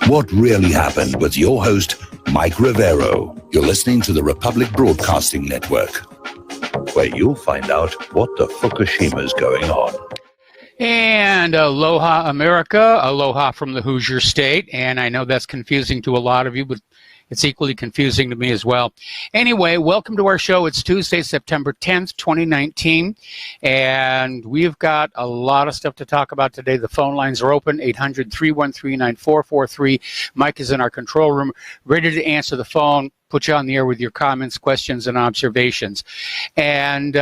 What really happened with your host, Mike Rivero. You're listening to the Republic Broadcasting Network, where you'll find out what the Fukushima's going on. And aloha, America. Aloha from the Hoosier State. And I know that's confusing to a lot of you, but it's equally confusing to me as well. Anyway, welcome to our show. It's Tuesday, September 10th, 2019. And we've got a lot of stuff to talk about today. The phone lines are open, 800-313-9443. Mike is in our control room, ready to answer the phone, put you on the air with your comments, questions, and observations. And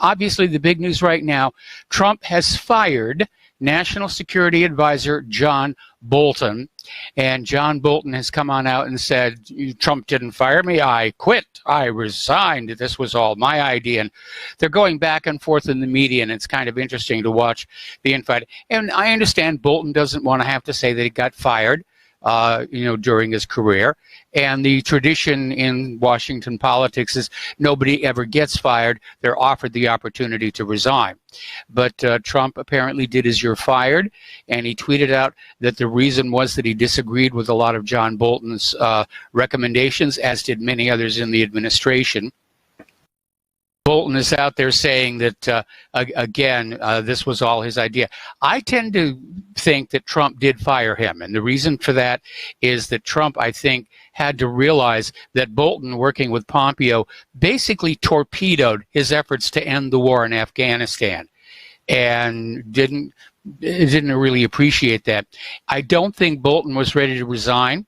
obviously, the big news right now, Trump has fired National Security Advisor John Bolton. And John Bolton has come on out and said, Trump didn't fire me. I quit. I resigned. This was all my idea. And they're going back and forth in the media, and it's kind of interesting to watch the infight. And I understand Bolton doesn't want to have to say that he got fired, during his career. And the tradition in Washington politics is nobody ever gets fired. They're offered the opportunity to resign. But Trump apparently did his "you're fired," and he tweeted out that the reason was that he disagreed with a lot of John Bolton's recommendations, as did many others in the administration. Bolton is out there saying that, this was all his idea. I tend to think that Trump did fire him, and the reason for that is that Trump, I think, had to realize that Bolton, working with Pompeo, basically torpedoed his efforts to end the war in Afghanistan, and didn't really appreciate that. I don't think Bolton was ready to resign.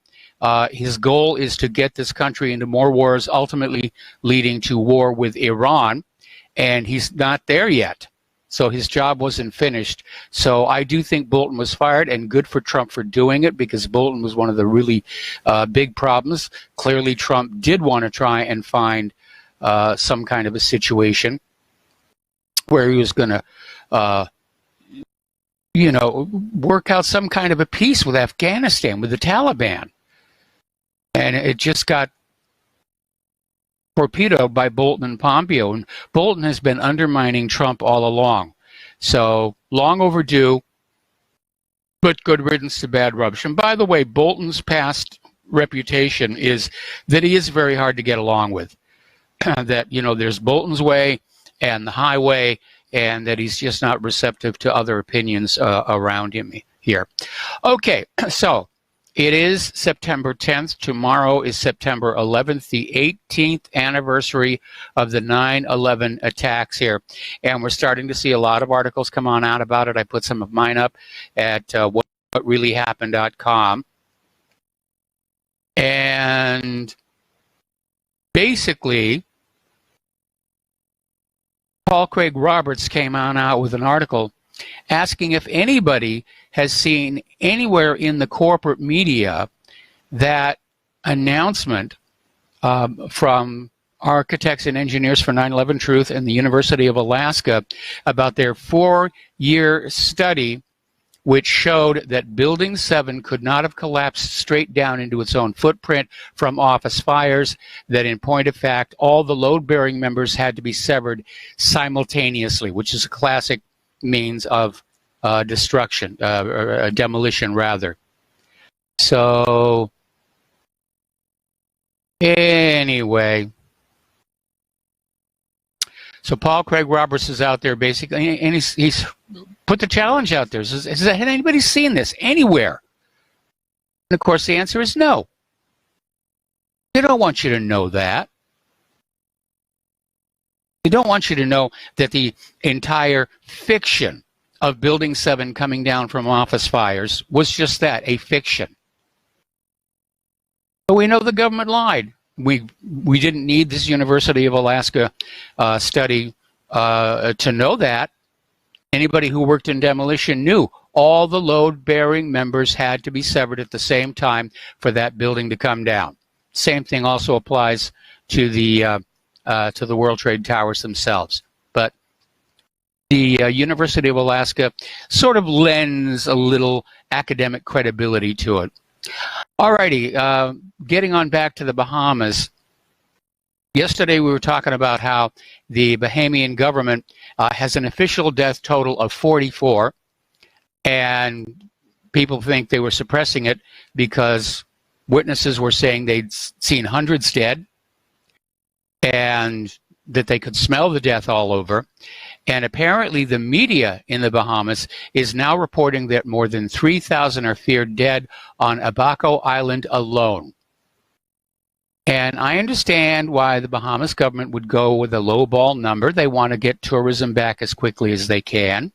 His goal is to get this country into more wars, ultimately leading to war with Iran, and he's not there yet. So his job wasn't finished. So I do think Bolton was fired, and good for Trump for doing it, because Bolton was one of the really big problems. Clearly, Trump did want to try and find some kind of a situation where he was going to work out some kind of a peace with Afghanistan, with the Taliban. And it just got torpedoed by Bolton and Pompeo. And Bolton has been undermining Trump all along. So long overdue, but good riddance to bad rubbish. And by the way, Bolton's past reputation is that he is very hard to get along with. That, there's Bolton's way and the highway, and that he's just not receptive to other opinions around him here. Okay, so it is September 10th. Tomorrow is September 11th, the 18th anniversary of the 9/11 attacks here. And we're starting to see a lot of articles come on out about it. I put some of mine up at whatreallyhappened.com. And basically, Paul Craig Roberts came on out with an article asking if anybody has seen anywhere in the corporate media that announcement from Architects and Engineers for 9/11 Truth and the University of Alaska about their 4-year study, which showed that Building 7 could not have collapsed straight down into its own footprint from office fires, that in point of fact, all the load-bearing members had to be severed simultaneously, which is a classic means of destruction, or demolition rather. So anyway, so Paul Craig Roberts is out there basically, and he's put the challenge out there. Has anybody seen this anywhere? And of course the answer is no. They don't want you to know that. They don't want you to know that the entire fiction of Building 7 coming down from office fires was just that, a fiction. But we know the government lied. We didn't need this University of Alaska study to know that. Anybody who worked in demolition knew all the load-bearing members had to be severed at the same time for that building to come down. Same thing also applies to the World Trade Towers themselves. But the University of Alaska sort of lends a little academic credibility to it. Alrighty, getting on back to the Bahamas. Yesterday we were talking about how the Bahamian government has an official death total of 44, and people think they were suppressing it because witnesses were saying they'd seen hundreds dead and that they could smell the death all over. And apparently the media in the Bahamas is now reporting that more than 3,000 are feared dead on Abaco Island alone. And I understand why the Bahamas government would go with a lowball number. They want to get tourism back as quickly as they can.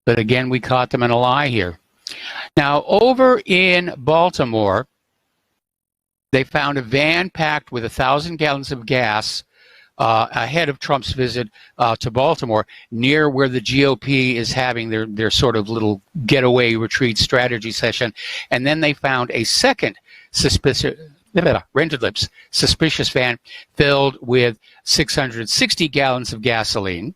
But again, we caught them in a lie here. Now, over in Baltimore, they found a van packed with 1,000 gallons of gas ahead of Trump's visit to Baltimore, near where the GOP is having their sort of little getaway retreat strategy session. And then they found a second suspicious van filled with 660 gallons of gasoline.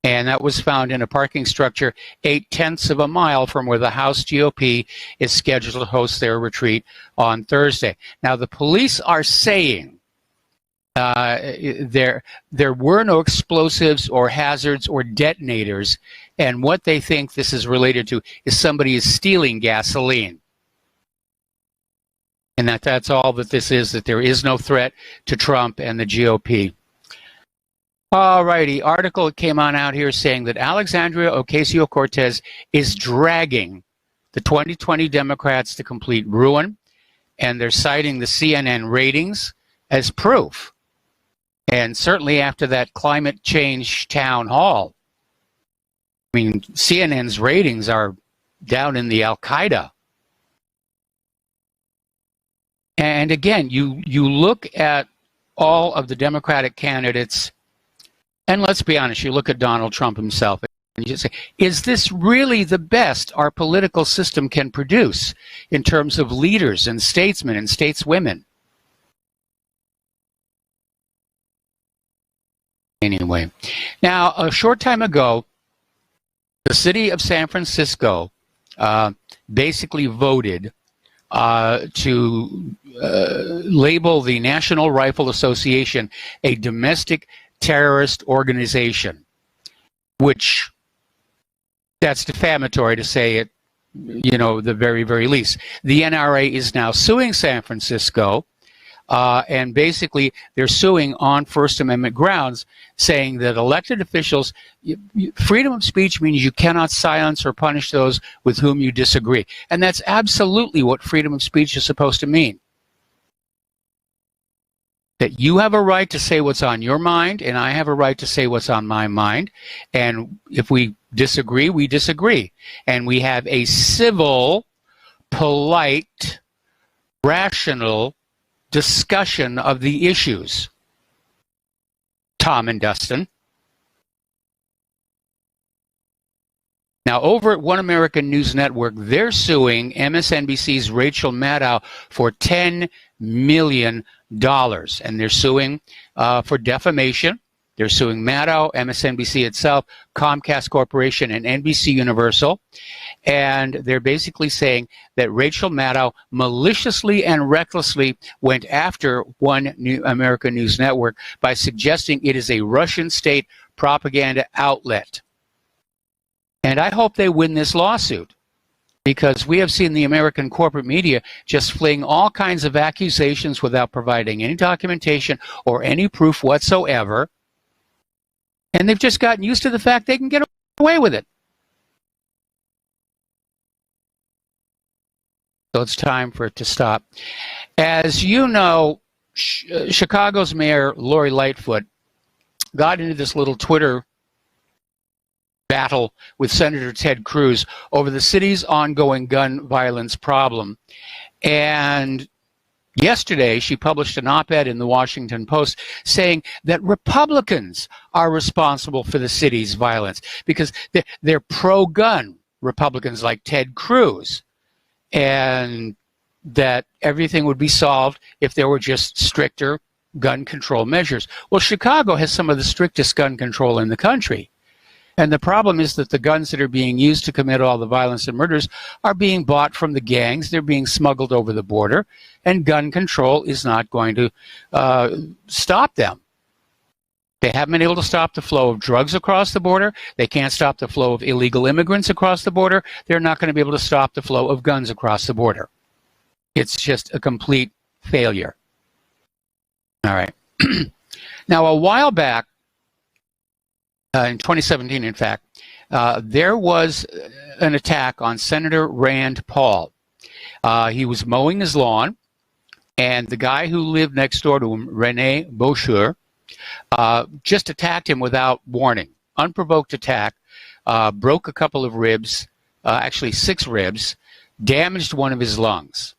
And that was found in a parking structure 0.8 of a mile from where the House GOP is scheduled to host their retreat on Thursday. Now, the police are saying there were no explosives or hazards or detonators, and what they think this is related to is somebody is stealing gasoline. And that's all that this is, that there is no threat to Trump and the GOP. All righty, article came on out here saying that Alexandria Ocasio-Cortez is dragging the 2020 Democrats to complete ruin, and they're citing the CNN ratings as proof. And certainly after that climate change town hall, I mean, CNN's ratings are down in the Al-Qaeda. And again, you look at all of the Democratic candidates, and let's be honest, you look at Donald Trump himself, and you say, is this really the best our political system can produce in terms of leaders and statesmen and stateswomen? Anyway, now, a short time ago, the city of San Francisco basically voted to label the National Rifle Association a domestic terrorist organization, which that's defamatory to say it, the very, very least. The NRA is now suing San Francisco, and basically they're suing on First Amendment grounds, saying that elected officials, freedom of speech means you cannot silence or punish those with whom you disagree. And that's absolutely what freedom of speech is supposed to mean. That you have a right to say what's on your mind, and I have a right to say what's on my mind. And if we disagree, we disagree. And we have a civil, polite, rational discussion of the issues. Tom and Dustin. Now, over at One American News Network, they're suing MSNBC's Rachel Maddow for $10 million. And they're suing for defamation. They're suing Maddow, MSNBC itself, Comcast Corporation, and NBC Universal. And they're basically saying that Rachel Maddow maliciously and recklessly went after One American News Network by suggesting it is a Russian state propaganda outlet. And I hope they win this lawsuit, because we have seen the American corporate media just fling all kinds of accusations without providing any documentation or any proof whatsoever. And they've just gotten used to the fact they can get away with it. So it's time for it to stop. As you know, Chicago's Mayor Lori Lightfoot got into this little Twitter battle with Senator Ted Cruz over the city's ongoing gun violence problem. And yesterday, she published an op-ed in the Washington Post saying that Republicans are responsible for the city's violence because they're pro-gun Republicans like Ted Cruz, and that everything would be solved if there were just stricter gun control measures. Well, Chicago has some of the strictest gun control in the country. And the problem is that the guns that are being used to commit all the violence and murders are being bought from the gangs. They're being smuggled over the border, and gun control is not going to stop them. They haven't been able to stop the flow of drugs across the border. They can't stop the flow of illegal immigrants across the border. They're not going to be able to stop the flow of guns across the border. It's just a complete failure. All right. Now, a while back, in 2017, in fact, there was an attack on Senator Rand Paul. He was mowing his lawn, and the guy who lived next door to him, Rene Boucher, just attacked him without warning. Unprovoked attack, broke a couple of ribs, actually 6 ribs, damaged one of his lungs.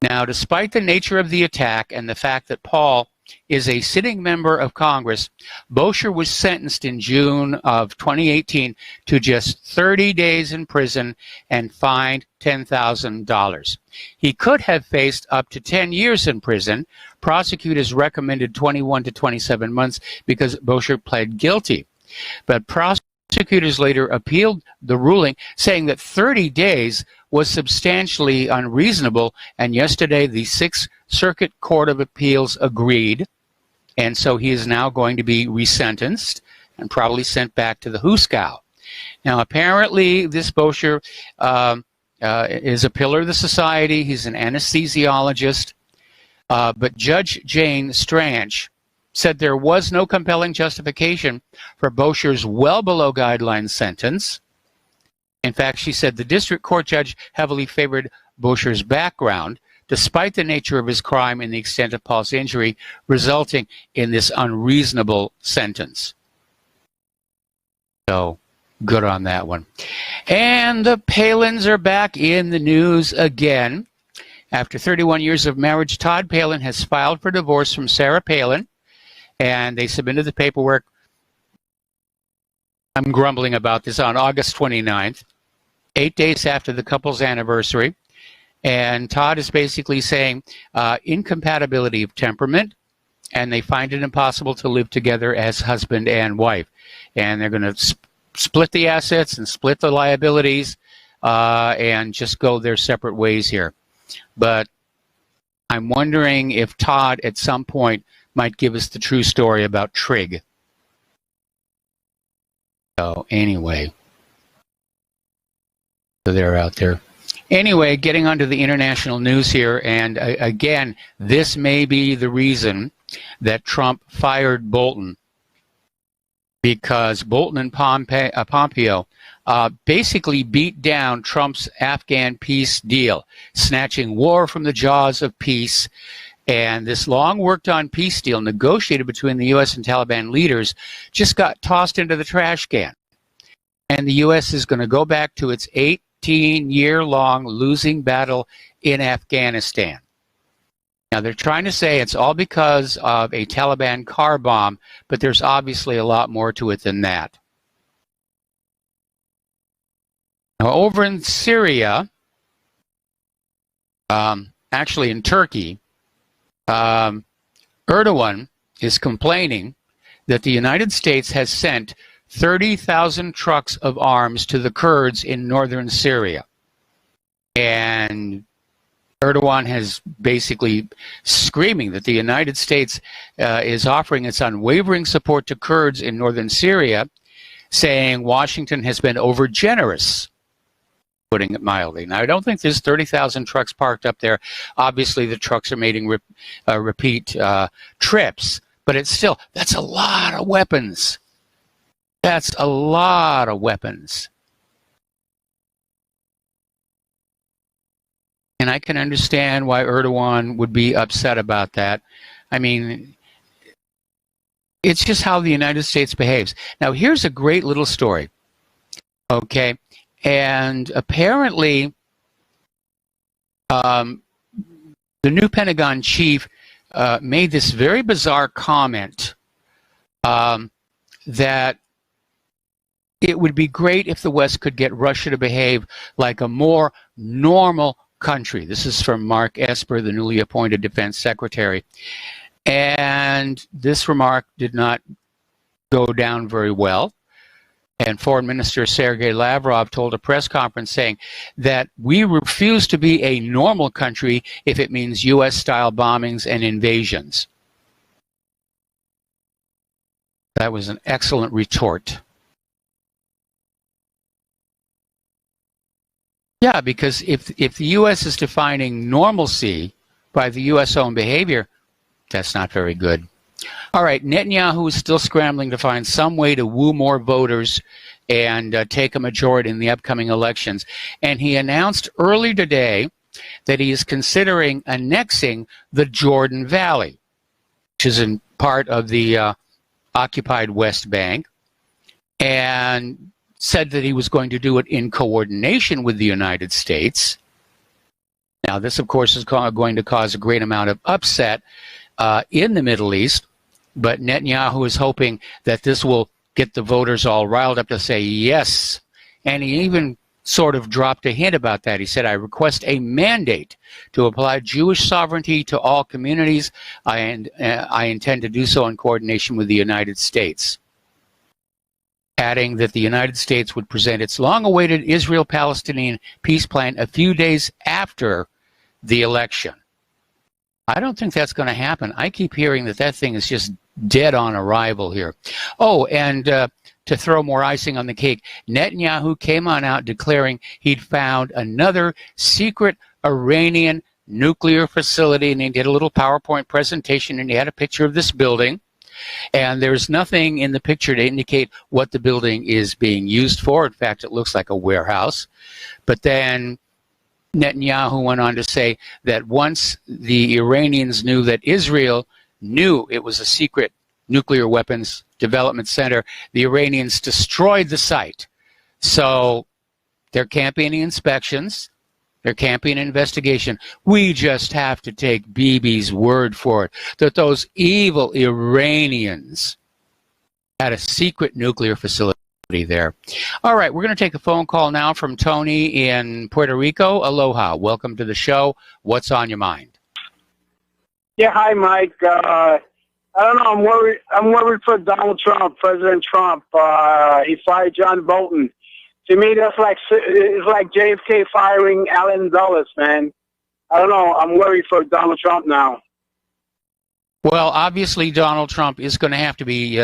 Now, despite the nature of the attack and the fact that Paul is a sitting member of Congress, Boucher was sentenced in June of 2018 to just 30 days in prison and fined $10,000. He could have faced up to 10 years in prison. Prosecutors recommended 21 to 27 months because Boucher pled guilty. But prosecutors later appealed the ruling, saying that 30 days was substantially unreasonable, and yesterday the Sixth Circuit Court of Appeals agreed, and so he is now going to be resentenced and probably sent back to the Huskow. Now, apparently, this Boucher is a pillar of the society. He's an anesthesiologist, but Judge Jane Stranch said there was no compelling justification for Boucher's well below guideline sentence. In fact, she said the district court judge heavily favored Boucher's background, despite the nature of his crime and the extent of Paul's injury, resulting in this unreasonable sentence. So, good on that one. And the Palins are back in the news again. After 31 years of marriage, Todd Palin has filed for divorce from Sarah Palin, and they submitted the paperwork. I'm grumbling about this on August 29th, 8 days after the couple's anniversary. And Todd is basically saying incompatibility of temperament, and they find it impossible to live together as husband and wife. And they're going to split the assets and split the liabilities and just go their separate ways here. But I'm wondering if Todd at some point might give us the true story about Trig. So anyway, so they're out there. Anyway, getting onto the international news here, and again, this may be the reason that Trump fired Bolton, because Bolton and Pompeo basically beat down Trump's Afghan peace deal, snatching war from the jaws of peace. And this long worked on peace deal negotiated between the U.S. and Taliban leaders just got tossed into the trash can. And the U.S. is going to go back to its 18-year-long losing battle in Afghanistan. Now, they're trying to say it's all because of a Taliban car bomb, but there's obviously a lot more to it than that. Now, over in Syria, actually in Turkey, Erdogan is complaining that the United States has sent 30,000 trucks of arms to the Kurds in northern Syria. And Erdogan has basically screaming that the United States is offering its unwavering support to Kurds in northern Syria, saying Washington has been overgenerous, putting it mildly. Now, I don't think there's 30,000 trucks parked up there. Obviously, the trucks are making repeat trips, but it's still, that's a lot of weapons. That's a lot of weapons. And I can understand why Erdogan would be upset about that. I mean, it's just how the United States behaves. Now, here's a great little story. Okay. And apparently, the new Pentagon chief made this very bizarre comment that it would be great if the West could get Russia to behave like a more normal country. This is from Mark Esper, the newly appointed defense secretary. And this remark did not go down very well. And Foreign Minister Sergei Lavrov told a press conference saying that we refuse to be a normal country if it means U.S.-style bombings and invasions. That was an excellent retort. Yeah, because if the U.S. is defining normalcy by the U.S.-owned behavior, that's not very good. All right, Netanyahu is still scrambling to find some way to woo more voters and take a majority in the upcoming elections. And he announced earlier today that he is considering annexing the Jordan Valley, which is in part of the occupied West Bank, and said that he was going to do it in coordination with the United States. Now, this, of course, is going to cause a great amount of upset in the Middle East, but Netanyahu is hoping that this will get the voters all riled up to say yes. And he even sort of dropped a hint about that. He said, I request a mandate to apply Jewish sovereignty to all communities, and I intend to do so in coordination with the United States. Adding that the United States would present its long-awaited Israel-Palestinian peace plan a few days after the election. I don't think that's going to happen. I keep hearing that thing is just dead on arrival here. Oh, and to throw more icing on the cake, Netanyahu came on out declaring he'd found another secret Iranian nuclear facility, and he did a little PowerPoint presentation, and he had a picture of this building. And there's nothing in the picture to indicate what the building is being used for. In fact, it looks like a warehouse. But then Netanyahu went on to say that once the Iranians knew that Israel knew it was a secret nuclear weapons development center, the Iranians destroyed the site. So there can't be any inspections. There can't be an investigation. We just have to take Bibi's word for it, that those evil Iranians had a secret nuclear facility there. All right, we're going to take a phone call now from Tony in Puerto Rico. Aloha. Welcome to the show. What's on your mind? Yeah, hi, Mike. I don't know. I'm worried for Donald Trump, President Trump. He fired John Bolton. To me, it's like JFK firing Allen Dulles, man. I don't know. I'm worried for Donald Trump now. Well, obviously, Donald Trump is going to have to be,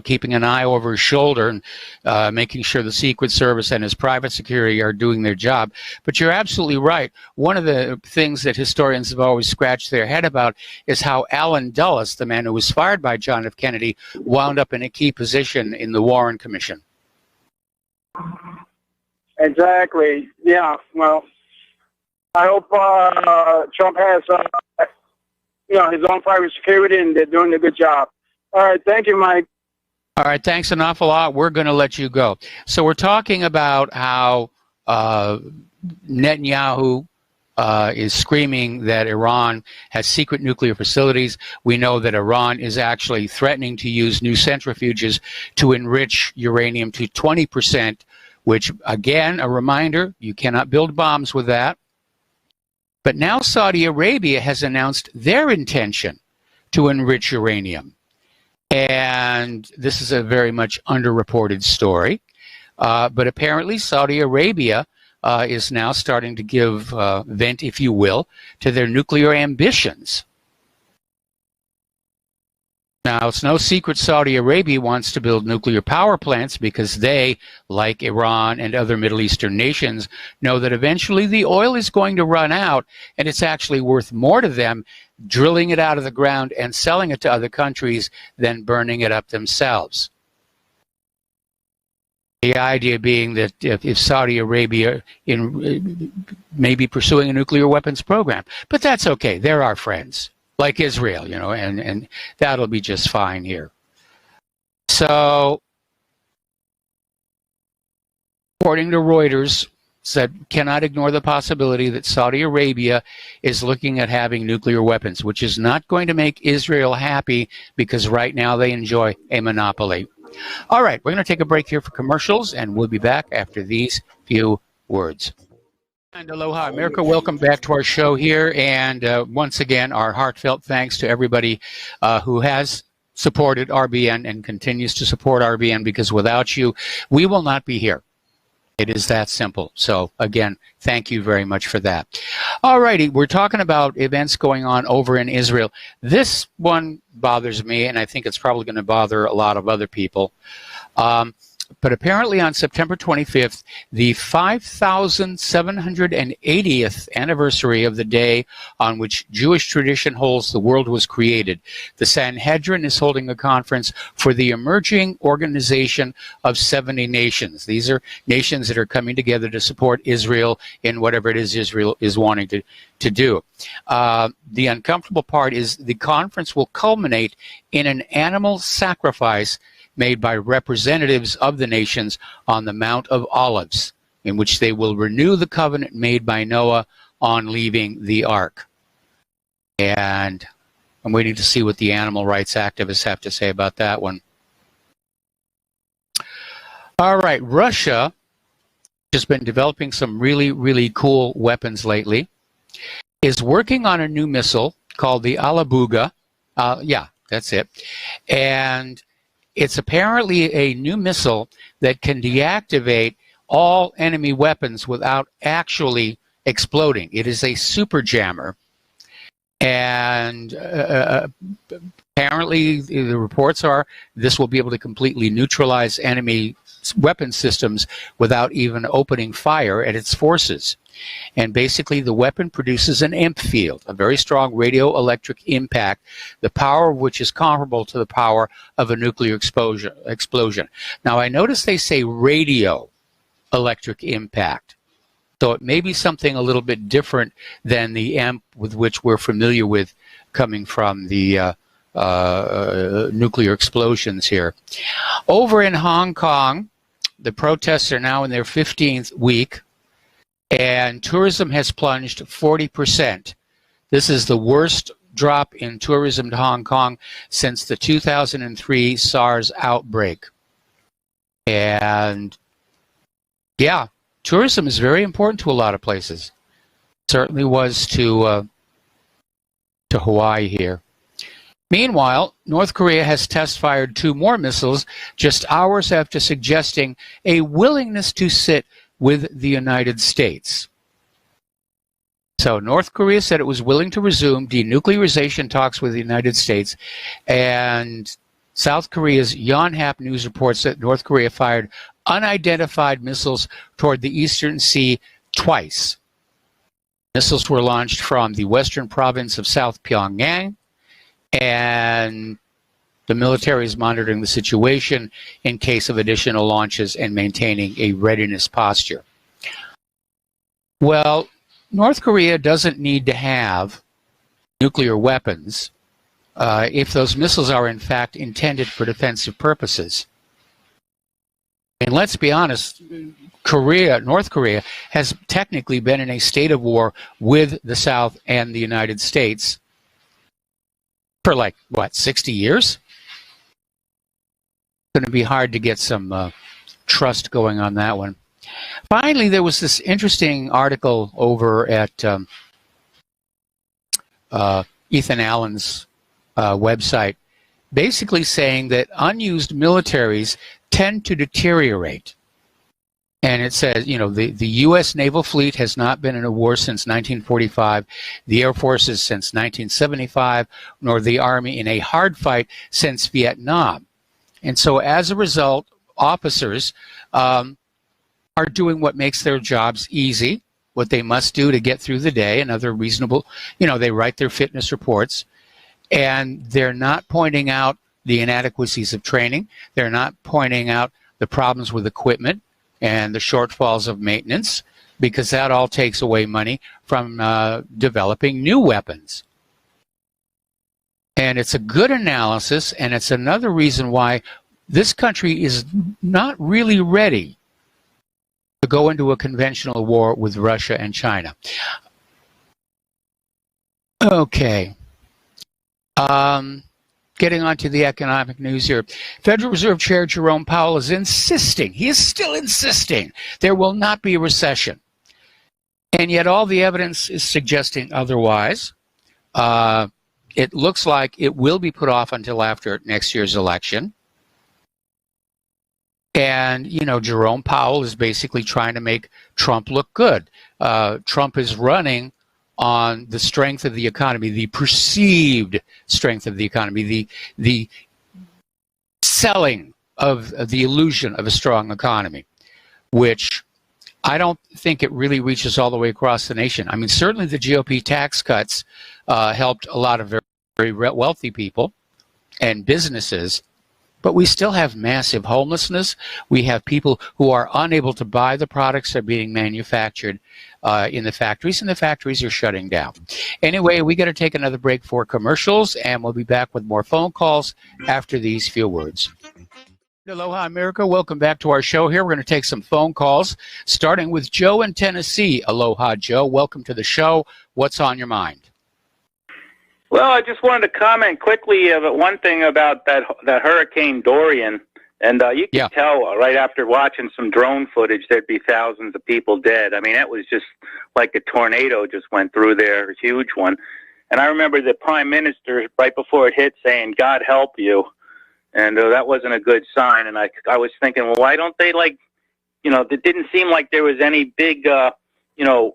keeping an eye over his shoulder and making sure the Secret Service and his private security are doing their job. But you're absolutely right. One of the things that historians have always scratched their head about is how Allen Dulles, the man who was fired by John F. Kennedy, wound up in a key position in the Warren Commission. Exactly. Yeah. Well, I hope Trump has, his own private security, and they're doing a good job. All right. Thank you, Mike. All right. Thanks an awful lot. We're going to let you go. So we're talking about how Netanyahu is screaming that Iran has secret nuclear facilities. We know that Iran is actually threatening to use new centrifuges to enrich uranium to 20%, which, again, a reminder, you cannot build bombs with that. But now Saudi Arabia has announced their intention to enrich uranium. And this is a very much underreported story. But apparently Saudi Arabia is now starting to give vent, if you will, to their nuclear ambitions. Now, it's no secret Saudi Arabia wants to build nuclear power plants because they, like Iran and other Middle Eastern nations, know that eventually the oil is going to run out, and it's actually worth more to them drilling it out of the ground and selling it to other countries than burning it up themselves. The idea being that if Saudi Arabia may be pursuing a nuclear weapons program, but that's okay. They're our friends. Like Israel, and that'll be just fine here. So, according to Reuters, said cannot ignore the possibility that Saudi Arabia is looking at having nuclear weapons, which is not going to make Israel happy because right now they enjoy a monopoly. All right, we're going to take a break here for commercials, and we'll be back after these few words. And aloha, America. Welcome back to our show here. And once again, our heartfelt thanks to everybody who has supported RBN and continues to support RBN, because without you, we will not be here. It is that simple. So again, thank you very much for that. All righty, we're talking about events going on over in Israel. This one bothers me, and I think it's probably going to bother a lot of other people. But apparently on September 25th, the 5,780th anniversary of the day on which Jewish tradition holds the world was created, the Sanhedrin is holding a conference for the emerging organization of 70 nations. These are nations that are coming together to support Israel in whatever it is Israel is wanting to do. The uncomfortable part is the conference will culminate in an animal sacrifice made by representatives of the nations on the Mount of Olives, in which they will renew the covenant made by Noah on leaving the ark. And I'm waiting to see what the animal rights activists have to say about that one. All right, Russia has been developing some really, really cool weapons lately, is working on a new missile called the Alabuga. Yeah, that's it. And it's apparently a new missile that can deactivate all enemy weapons without actually exploding. It is a super jammer. And apparently the reports are this will be able to completely neutralize enemy weapon systems without even opening fire at its forces. And basically the weapon produces an imp field, a very strong radioelectric impact, the power of which is comparable to the power of a nuclear explosion. Now I notice they say radioelectric impact. So it may be something a little bit different than the amp with which we're familiar with coming from the nuclear explosions here. Over in Hong Kong, the protests are now in their 15th week, and tourism has plunged 40%. This is the worst drop in tourism to Hong Kong since the 2003 SARS outbreak. And yeah, tourism is very important to a lot of places. Certainly was to Hawaii here. Meanwhile, North Korea has test-fired 2 more missiles just hours after suggesting a willingness to sit with the United States. So North Korea said it was willing to resume denuclearization talks with the United States, and South Korea's Yonhap News reports that North Korea fired unidentified missiles toward the Eastern Sea twice. Missiles were launched from the western province of South Pyongyang, and the military is monitoring the situation in case of additional launches and maintaining a readiness posture. Well, North Korea doesn't need to have nuclear weapons if those missiles are in fact intended for defensive purposes. And let's be honest, North Korea has technically been in a state of war with the South and the United States for like, what, 60 years? It's going to be hard to get some trust going on that one. Finally, there was this interesting article over at Ethan Allen's website, basically saying that unused militaries tend to deteriorate. And it says, you know, the U.S. naval fleet has not been in a war since 1945, the Air Forces since 1975, nor the Army in a hard fight since Vietnam. And so as a result, officers are doing what makes their jobs easy, what they must do to get through the day, and other reasonable, you know, they write their fitness reports, and they're not pointing out the inadequacies of training. They're not pointing out the problems with equipment and the shortfalls of maintenance, because that all takes away money from developing new weapons. And it's a good analysis, and it's another reason why this country is not really ready to go into a conventional war with Russia and China. Okay. Getting on to the economic news here. Federal Reserve Chair Jerome Powell is insisting, he is still insisting, there will not be a recession. And yet all the evidence is suggesting otherwise. It looks like it will be put off until after next year's election. And, Jerome Powell is basically trying to make Trump look good. Trump is running on the strength of the economy, the perceived strength of the economy, the selling of the illusion of a strong economy, which I don't think it really reaches all the way across the nation. I mean, certainly the GOP tax cuts helped a lot of very, very wealthy people and businesses, but we still have massive homelessness. We have people who are unable to buy the products that are being manufactured in the factories, and the factories are shutting down. Anyway, we got to take another break for commercials, and we'll be back with more phone calls after these few words. Aloha, America. Welcome back to our show here. We're going to take some phone calls, starting with Joe in Tennessee. Aloha, Joe. Welcome to the show. What's on your mind? Well, I just wanted to comment quickly about one thing about that Hurricane Dorian. And you can tell right after watching some drone footage, there'd be thousands of people dead. I mean, that was just like a tornado just went through there, a huge one. And I remember the Prime Minister, right before it hit, saying, "God help you." And that wasn't a good sign. And I was thinking, well, why don't they, it didn't seem like there was any big,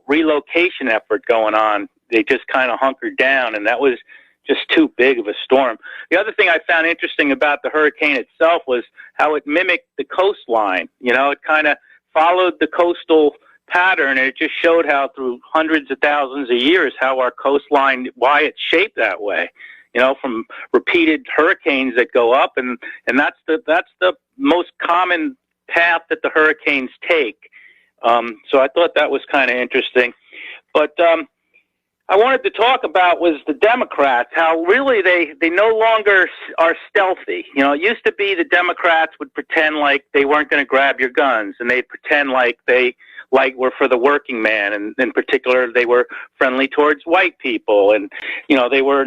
relocation effort going on. They just kind of hunkered down, and that was just too big of a storm. The other thing I found interesting about the hurricane itself was how it mimicked the coastline. It kind of followed the coastal pattern, and it just showed how through hundreds of thousands of years how our coastline, why it's shaped that way. From repeated hurricanes that go up, and that's the most common path that the hurricanes take. So I thought that was kind of interesting. But I wanted to talk about was the Democrats, how really they no longer are stealthy. It used to be the Democrats would pretend like they weren't going to grab your guns, and they'd pretend like they were for the working man, and in particular they were friendly towards white people, and they were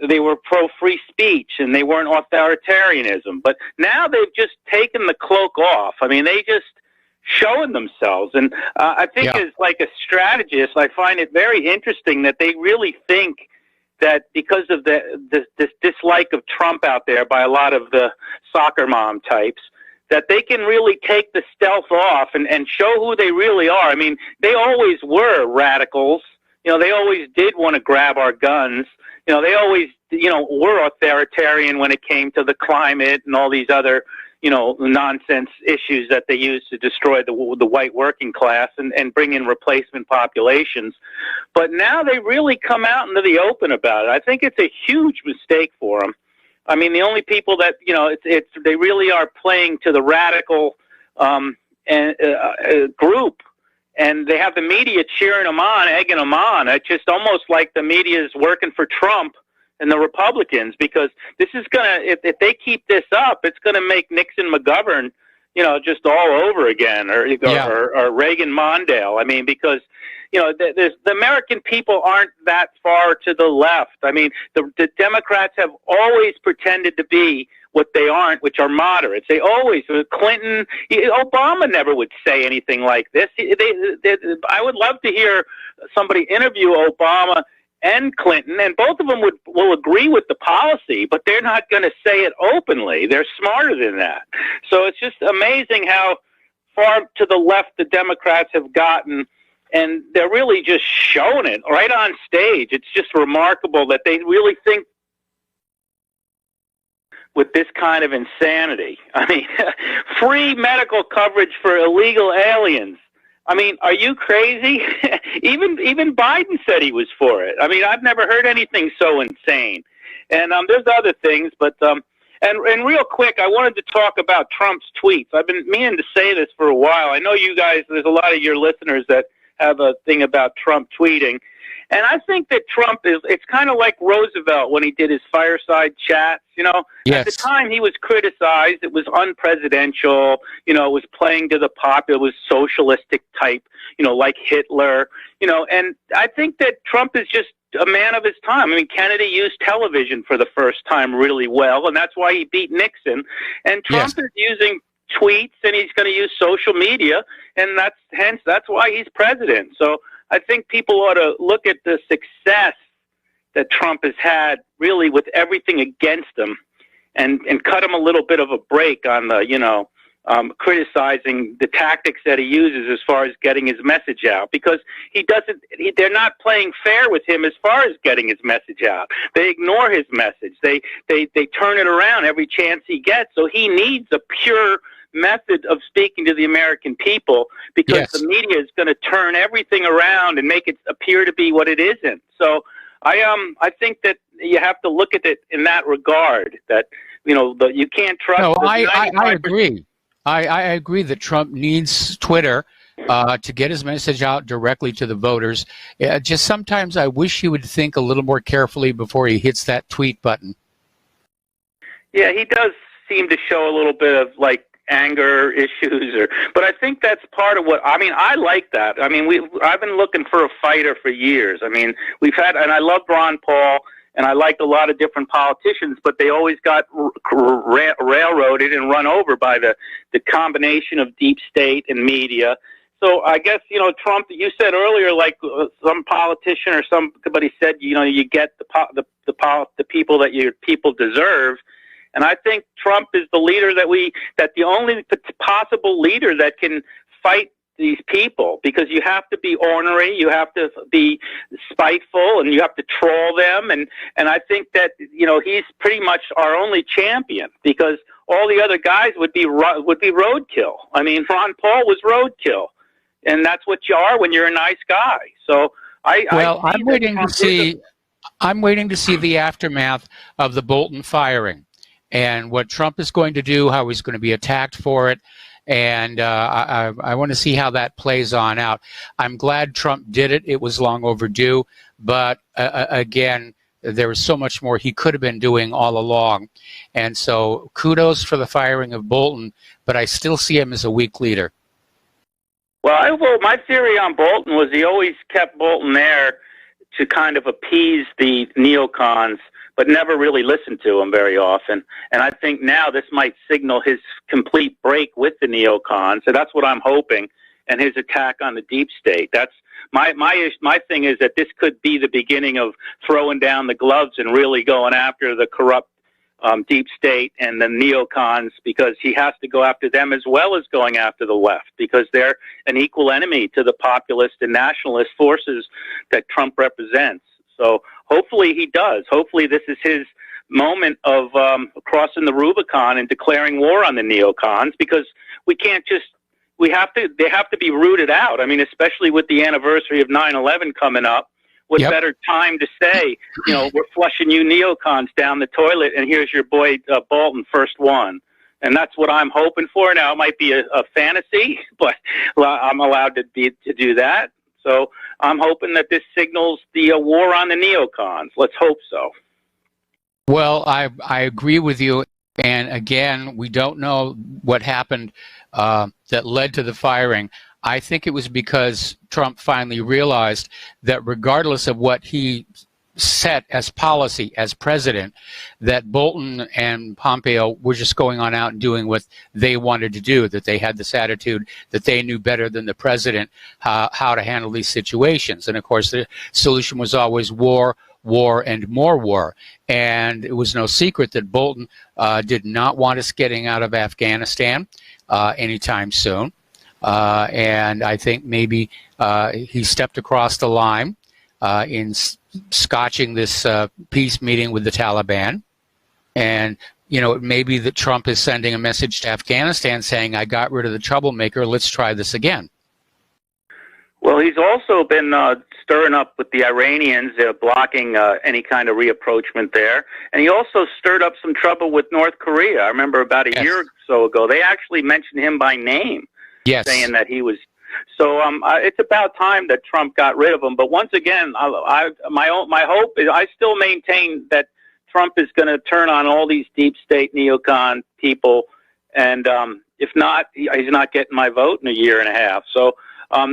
they were pro free speech, and they weren't authoritarianism. But now they've just taken the cloak off. I mean, they just showing themselves, and I think as like a strategist, I find it very interesting that they really think that because of this dislike of Trump out there by a lot of the soccer mom types, that they can really take the stealth off and show who they really are. I mean, they always were radicals. They always did want to grab our guns. They always, were authoritarian when it came to the climate and all these other, nonsense issues that they used to destroy the white working class and bring in replacement populations. But now they really come out into the open about it. I think it's a huge mistake for them. I mean, the only people that, they really are playing to the radical group, and they have the media cheering them on, egging them on. It's just almost like the media is working for Trump and the Republicans, because this is going to, if they keep this up, it's going to make Nixon McGovern, just all over again, or Reagan Mondale. I mean, because, the American people aren't that far to the left. I mean, the Democrats have always pretended to be what they aren't, which are moderates. They always, Clinton, Obama never would say anything like this. I would love to hear somebody interview Obama and Clinton, and both of them will agree with the policy, but they're not going to say it openly. They're smarter than that. So it's just amazing how far to the left the Democrats have gotten, and they're really just showing it right on stage. It's just remarkable that they really think with this kind of insanity. I mean, free medical coverage for illegal aliens. I mean, are you crazy? Even Biden said he was for it. I mean, I've never heard anything so insane. And there's other things, but and real quick, I wanted to talk about Trump's tweets. I've been meaning to say this for a while. I know you guys, there's a lot of your listeners that have a thing about Trump tweeting. And I think that Trump it's kind of like Roosevelt when he did his fireside chats, Yes. At the time he was criticized, it was unpresidential, it was playing to the popular, it was socialistic type, like Hitler, and I think that Trump is just a man of his time. I mean, Kennedy used television for the first time really well, and that's why he beat Nixon. And Trump is using tweets, and he's going to use social media, and that's why he's president. So I think people ought to look at the success that Trump has had really with everything against him, and cut him a little bit of a break on the, criticizing the tactics that he uses as far as getting his message out, because they're not playing fair with him as far as getting his message out. They ignore his message. They turn it around every chance he gets. So he needs a pure method of speaking to the American people, because the media is going to turn everything around and make it appear to be what it isn't. So I think that you have to look at it in that regard, that you can't trust. No, I agree. I agree that Trump needs Twitter to get his message out directly to the voters. Just sometimes I wish he would think a little more carefully before he hits that tweet button. Yeah, he does seem to show a little bit of anger issues, but I think that's part of I like that. I've been looking for a fighter for years. And I loved Ron Paul, and I liked a lot of different politicians, but they always got railroaded and run over by the combination of deep state and media. So I guess, Trump, you said earlier, some politician or somebody said, you get the people that your people deserve. And I think Trump is the leader that the only possible leader that can fight these people, because you have to be ornery, you have to be spiteful, and you have to troll them. And I think that, he's pretty much our only champion, because all the other guys would be roadkill. Ron Paul was roadkill, and that's what you are when you're a nice guy. So I'm waiting to see the aftermath of the Bolton firing, and what Trump is going to do, how he's going to be attacked for it. And I want to see how that plays on out. I'm glad Trump did it. It was long overdue. But again, there was so much more he could have been doing all along. And so kudos for the firing of Bolton, but I still see him as a weak leader. Well, my theory on Bolton was he always kept Bolton there to kind of appease the neocons, but never really listened to him very often. And I think now this might signal his complete break with the neocons. So that's what I'm hoping, and his attack on the deep state. That's my thing, is that this could be the beginning of throwing down the gloves and really going after the corrupt deep state and the neocons, because he has to go after them as well as going after the left, because they're an equal enemy to the populist and nationalist forces that Trump represents. So hopefully he does. Hopefully this is his moment of crossing the Rubicon and declaring war on the neocons, because they have to be rooted out. Especially with the anniversary of 9/11 coming up. What better time to say, we're flushing you neocons down the toilet, and here's your boy Bolton, first one. And that's what I'm hoping for. Now, it might be a fantasy, but I'm allowed to do that. So I'm hoping that this signals the war on the neocons. Let's hope so. Well, I agree with you. And again, we don't know what happened that led to the firing. I think it was because Trump finally realized that regardless of what he set as policy as president, that Bolton and Pompeo were just going on out and doing what they wanted to do, that they had this attitude that they knew better than the president how to handle these situations. And of course, the solution was always war, and more war. And it was no secret that Bolton did not want us getting out of Afghanistan anytime soon. And I think maybe he stepped across the line in scotching this peace meeting with the Taliban. And, it may be that Trump is sending a message to Afghanistan saying, I got rid of the troublemaker, let's try this again. Well, he's also been stirring up with the Iranians, blocking any kind of reapproachment there. And he also stirred up some trouble with North Korea. I remember about a year or so ago, they actually mentioned him by name, saying that he was. So it's about time that Trump got rid of him. But once again, my hope is, I still maintain that Trump is going to turn on all these deep state neocon people. And if not, he's not getting my vote in a year and a half. So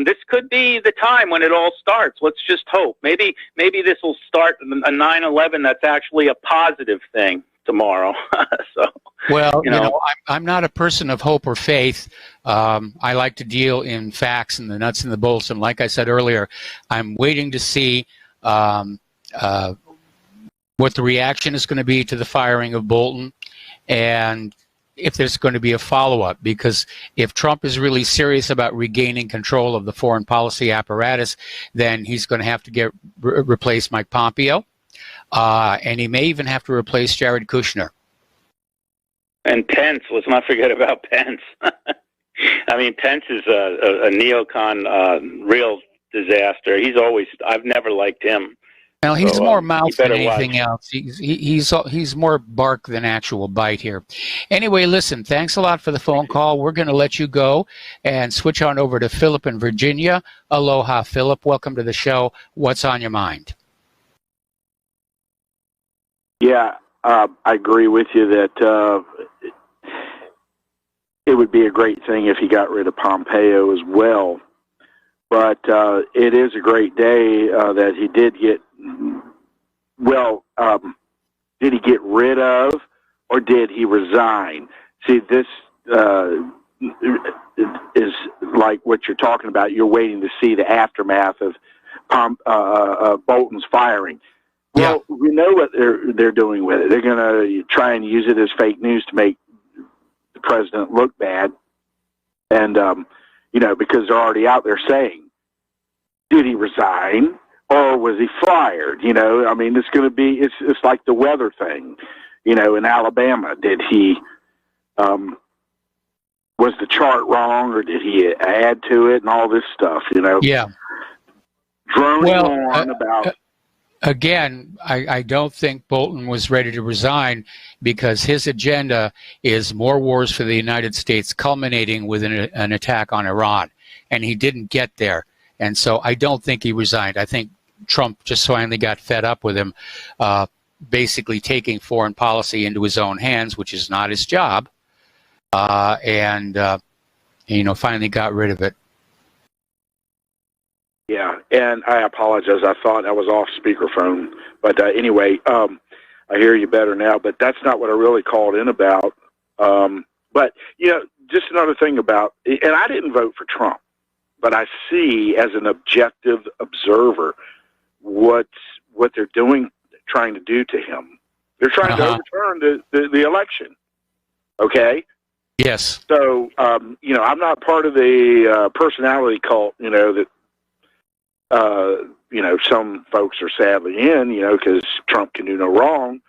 this could be the time when it all starts. Let's just hope. Maybe this will start a 9/11 that's actually a positive thing tomorrow. Well, I'm not a person of hope or faith. I like to deal in facts and the nuts and the bolts. And like I said earlier, I'm waiting to see what the reaction is going to be to the firing of Bolton. And if there's going to be a follow-up, because if Trump is really serious about regaining control of the foreign policy apparatus, then he's going to have to replace Mike Pompeo, and he may even have to replace Jared Kushner. And Pence, let's not forget about Pence. I mean, Pence is a neocon, real disaster. I've never liked him. Well, he's more mouth than anything watch. else. He's more bark than actual bite here. Anyway, listen, thanks a lot for the phone call. We're going to let you go and switch on over to Philip in Virginia. Aloha, Philip. Welcome to the show. What's on your mind? Yeah, I agree with you that it would be a great thing if he got rid of Pompeo as well. But it is a great day that he did get. Well, did he get rid of, or did he resign? See, this is like what you're talking about. You're waiting to see the aftermath of Bolton's firing. Well, we know what they're doing with it. They're going to try and use it as fake news to make the president look bad, and because they're already out there saying, did he resign or was he fired? I mean, it's going to be it's like the weather thing, in Alabama. Did he was the chart wrong, or did he add to it, and all this stuff? Yeah. Droning on about. Again, I don't think Bolton was ready to resign, because his agenda is more wars for the United States, culminating with an attack on Iran, and he didn't get there. And so I don't think he resigned. I think Trump just finally got fed up with him, basically taking foreign policy into his own hands, which is not his job, and finally got rid of it. Yeah, and I apologize. I thought I was off speakerphone. But anyway, I hear you better now. But that's not what I really called in about. But, just another thing about, and I didn't vote for Trump, but I see as an objective observer what they're doing, trying to do to him. They're trying to overturn the election. Okay? Yes. So, I'm not part of the personality cult, that some folks are sadly in, because Trump can do no wrong.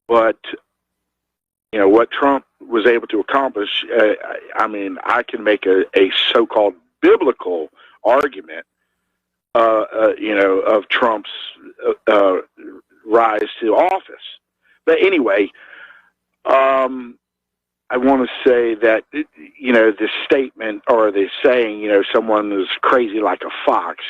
But, what Trump was able to accomplish, I can make a so-called biblical argument, of Trump's rise to office. But anyway, I want to say that, the statement or the saying, someone is crazy like a fox,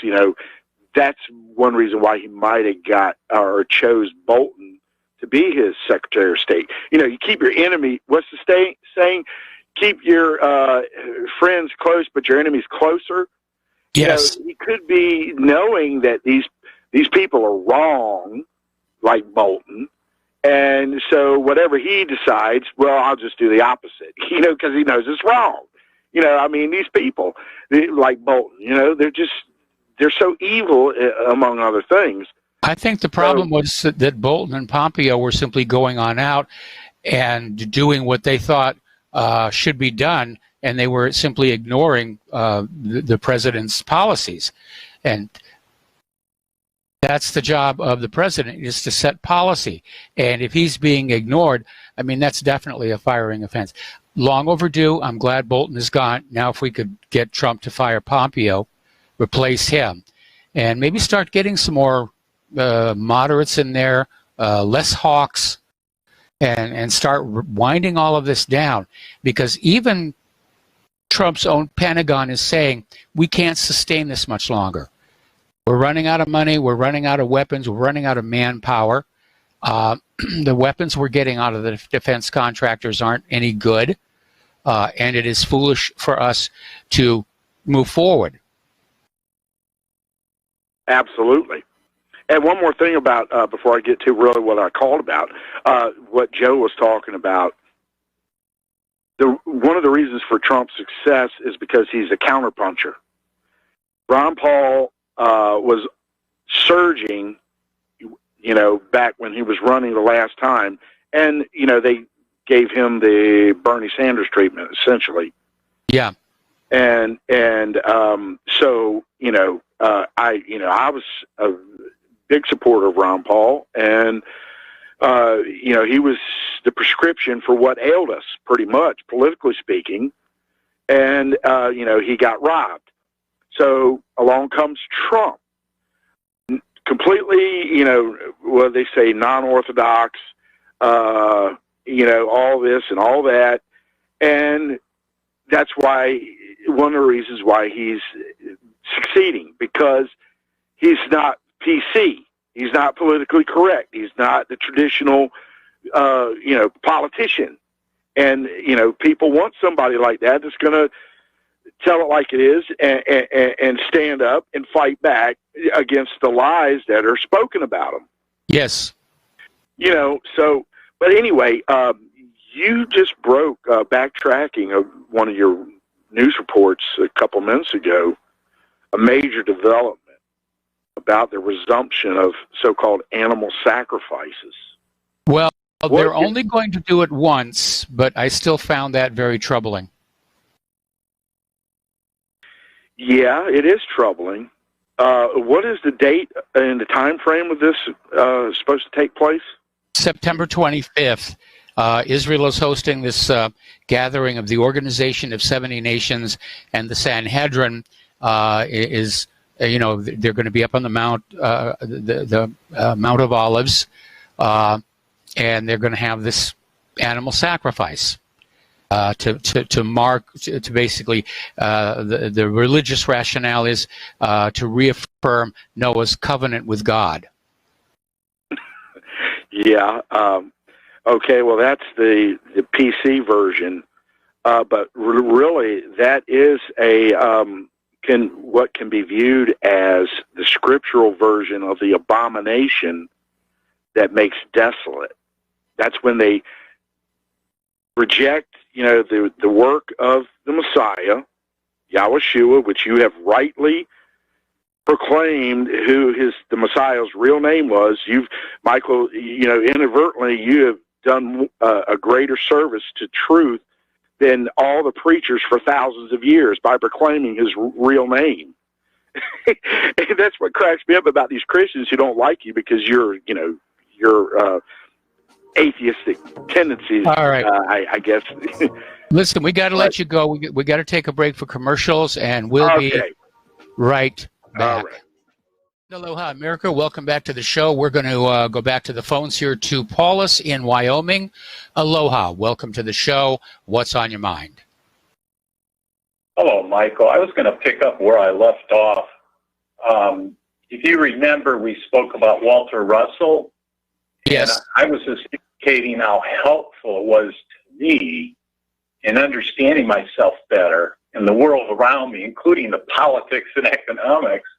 that's one reason why he might have got or chose Bolton to be his Secretary of State. You keep your enemy, what's the saying? Keep your friends close, but your enemies closer. Yes. He could be knowing that these people are wrong, like Bolton. And so whatever he decides, well, I'll just do the opposite, because he knows it's wrong. These people, like Bolton, they're so evil, among other things. I think the problem was that Bolton and Pompeo were simply going on out and doing what they thought should be done, and they were simply ignoring the president's policies. And that's the job of the president, is to set policy. And if he's being ignored, that's definitely a firing offense. Long overdue. I'm glad Bolton is gone. Now if we could get Trump to fire Pompeo, replace him, and maybe start getting some more moderates in there, less hawks, and start winding all of this down. Because even Trump's own Pentagon is saying, we can't sustain this much longer. We're running out of money. We're running out of weapons. We're running out of manpower. The weapons we're getting out of the defense contractors aren't any good. And it is foolish for us to move forward. Absolutely. And one more thing about, before I get to really what I called about, what Joe was talking about, one of the reasons for Trump's success is because he's a counterpuncher. Ron Paul was surging, back when he was running the last time, and they gave him the Bernie Sanders treatment, essentially. Yeah. And so, I was a big supporter of Ron Paul, and, he was the prescription for what ailed us, pretty much, politically speaking. And, he got robbed. So along comes Trump, completely, what they say, non-orthodox, all this and all that. And that's why, one of the reasons why he's succeeding, because he's not PC. He's not politically correct. He's not the traditional, politician. And, people want somebody like that that's going to tell it like it is and stand up and fight back against the lies that are spoken about him. Yes. But anyway, you just broke, backtracking of one of your news reports a couple minutes ago, a major development about the resumption of so-called animal sacrifices. Well, they're only going to do it once, but I still found that very troubling. Yeah, it is troubling. What is the date and the time frame of this supposed to take place? September 25th. Israel is hosting this gathering of the Organization of 70 Nations, and the Sanhedrin is, they're going to be up on the Mount, the Mount of Olives, and they're going to have this animal sacrifice to mark, to basically, the religious rationale is to reaffirm Noah's covenant with God. Yeah. Okay, well, that's the PC version, but really that is what can be viewed as the scriptural version of the abomination that makes desolate. That's when they reject, the work of the Messiah, Yahushua, which you have rightly proclaimed who the Messiah's real name was. Michael, inadvertently, you have done a greater service to truth than all the preachers for thousands of years by proclaiming his real name. And that's what cracks me up about these Christians who don't like you because your atheistic tendencies. All right. I guess. Listen, we got to let you go. We got to take a break for commercials, and we'll be right back. All right. Aloha, America. Welcome back to the show. We're going to go back to the phones here to Paulus in Wyoming. Aloha. Welcome to the show. What's on your mind? Hello, Michael. I was going to pick up where I left off. If you remember, we spoke about Walter Russell. Yes. And I was just indicating how helpful it was to me in understanding myself better and the world around me, including the politics and economics.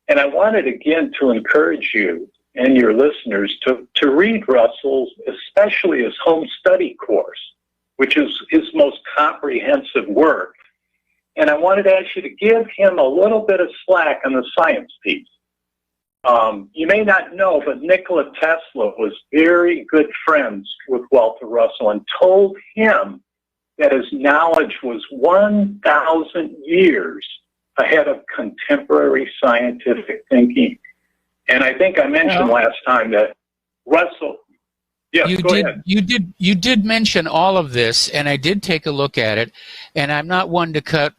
And I wanted, again, to encourage you and your listeners to read Russell's, especially his home study course, which is his most comprehensive work. And I wanted to ask you to give him a little bit of slack on the science piece. You may not know, but Nikola Tesla was very good friends with Walter Russell and told him that his knowledge was 1,000 years ahead of contemporary scientific thinking. And I think I mentioned last time that Russell... Yes, you did mention all of this, and I did take a look at it, and I'm not one to cut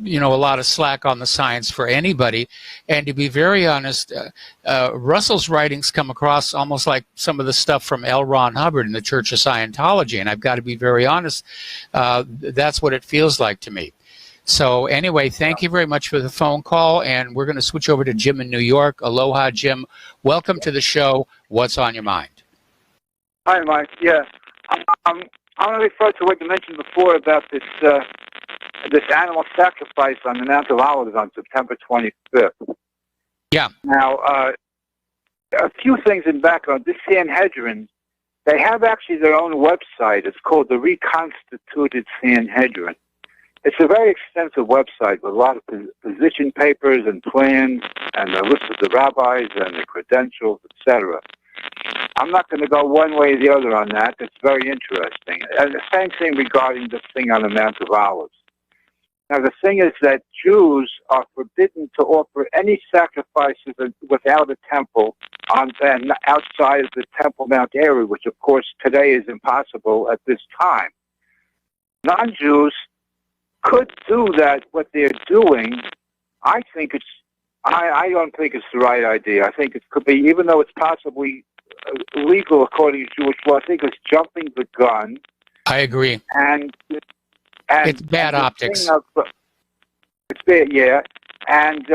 a lot of slack on the science for anybody. And to be very honest, Russell's writings come across almost like some of the stuff from L. Ron Hubbard in the Church of Scientology. And I've got to be very honest, that's what it feels like to me. So anyway, thank you very much for the phone call. And we're going to switch over to Jim in New York. Aloha, Jim. Welcome to the show. What's on your mind? Hi, Mike. Yeah, I'm going to refer to what you mentioned before about this animal sacrifice on the Mount of Olives on September 25th. Yeah. Now, a few things in background. This Sanhedrin, they have actually their own website. It's called the Reconstituted Sanhedrin. It's a very extensive website with a lot of position papers and plans and a list of the rabbis and the credentials, etc. I'm not going to go one way or the other on that. It's very interesting. And the same thing regarding this thing on the Mount of Olives. Now, the thing is that Jews are forbidden to offer any sacrifices without a temple and outside of the Temple Mount area, which, of course, today is impossible at this time. Non-Jews could do that, what they're doing. I don't think it's the right idea. I think it could be, even though it's possibly illegal according to Jewish law, I think it's jumping the gun. I agree. And it's bad optics. It's bad, yeah. And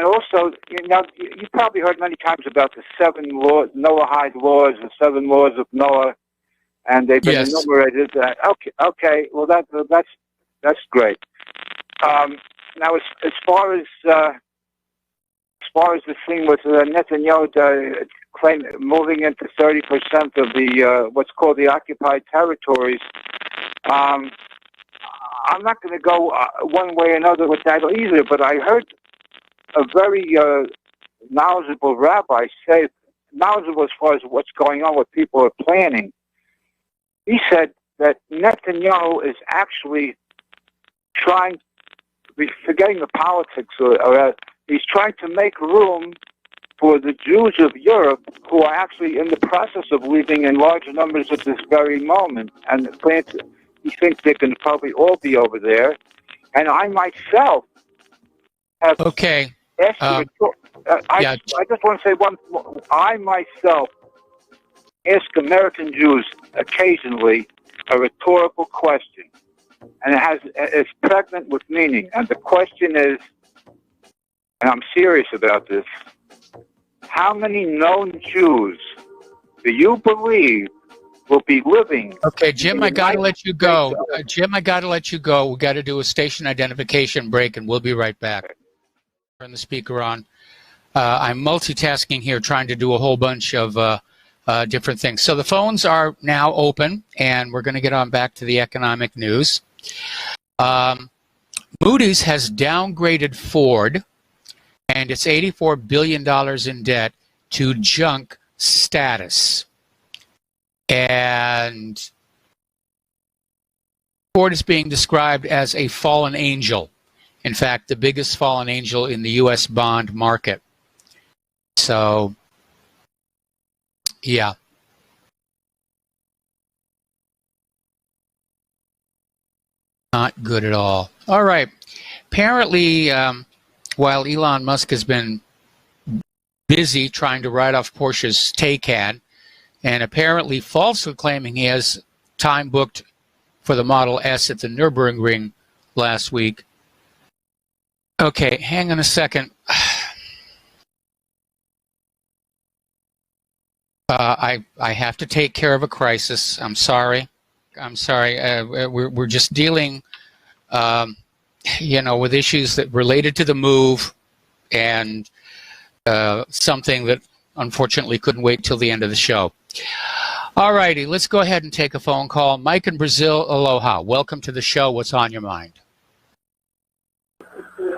also, you probably heard many times about the 7 laws, Noahide laws, the 7 laws of Noah, and they've been enumerated. Okay. Well, that's great. Now, as far as the thing with Netanyahu moving into 30% of the what's called the occupied territories, I'm not going to go one way or another with that either. But I heard a very knowledgeable rabbi say, knowledgeable as far as what's going on, what people are planning. He said that Netanyahu is actually trying, forgetting the politics, he's trying to make room for the Jews of Europe who are actually in the process of leaving in large numbers at this very moment. And he thinks they can probably all be over there. And I myself have asked you I just want to say I myself ask American Jews occasionally a rhetorical question. And it's pregnant with meaning. And the question is, and I'm serious about this, how many known Jews do you believe will be living? Okay, Jim, I got to let you go. Jim, I got to let you go. We got to do a station identification break, and we'll be right back. Turn the speaker on. I'm multitasking here, trying to do a whole bunch of different things. So the phones are now open, and we're going to get on back to the economic news. Moody's has downgraded Ford and it's $84 billion in debt to junk status. And Ford is being described as a fallen angel. In fact, the biggest fallen angel in the U.S. bond market. So, yeah. Not good at all. All right. Apparently, while Elon Musk has been busy trying to write off Porsche's Taycan, and apparently falsely claiming he has time booked for the Model S at the Nürburgring last week. Okay, hang on a second. I have to take care of a crisis. I'm sorry. We're just dealing, with issues that related to the move, and something that unfortunately couldn't wait till the end of the show. All righty, let's go ahead and take a phone call. Mike in Brazil, aloha. Welcome to the show. What's on your mind?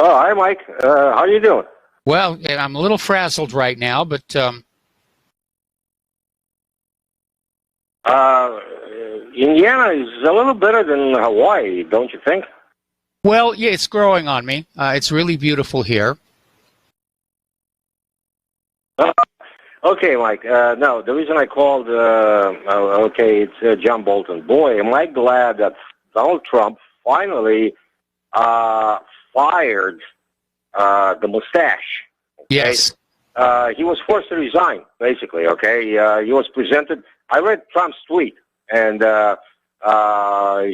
Oh, hi, Mike. How are you doing? Well, I'm a little frazzled right now, but Indiana is a little better than Hawaii, don't you think? Well, yeah, it's growing on me. It's really beautiful here. Okay, Mike. No, the reason I called, it's John Bolton. Boy, am I glad that Donald Trump finally fired the mustache. Okay? Yes. He was forced to resign, basically, okay? He was presented. I read Trump's tweet, and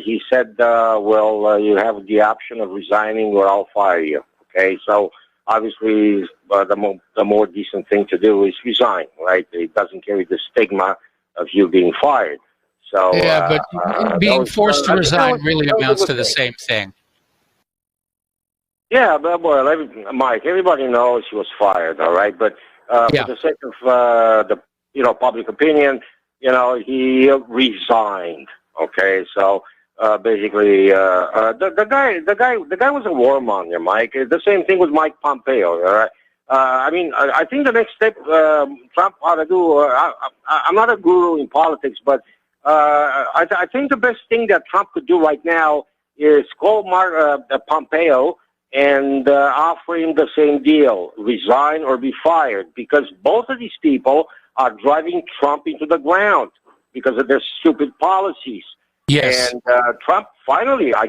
he said, you have the option of resigning or I'll fire you, okay? So, obviously, the more decent thing to do is resign, right? It doesn't carry the stigma of you being fired. So yeah, but being forced to resign really amounts to the same thing. Yeah, but Mike, everybody knows he was fired, all right? But for the sake of the public opinion, he resigned. Okay, so basically, the guy was a warmonger, Mike. The same thing with Mike Pompeo. All right, I think the next step Trump ought to do. I'm not a guru in politics, but I think the best thing that Trump could do right now is call Pompeo and offer him the same deal: resign or be fired, because both of these people are driving Trump into the ground because of their stupid policies. Yes. And Trump finally, I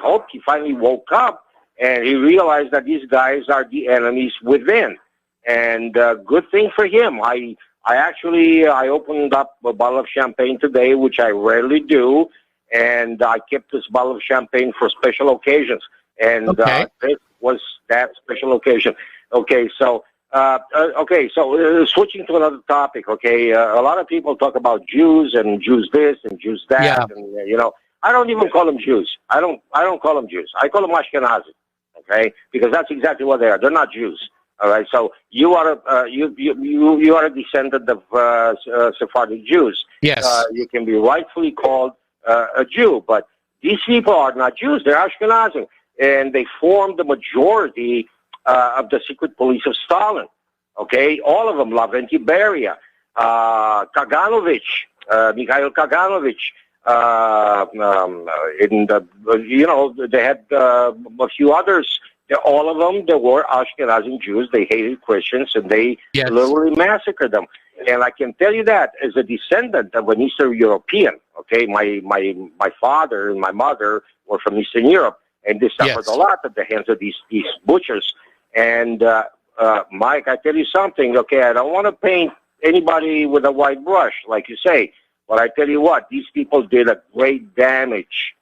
hope he finally woke up and he realized that these guys are the enemies within. And good thing for him. I opened up a bottle of champagne today, which I rarely do, and I kept this bottle of champagne for special occasions. And this was that special occasion. Okay, so switching to another topic. Okay, a lot of people talk about Jews and Jews this and Jews that, and I don't even call them Jews. I don't call them Jews. I call them Ashkenazi. Okay, because that's exactly what they are. They're not Jews. All right, so you are a descendant of Sephardic Jews. Yes, you can be rightfully called a Jew, but these people are not Jews. They're Ashkenazim, and they form the majority of the secret police of Stalin. Okay, all of them, Lavrenti Beria, Kaganovich, Mikhail Kaganovich. They had a few others. All of them, they were Ashkenazim Jews. They hated Christians, and they literally massacred them. And I can tell you that as a descendant of an Eastern European. Okay, my father and my mother were from Eastern Europe, and they suffered a lot at the hands of these butchers. And Mike, I tell you something. Okay, I don't want to paint anybody with a white brush, like you say. But I tell you what, these people did a great damage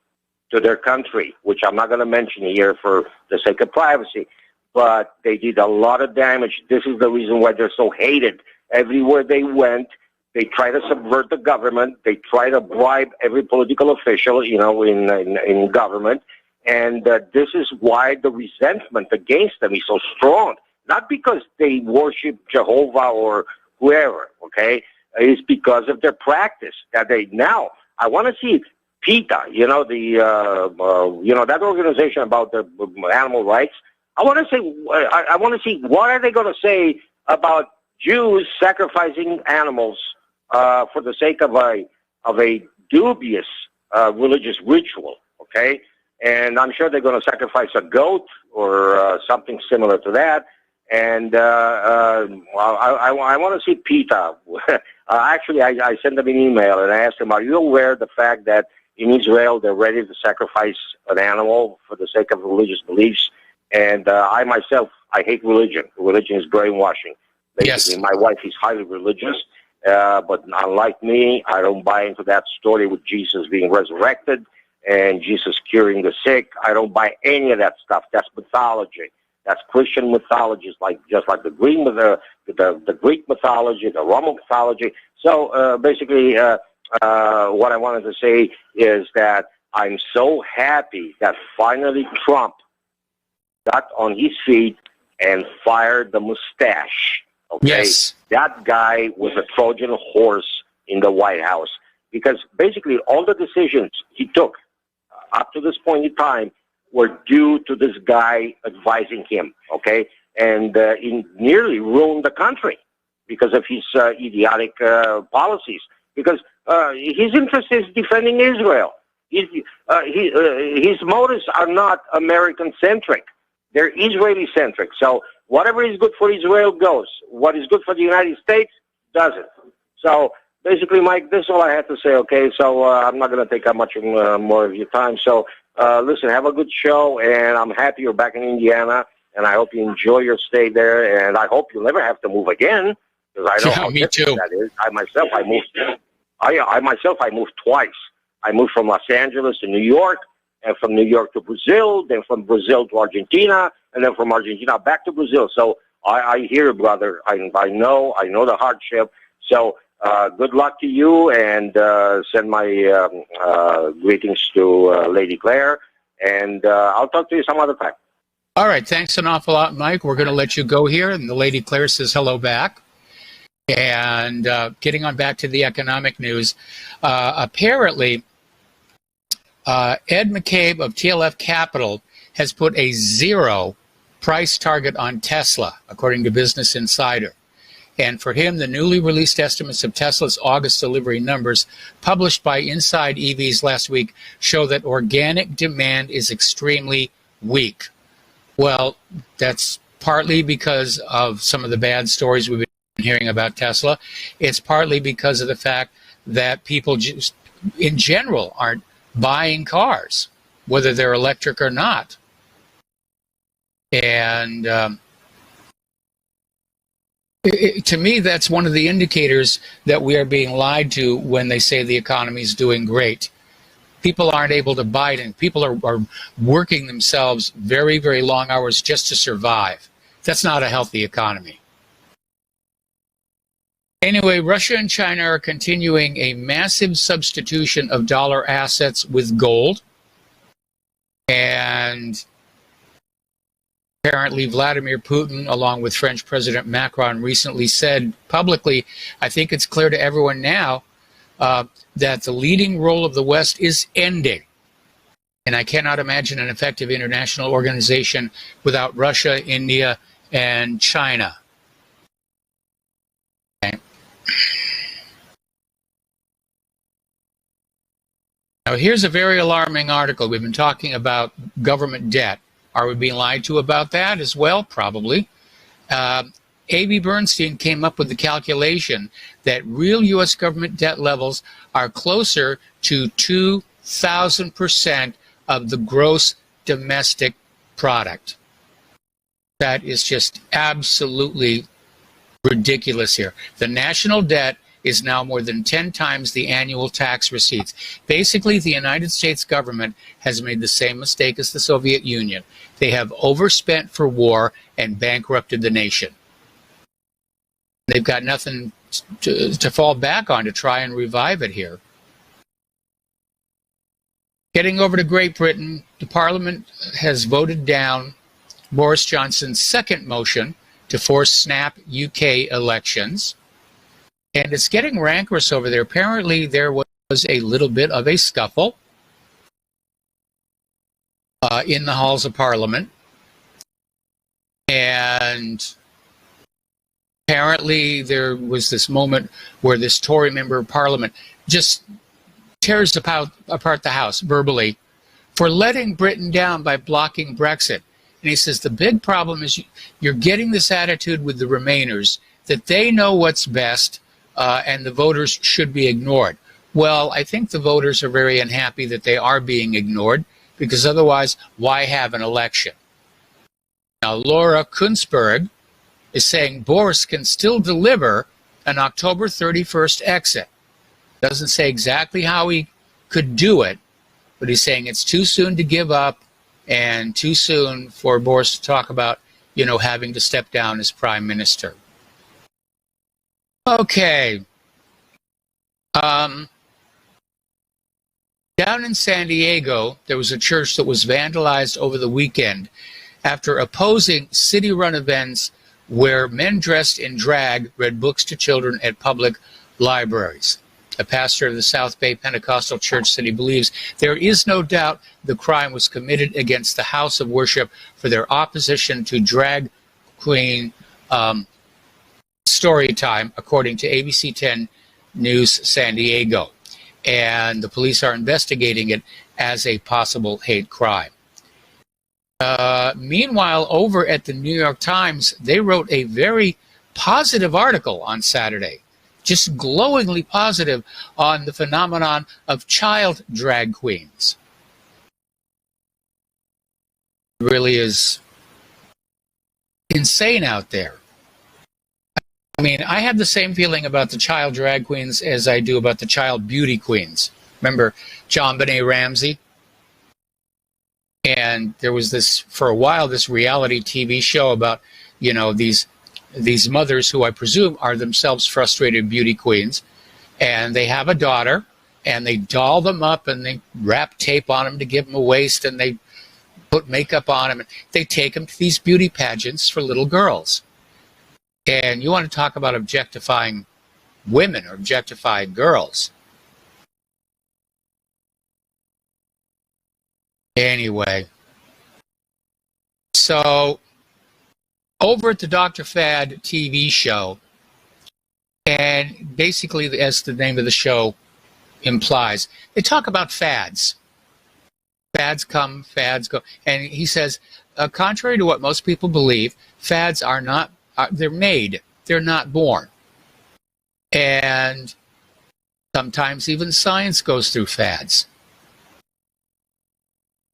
to their country, which I'm not going to mention here for the sake of privacy. But they did a lot of damage. This is the reason why they're so hated. Everywhere they went, they try to subvert the government. They try to bribe every political official, in government. And this is why the resentment against them is so strong. Not because they worship Jehovah or whoever, okay? It's because of their practice that they now. I want to see PETA, that organization about the animal rights. I want to see what are they going to say about Jews sacrificing animals for the sake of a dubious religious ritual, okay? And I'm sure they're going to sacrifice a goat or something similar to that. And I want to see PETA. Actually, I sent them an email and I asked them, are you aware of the fact that in Israel they're ready to sacrifice an animal for the sake of religious beliefs? And I myself, I hate religion. Religion is brainwashing. Basically, my wife is highly religious, but unlike me, I don't buy into that story with Jesus being resurrected and Jesus curing the sick. I don't buy any of that stuff. That's mythology. That's Christian mythology, just like the Greek mythology, the Roman mythology. So basically, what I wanted to say is that I'm so happy that finally Trump got on his feet and fired the mustache. Okay, that guy was a Trojan horse in the White House, because basically all the decisions he took up to this point in time were due to this guy advising him, okay? And he nearly ruined the country because of his idiotic policies. Because his interest is defending Israel. His motives are not American-centric. They're Israeli-centric. So whatever is good for Israel goes. What is good for the United States doesn't. So basically, Mike, this is all I have to say, okay? So I'm not going to take up much more of your time. So listen, have a good show, and I'm happy you're back in Indiana, and I hope you enjoy your stay there, and I hope you'll never have to move again, because I know how difficult that is. I myself, I moved twice. I moved from Los Angeles to New York, and from New York to Brazil, then from Brazil to Argentina, and then from Argentina back to Brazil. So I hear, brother. I know the hardship. So good luck to you, and send my greetings to Lady Claire, and I'll talk to you some other time. All right. Thanks an awful lot, Mike. We're going to let you go here, and the Lady Claire says hello back. And getting on back to the economic news, apparently Ed McCabe of TLF Capital has put a 0 price target on Tesla, according to Business Insider. And for him, the newly released estimates of Tesla's August delivery numbers, published by Inside EVs last week, show that organic demand is extremely weak. Well, that's partly because of some of the bad stories we've been hearing about Tesla. It's partly because of the fact that people just, in general, aren't buying cars, whether they're electric or not. And to me, that's one of the indicators that we are being lied to when they say the economy is doing great. People aren't able to buy it, and people are working themselves very, very long hours just to survive. That's not a healthy economy. Anyway, Russia and China are continuing a massive substitution of dollar assets with gold. And apparently Vladimir Putin, along with French President Macron, recently said publicly, I think it's clear to everyone now, that the leading role of the West is ending. And I cannot imagine an effective international organization without Russia, India, and China. Okay. Now, here's a very alarming article. We've been talking about government debt. Are we being lied to about that as well? Probably. A.B. Bernstein came up with the calculation that real U.S. government debt levels are closer to 2,000% of the gross domestic product. That is just absolutely ridiculous here. The national debt is now more than 10 times the annual tax receipts. Basically, the United States government has made the same mistake as the Soviet Union. They have overspent for war and bankrupted the nation. They've got nothing to fall back on to try and revive it here. Getting over to Great Britain, the Parliament has voted down Boris Johnson's second motion to force snap UK elections. And it's getting rancorous over there. Apparently, there was a little bit of a scuffle in the halls of Parliament. And apparently, there was this moment where this Tory member of Parliament just tears apart the House verbally for letting Britain down by blocking Brexit. And he says the big problem is you're getting this attitude with the Remainers that they know what's best, and the voters should be ignored. Well, I think the voters are very unhappy that they are being ignored, because otherwise, why have an election? Now, Laura Kunzberg is saying Boris can still deliver an October 31st exit. Doesn't say exactly how he could do it, but he's saying it's too soon to give up and too soon for Boris to talk about, having to step down as prime minister. Okay. Down in San Diego, there was a church that was vandalized over the weekend after opposing city-run events where men dressed in drag read books to children at public libraries. A pastor of the South Bay Pentecostal Church said he believes there is no doubt the crime was committed against the house of worship for their opposition to drag queen story time, according to ABC 10 News San Diego. And the police are investigating it as a possible hate crime. Meanwhile, over at the New York Times, they wrote a very positive article on Saturday, just glowingly positive on the phenomenon of child drag queens. It really is insane out there. I mean, I have the same feeling about the child drag queens as I do about the child beauty queens. Remember JonBenet Ramsey? And there was this, for a while, this reality TV show about, these mothers who I presume are themselves frustrated beauty queens. And they have a daughter, and they doll them up, and they wrap tape on them to give them a waist, and they put makeup on them. And they take them to these beauty pageants for little girls. And you want to talk about objectifying women or objectifying girls. Anyway, so over at the Dr. Fad TV show, and basically, as the name of the show implies, they talk about fads. Fads come, fads go. And he says, contrary to what most people believe, fads are not, they're made, they're not born. And sometimes even science goes through fads.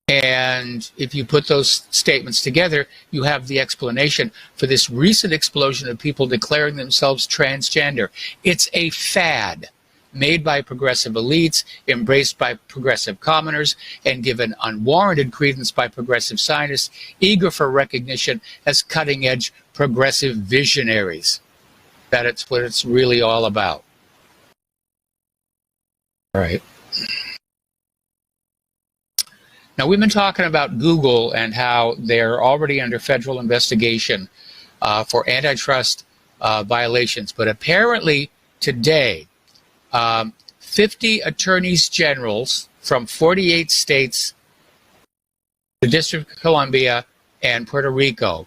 And if you put those statements together, you have the explanation for this recent explosion of people declaring themselves transgender. It's a fad made by progressive elites, embraced by progressive commoners, and given unwarranted credence by progressive scientists eager for recognition as cutting-edge progressive visionaries. That's what it's really all about. All right. Now, we've been talking about Google and how they're already under federal investigation for antitrust violations. But apparently today, 50 attorneys generals from 48 states, the District of Columbia, and Puerto Rico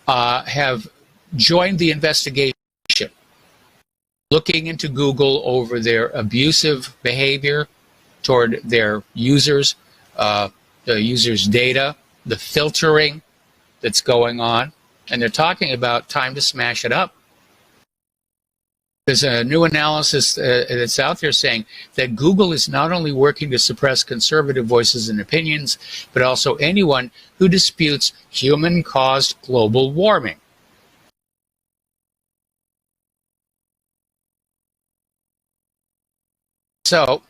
have joined the investigation, looking into Google over their abusive behavior toward their users, the users' data, the filtering that's going on, and they're talking about time to smash it up. There's a new analysis that's out there saying that Google is not only working to suppress conservative voices and opinions, but also anyone who disputes human-caused global warming. So,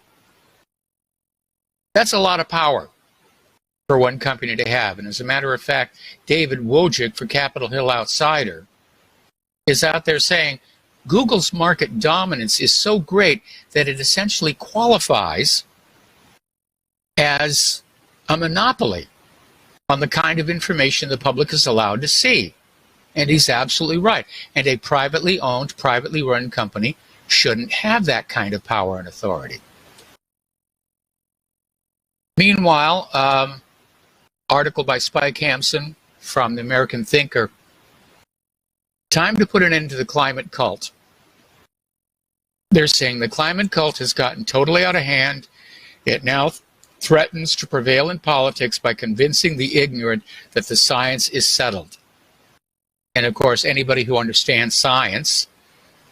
that's a lot of power for one company to have. And as a matter of fact, David Wojcik for Capitol Hill Outsider is out there saying Google's market dominance is so great that it essentially qualifies as a monopoly on the kind of information the public is allowed to see. And he's absolutely right. And a privately owned, privately run company shouldn't have that kind of power and authority. Meanwhile, article by Spike Hampson from the American Thinker, time to put an end to the climate cult. They're saying the climate cult has gotten totally out of hand. It now threatens to prevail in politics by convincing the ignorant that the science is settled. And of course, anybody who understands science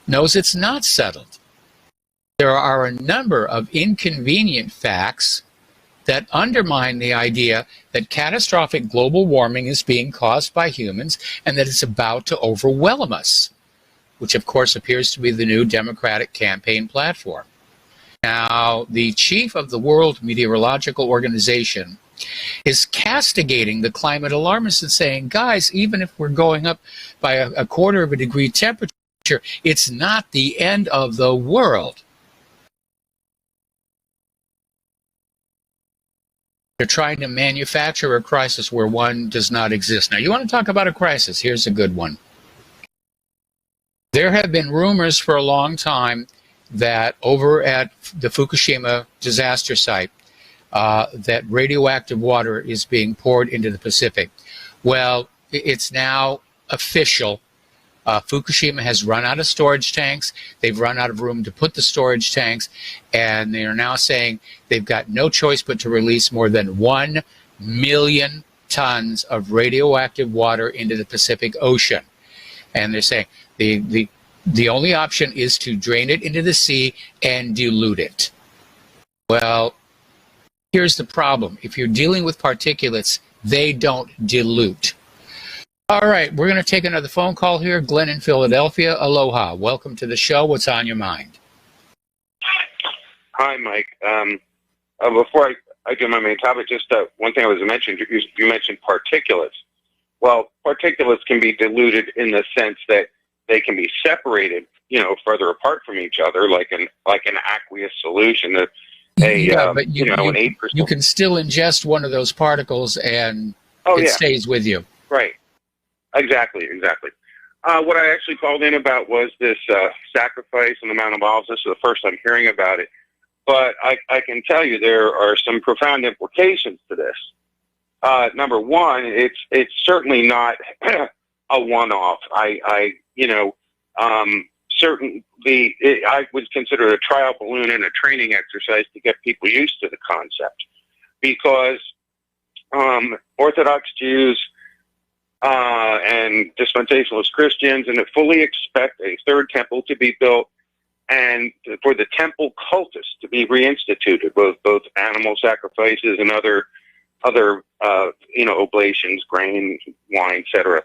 knows it's not settled. There are a number of inconvenient facts that undermine the idea that catastrophic global warming is being caused by humans and that it's about to overwhelm us, which of course appears to be the new Democratic campaign platform. Now, the chief of the World Meteorological Organization is castigating the climate alarmists and saying, guys, even if we're going up by a quarter of a degree temperature, it's not the end of the world. They're trying to manufacture a crisis where one does not exist. Now, you want to talk about a crisis? Here's a good one. There have been rumors for a long time that over at the Fukushima disaster site, that radioactive water is being poured into the Pacific. Well, it's now official. Fukushima has run out of storage tanks. They've run out of room to put the storage tanks, and they are now saying they've got no choice but to release more than 1 million tons of radioactive water into the Pacific Ocean. And they're saying the only option is to drain it into the sea and dilute it. Well, here's the problem. If you're dealing with particulates, they don't dilute. All right, we're going to take another phone call here. Glenn in Philadelphia. Aloha. Welcome to the show. What's on your mind? Hi, Mike. Before I do my main topic, just one thing I was mentioning. You mentioned particulates. Well, particulates can be diluted in the sense that they can be separated, further apart from each other, like an aqueous solution. But an 8%. You can still ingest one of those particles, and it stays with you. Right. Exactly. What I actually called in about was this sacrifice on the Mount of Olives. This is the first I'm hearing about it. But I can tell you there are some profound implications to this. Number one, it's certainly not a one-off. I I would consider it a trial balloon and a training exercise to get people used to the concept, because Orthodox Jews and dispensationalist Christians and fully expect a third temple to be built, and for the temple cultus to be reinstituted, both animal sacrifices and other oblations, grain, wine, etc.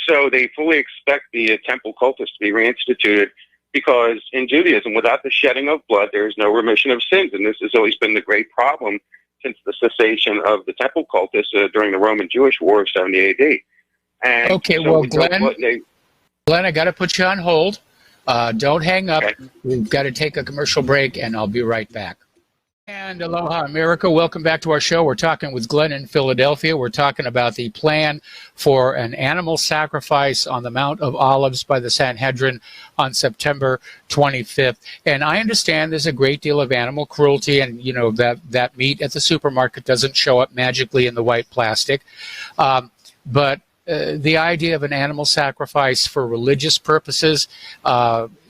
So they fully expect the temple cultus to be reinstituted, because in Judaism, without the shedding of blood, there is no remission of sins, and this has always been the great problem since the cessation of the temple cultus during the Roman-Jewish War of 70 AD. And okay, so well, Glenn, I got to put you on hold. Don't hang up. Okay. We've got to take a commercial break, and I'll be right back. And aloha, America. Welcome back to our show. We're talking with Glenn in Philadelphia. We're talking about the plan for an animal sacrifice on the Mount of Olives by the Sanhedrin on September 25th. And I understand there's a great deal of animal cruelty, and, that meat at the supermarket doesn't show up magically in the white plastic. But the idea of an animal sacrifice for religious purposes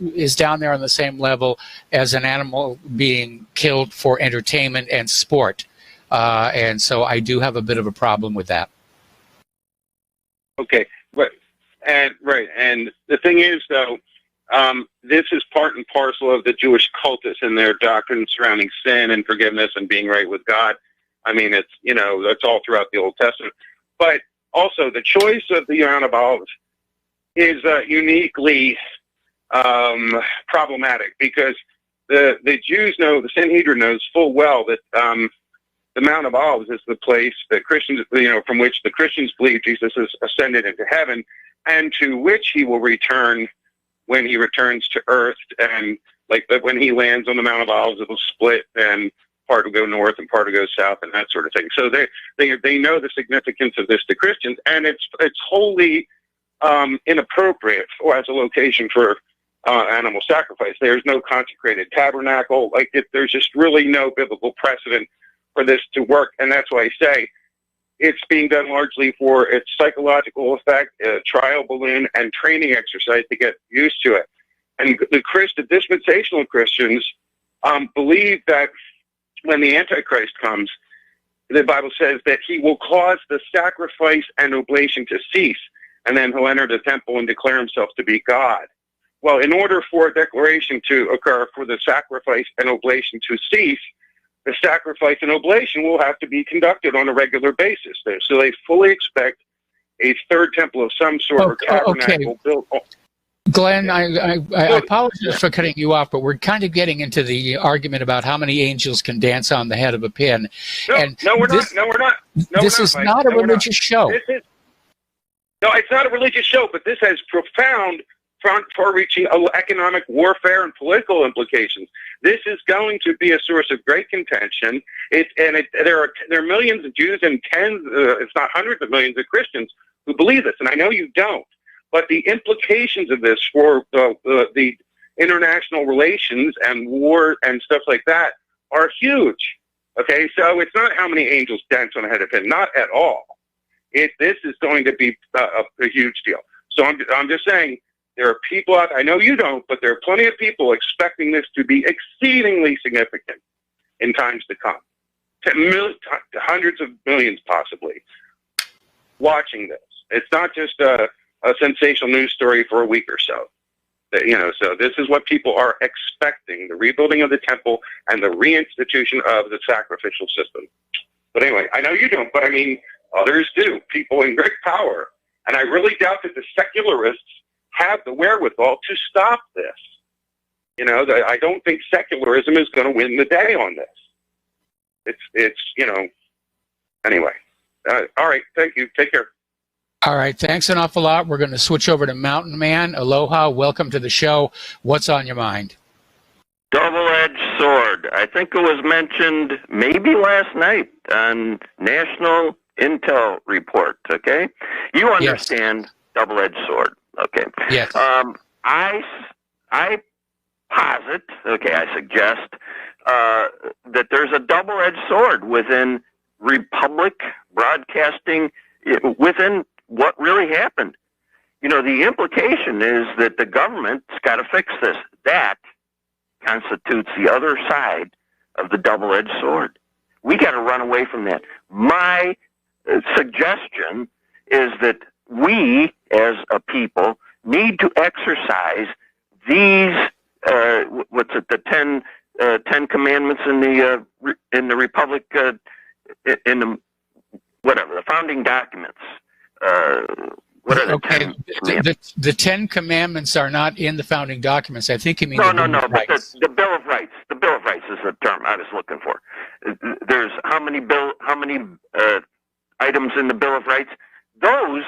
is down there on the same level as an animal being killed for entertainment and sport. And so I do have a bit of a problem with that. Okay. And the thing is, though, this is part and parcel of the Jewish cultus and their doctrine surrounding sin and forgiveness and being right with God. I mean, it's all throughout the Old Testament. But also, the choice of the Mount of Olives is uniquely problematic, because the Jews know, the Sanhedrin knows full well that the Mount of Olives is the place that Christians, from which the Christians believe Jesus has ascended into heaven, and to which he will return when he returns to earth. And when he lands on the Mount of Olives, it will split, and part will go north and part will go south, and that sort of thing. So they know the significance of this to Christians, and it's wholly inappropriate as a location for animal sacrifice. There's no consecrated tabernacle. There's just really no biblical precedent for this to work, and that's why I say it's being done largely for its psychological effect, trial balloon, and training exercise to get used to it. And the dispensational Christians believe that when the Antichrist comes, the Bible says that he will cause the sacrifice and oblation to cease, and then he'll enter the temple and declare himself to be God. Well, in order for a declaration to occur, for the sacrifice and oblation to cease, the sacrifice and oblation will have to be conducted on a regular basis. So they fully expect a third temple of some sort, or tabernacle built. Glenn, I apologize for cutting you off, but we're kind of getting into the argument about how many angels can dance on the head of a pin. No, we're not. This is not a religious show. No, it's not a religious show, but this has profound, far-reaching economic warfare and political implications. This is going to be a source of great contention. There are millions of Jews and tens, if not hundreds of millions of Christians who believe this, and I know you don't. But the implications of this for the international relations and war and stuff like that are huge. Okay, so it's not how many angels dance on a head of pin, not at all. This is going to be a huge deal. So I'm just saying, there are people out, I know you don't, but there are plenty of people expecting this to be exceedingly significant in times to come. To hundreds of millions possibly watching this. It's not just a sensational news story for a week or so. So this is what people are expecting, the rebuilding of the temple and the reinstitution of the sacrificial system. But anyway, I know you don't, but I mean, others do, people in great power. And I really doubt that the secularists have the wherewithal to stop this. I don't think secularism is going to win the day on this. Anyway. All right, thank you. Take care. All right, thanks an awful lot. We're going to switch over to Mountain Man. Aloha, welcome to the show. What's on your mind? Double-edged sword. I think it was mentioned maybe last night on National Intel Report, okay? You understand double-edged sword, okay? Yes. I posit, I suggest, that there's a double-edged sword within Republic Broadcasting, within what really happened. You know, the implication is that the government's got to fix this. That constitutes the other side of the double-edged sword. We got to run away from that. My suggestion is that we, as a people, need to exercise these, the 10 commandments in the Republic, in the, whatever, the founding documents. What are the 10 commandments? The 10 commandments are not in the founding documents. I think you mean no, but the Bill of Rights. The Bill of Rights is the term I was looking for. There's how many items in the Bill of Rights? Those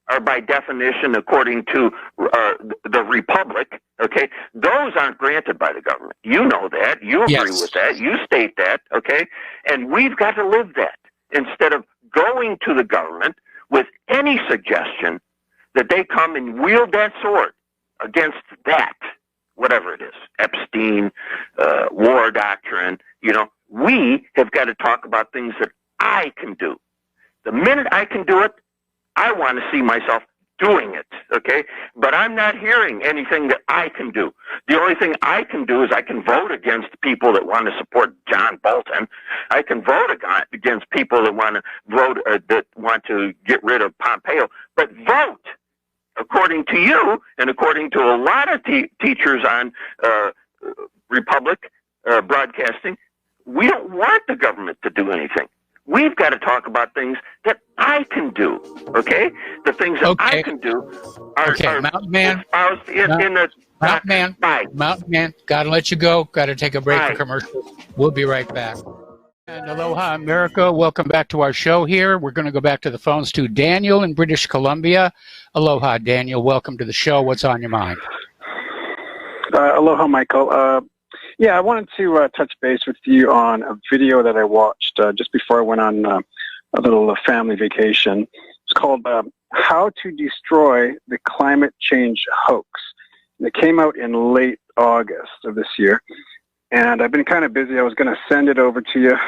are by definition, according to the Republic, okay? Those aren't granted by the government. You know that. You agree with that. You state that, okay? And we've got to live that instead of going to the government with any suggestion that they come and wield that sword against that, whatever it is, Epstein, war doctrine. You know, we have got to talk about things that I can do. The minute I can do it, I want to see myself doing it, okay? But I'm not hearing anything that I can do. The only thing I can do is I can vote against people that want to support John Bolton. I can vote against people that want to vote that want to get rid of Pompeo. But vote, according to you and according to a lot of teachers on Republic broadcasting, we don't want the government to do anything. We've got to talk about things that I can do, okay? The things that I can do are Mountain Man, espoused in the Mountain Man, Bye. Mountain Man, got to let you go. Got to take a break for commercials. We'll be right back. And aloha, America. Welcome back to our show here. We're going to go back to the phones to Daniel in British Columbia. Aloha, Daniel. Welcome to the show. What's on your mind? Aloha, Michael. Yeah, I wanted to touch base with you on a video that I watched just before I went on a little family vacation. It's called How to Destroy the Climate Change Hoax. And it came out in late August of this year. And I've been kind of busy. I was going to send it over to you.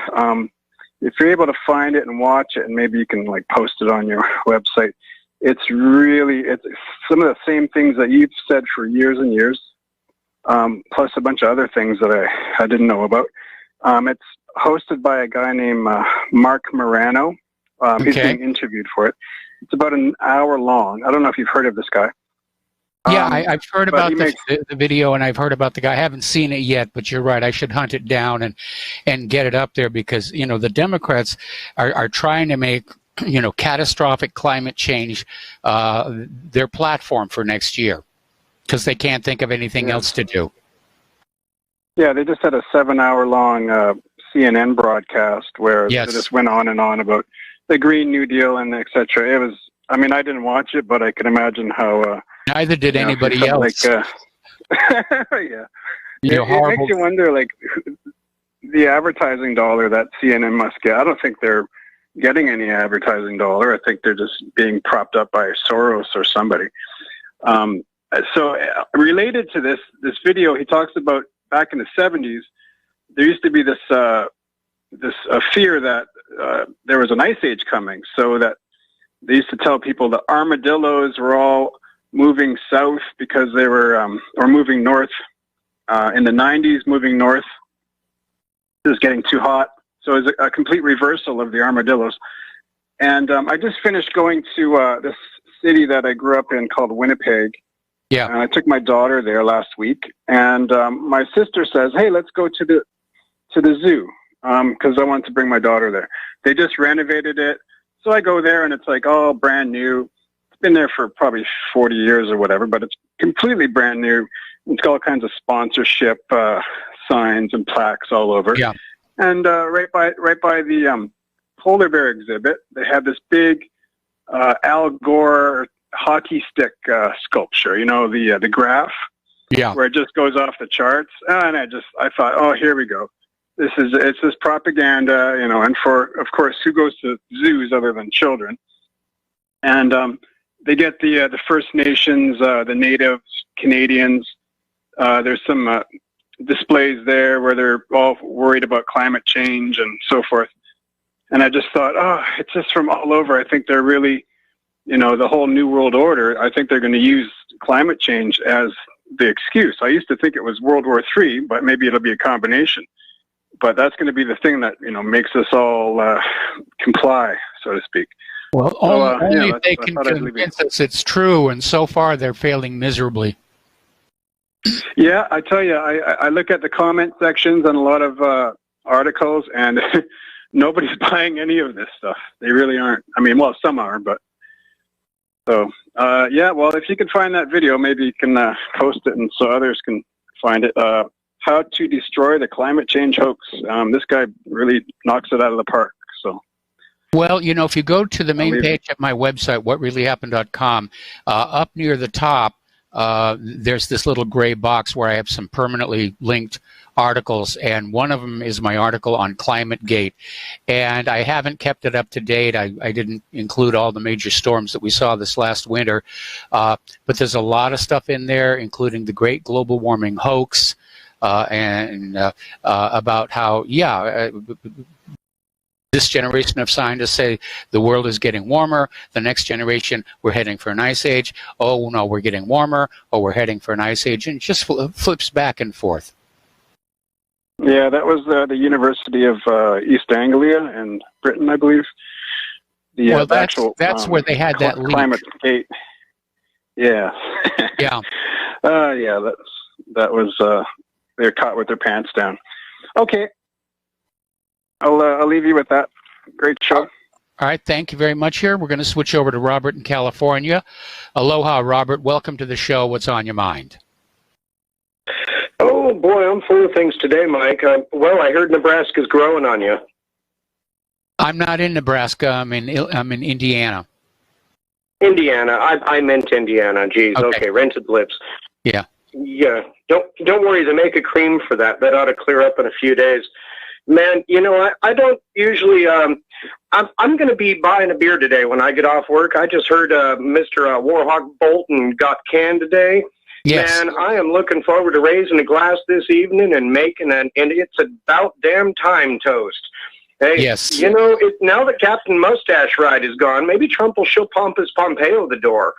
If you're able to find it and watch it, and maybe you can like post it on your website, it's some of the same things that you've said for years and years. Plus a bunch of other things that I didn't know about. It's hosted by a guy named Mark Morano. He's being interviewed for it. It's about an hour long. I don't know if you've heard of this guy. Yeah, I've heard about the video, and I've heard about the guy. I haven't seen it yet, but you're right. I should hunt it down and get it up there because, you know, the Democrats are trying to make, you know, catastrophic climate change their platform for next year. Because they can't think of anything else to do. Yeah, they just had a 7-hour-long CNN broadcast where they just went on and on about the Green New Deal and et cetera. It was, I mean, I didn't watch it, but I can imagine how... Neither did anybody else. Like, yeah. It makes you wonder, like, the advertising dollar that CNN must get. I don't think they're getting any advertising dollar. I think they're just being propped up by Soros or somebody. So related to this video, he talks about back in the 70s, there used to be this fear that there was an ice age coming. So that they used to tell people the armadillos were all moving south because they were, or moving north in the 90s, moving north. It was getting too hot. So it was a complete reversal of the armadillos. And I just finished going to this city that I grew up in called Winnipeg. Yeah. And I took my daughter there last week, and my sister says, "Hey, let's go to the zoo," because I wanted to bring my daughter there. They just renovated it, so I go there, and it's like all brand new. It's been there for probably 40 years or whatever, but it's completely brand new. It's got all kinds of sponsorship signs and plaques all over. Yeah. And right by the polar bear exhibit, they have this big Al Gore hockey stick sculpture, you know, the graph, where it just goes off the charts. And I thought, oh, here we go. It's this propaganda, you know, and of course, who goes to zoos other than children? And they get the First Nations, the Natives, Canadians. There's some displays there where they're all worried about climate change and so forth. And I just thought, oh, it's just from all over. I think they're really the whole New World Order, I think they're going to use climate change as the excuse. I used to think it was World War III, but maybe it'll be a combination. But that's going to be the thing that, makes us all comply, so to speak. Well, only if they can convince us it's true, and so far they're failing miserably. Yeah, I tell you, I look at the comment sections on a lot of articles, and nobody's buying any of this stuff. They really aren't. I mean, well, some are, but... So, yeah, well, if you can find that video, maybe you can post it and so others can find it. How to destroy the climate change hoax. This guy really knocks it out of the park. So, well, if you go to the main page of my website, whatreallyhappened.com, up near the top, there's this little gray box where I have some permanently linked articles, and one of them is my article on ClimateGate, and I haven't kept it up to date. I didn't include all the major storms that we saw this last winter, but there's a lot of stuff in there, including the great global warming hoax, and about how, this generation of scientists say the world is getting warmer. The next generation, we're heading for an ice age. Oh, no, we're getting warmer. Oh, we're heading for an ice age. And it just flips back and forth. Yeah, that was the University of East Anglia in Britain, I believe. Well, that's where they had that leak. ClimateGate. Yeah. Yeah. Yeah, that was, they're caught with their pants down. Okay. I'll leave you with that. Great show. All right, thank you very much here. We're going to switch over to Robert in California. Aloha, Robert. Welcome to the show. What's on your mind? Oh, boy, I'm full of things today, Mike. Well, I heard Nebraska's growing on you. I'm not in Nebraska. I'm in Indiana. Indiana. I meant Indiana. Geez. Okay. Rented lips. Yeah. Yeah. Don't worry. They make a cream for that. That ought to clear up in a few days. Man, I don't usually, I'm going to be buying a beer today when I get off work. I just heard Mr. Warhawk Bolton got canned today. Yes. Man, I am looking forward to raising a glass this evening and making and it's about damn time toast. Hey, yes. Now that Captain Mustache Ride is gone, maybe Trump will show Pompous Pompeo the door.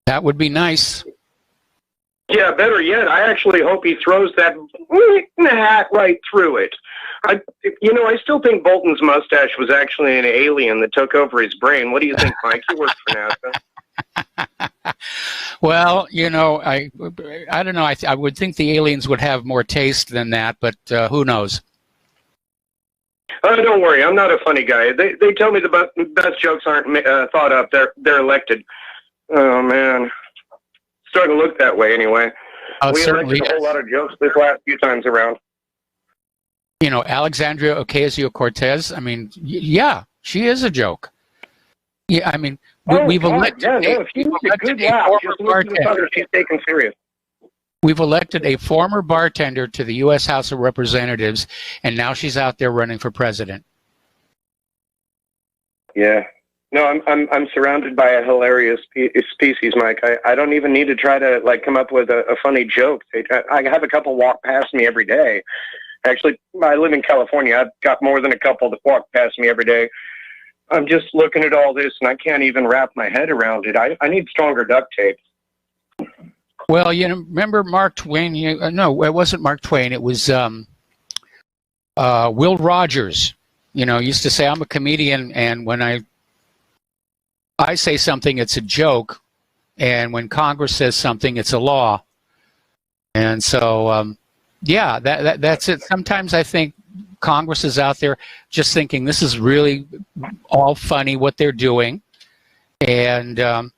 That would be nice. Yeah, better yet, I actually hope he throws that hat right through it. I still think Bolton's mustache was actually an alien that took over his brain. What do you think, Mike? You work for NASA. Well, I don't know. I would think the aliens would have more taste than that, but who knows? Don't worry, I'm not a funny guy. They tell me the best jokes aren't thought up. They're elected. Oh man. Starting to look that way anyway. We elected a whole lot of jokes this last few times around. Alexandria Ocasio-Cortez, I mean, yeah, she is a joke. Yeah, I mean, we've elected We've elected a former bartender to the U.S. House of Representatives, and now she's out there running for president. Yeah. No, I'm surrounded by a hilarious species, Mike. I don't even need to try to come up with a funny joke. I have a couple walk past me every day. Actually, I live in California. I've got more than a couple that walk past me every day. I'm just looking at all this, and I can't even wrap my head around it. I need stronger duct tape. Well, remember Mark Twain? No, it wasn't Mark Twain. It was Will Rogers. Used to say, I'm a comedian, and when I say something, it's a joke, and when Congress says something, it's a law. And so, yeah, that's it. Sometimes I think Congress is out there just thinking this is really all funny what they're doing, and the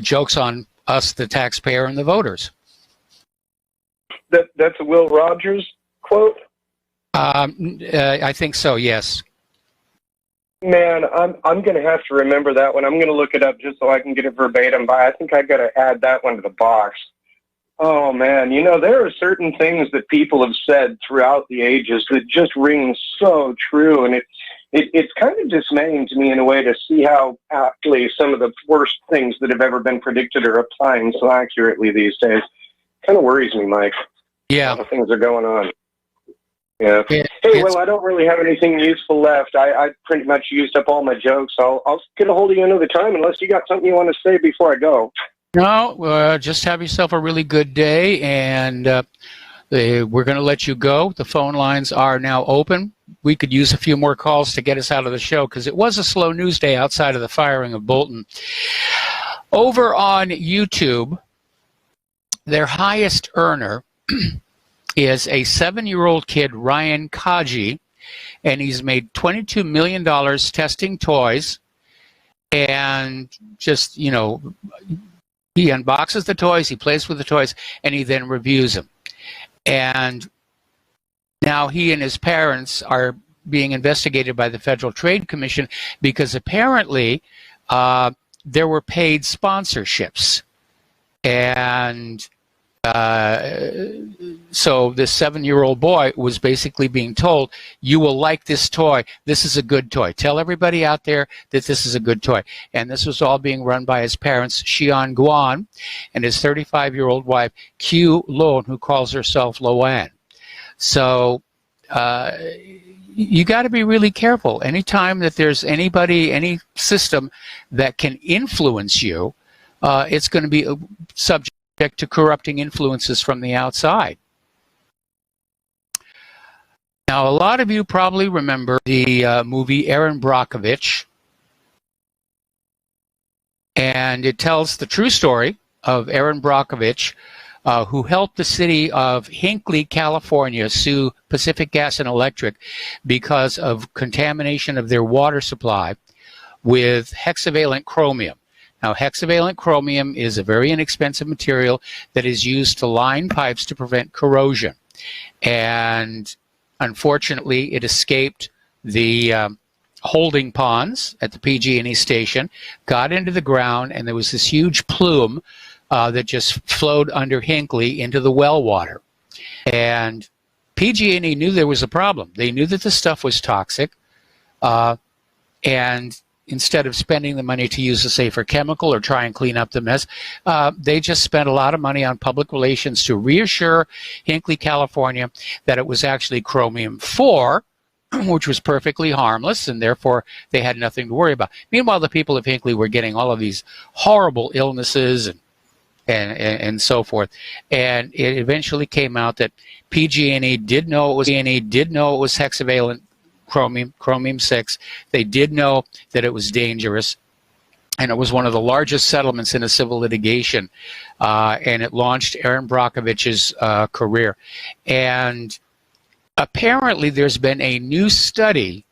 joke's on us, the taxpayer, and the voters. That's a Will Rogers quote? I think so, yes. Man, I'm going to have to remember that one. I'm going to look it up just so I can get it verbatim. But I think I got to add that one to the box. Oh man, there are certain things that people have said throughout the ages that just ring so true, and it's kind of dismaying to me in a way to see how aptly some of the worst things that have ever been predicted are applying so accurately these days. Kind of worries me, Mike. Yeah, how things are going on. Yeah. Hey, well, I don't really have anything useful left. I pretty much used up all my jokes. I'll get a hold of you another time unless you got something you want to say before I go. No, just have yourself a really good day, and we're going to let you go. The phone lines are now open. We could use a few more calls to get us out of the show because it was a slow news day outside of the firing of Bolton. Over on YouTube, their highest earner is a 7-year-old kid, Ryan Kaji, and he's made $22 million testing toys. And just, he unboxes the toys, he plays with the toys, and he then reviews them. And now he and his parents are being investigated by the Federal Trade Commission because apparently there were paid sponsorships. And so this 7-year-old boy was basically being told, you will like this toy. This is a good toy. Tell everybody out there that this is a good toy. And this was all being run by his parents, Xian Guan, and his 35-year-old wife, Q Loan, who calls herself Loan. So you got to be really careful. Anytime that there's anybody, any system that can influence you, it's going to be subject to corrupting influences from the outside. Now, a lot of you probably remember the movie Erin Brockovich, and it tells the true story of Erin Brockovich, who helped the city of Hinckley, California, sue Pacific Gas and Electric because of contamination of their water supply with hexavalent chromium. Now, hexavalent chromium is a very inexpensive material that is used to line pipes to prevent corrosion. And unfortunately, it escaped the holding ponds at the PG&E station, got into the ground, and there was this huge plume that just flowed under Hinckley into the well water. And PG&E knew there was a problem. They knew that the stuff was toxic, and instead of spending the money to use a safer chemical or try and clean up the mess, they just spent a lot of money on public relations to reassure Hinckley, California, that it was actually chromium-4, which was perfectly harmless, and therefore they had nothing to worry about. Meanwhile, the people of Hinckley were getting all of these horrible illnesses and so forth. And it eventually came out that PG&E did know it was hexavalent chromium-6. They did know that it was dangerous, and it was one of the largest settlements in a civil litigation, and it launched Erin Brockovich's career. And apparently there's been a new study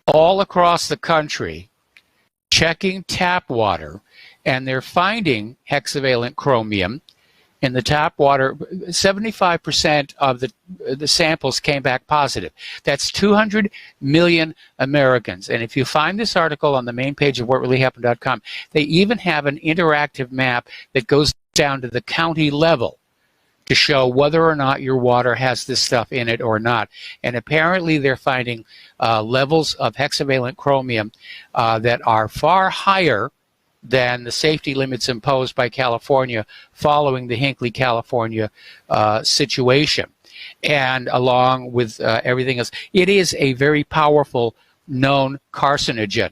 all across the country checking tap water, and they're finding hexavalent chromium in the tap water. 75% of the samples came back positive. That's 200 million Americans. And if you find this article on the main page of whatreallyhappened.com, they even have an interactive map that goes down to the county level to show whether or not your water has this stuff in it or not. And apparently they're finding levels of hexavalent chromium that are far higher than the safety limits imposed by California following the Hinckley, California situation. And along with everything else, it is a very powerful known carcinogen.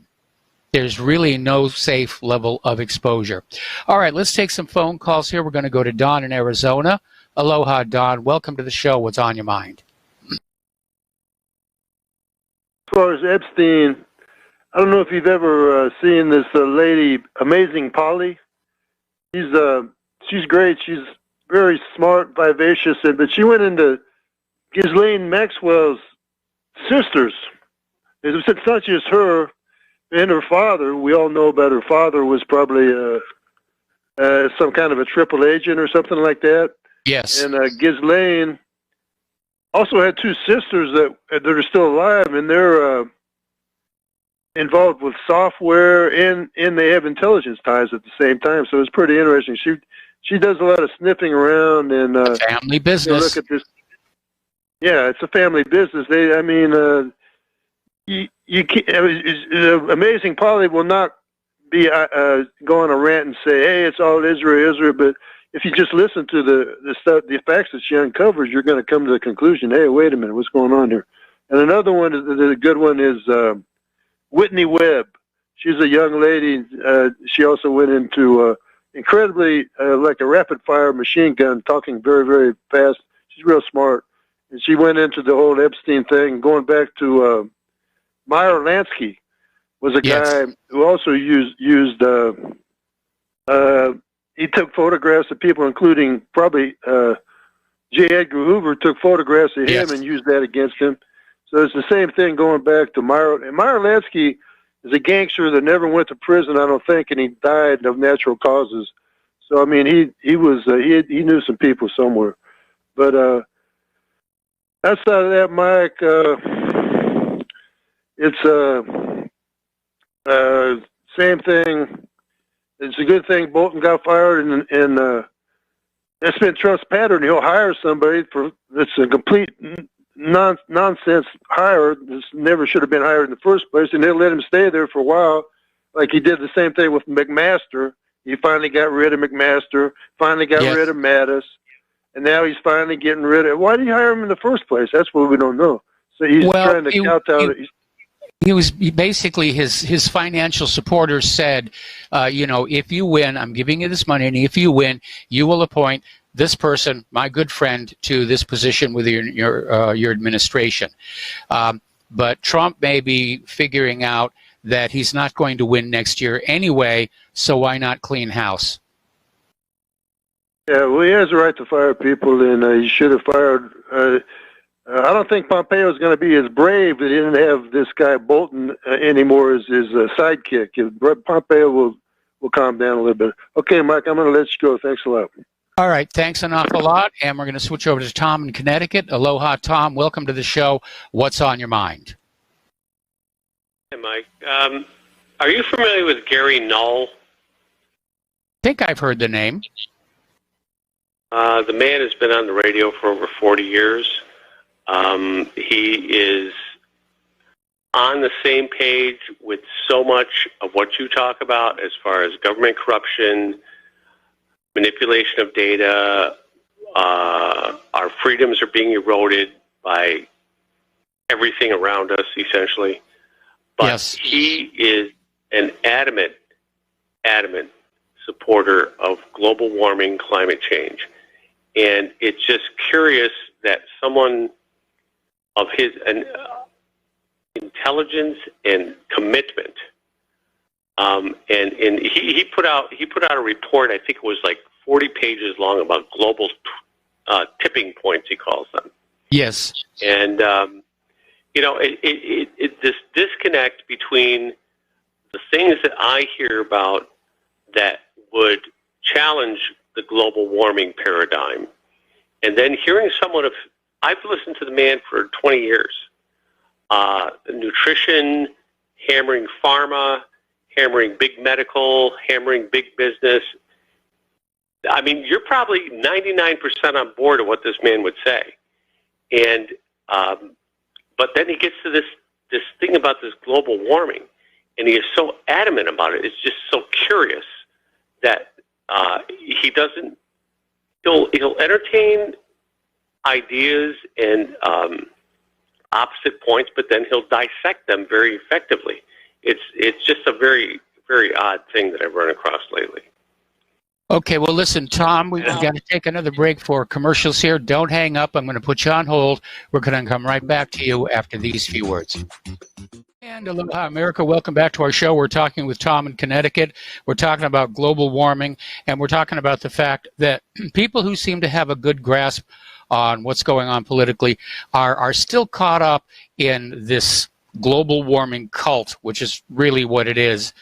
There's really no safe level of exposure. All right, let's take some phone calls here. We're going to go to Don in Arizona. Aloha, Don. Welcome to the show. What's on your mind? As far as Epstein, I don't know if you've ever seen this lady, Amazing Polly. She's great. She's very smart, vivacious, but she went into Ghislaine Maxwell's sisters. It's not just her and her father. We all know about her father was probably some kind of a triple agent or something like that. Yes. And Ghislaine also had two sisters that are still alive, and they're involved with software and they have intelligence ties at the same time. So it's pretty interesting. She does a lot of sniffing around and family business. Look at this. Yeah, it's a family business. You can't, Amazing Polly will not be go on a rant and say, "Hey, it's all Israel," but if you just listen to the stuff, the facts that she uncovers, you're going to come to the conclusion, hey, wait a minute, what's going on here? And another one, the good one is Whitney Webb. She's a young lady. She also went into incredibly like a rapid-fire machine gun, talking very, very fast. She's real smart. And she went into the whole Epstein thing, going back to Meyer Lansky was a guy who also used he took photographs of people, including probably J. Edgar Hoover took photographs of him and used that against him. So it's the same thing going back to Meyer. And Meyer Lansky is a gangster that never went to prison, I don't think, and he died of natural causes. So I mean, he knew some people somewhere. But outside of that, Mike, it's same thing. It's a good thing Bolton got fired, and that's been Trump's pattern. He'll hire somebody that's a complete nonsense hire. This never should have been hired in the first place, and he'll let him stay there for a while. Like he did the same thing with McMaster. He finally got rid of McMaster, finally got rid of Mattis, and now he's finally getting rid of. Why did he hire him in the first place? That's what we don't know. So he's trying to kowtow. He was basically his financial supporters said, if you win, I'm giving you this money, and if you win, you will appoint this person, my good friend, to this position within your administration. But Trump may be figuring out that he's not going to win next year anyway, so why not clean house? Yeah, well, he has the right to fire people, and he should have fired. I don't think Pompeo is going to be as brave that he didn't have this guy Bolton anymore as his sidekick. Pompeo will calm down a little bit. Okay, Mike, I'm going to let you go. Thanks a lot. All right, thanks an awful lot, and we're going to switch over to Tom in Connecticut. Aloha, Tom. Welcome to the show. What's on your mind? Hey, Mike. Are you familiar with Gary Null? I think I've heard the name. The man has been on the radio for over 40 years. He is on the same page with so much of what you talk about as far as government corruption, manipulation of data. Our freedoms are being eroded by everything around us, essentially. But he is an adamant supporter of global warming, climate change. And it's just curious that someone of his intelligence and commitment, and he put out a report. I think it was like 40 pages long about global tipping points. He calls them. Yes. And this disconnect between the things that I hear about that would challenge the global warming paradigm, and then hearing someone of. I've listened to the man for 20 years. Nutrition, hammering pharma, hammering big medical, hammering big business. I mean, you're probably 99% on board of what this man would say. And but then he gets to this thing about this global warming, and he is so adamant about it. It's just so curious that he doesn't. He'll entertain ideas and opposite points, but then he'll dissect them very effectively. It's just a very, very odd thing that I've run across lately. Okay, well, listen, Tom, we've got to take another break for commercials here. Don't hang up. I'm going to put you on hold. We're going to come right back to you after these few words. And aloha, America. Welcome back to our show. We're talking with Tom in Connecticut. We're talking about global warming, and we're talking about the fact that people who seem to have a good grasp on what's going on politically are still caught up in this global warming cult, which is really what it is.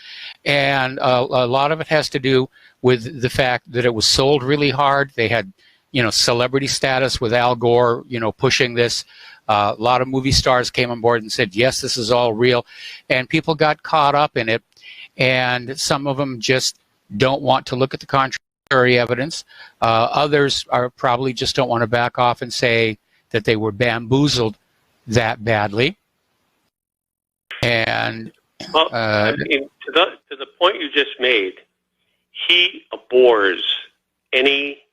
And a lot of it has to do with the fact that it was sold really hard. They had, celebrity status with Al Gore, pushing this. A lot of movie stars came on board and said, yes, this is all real. And people got caught up in it. And some of them just don't want to look at the contrary evidence. Others are probably just don't want to back off and say that they were bamboozled that badly. And to the point you just made, he abhors any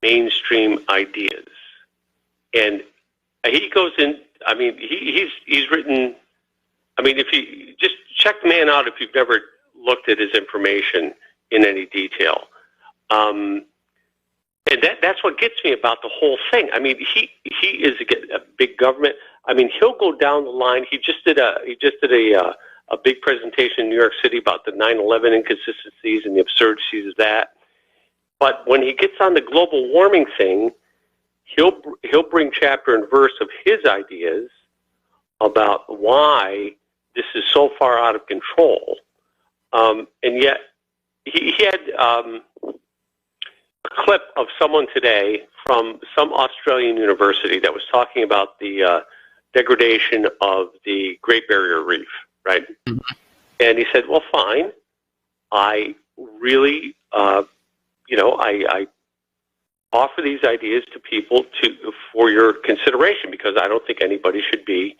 mainstream ideas. And he goes in, I mean, he's written, I mean, if you just check the man out if you've never looked at his information in any detail. And that's what gets me about the whole thing. I mean, he is a big government. I mean, he'll go down the line. He just did a big presentation in New York City about the 9/11 inconsistencies and the absurdities of that. But when he gets on the global warming thing, he'll bring chapter and verse of his ideas about why this is so far out of control. And yet he had a clip of someone today from some Australian university that was talking about the degradation of the Great Barrier Reef, right? Mm-hmm. And he said, well, fine. I really, I offer these ideas to people for your consideration, because I don't think anybody should be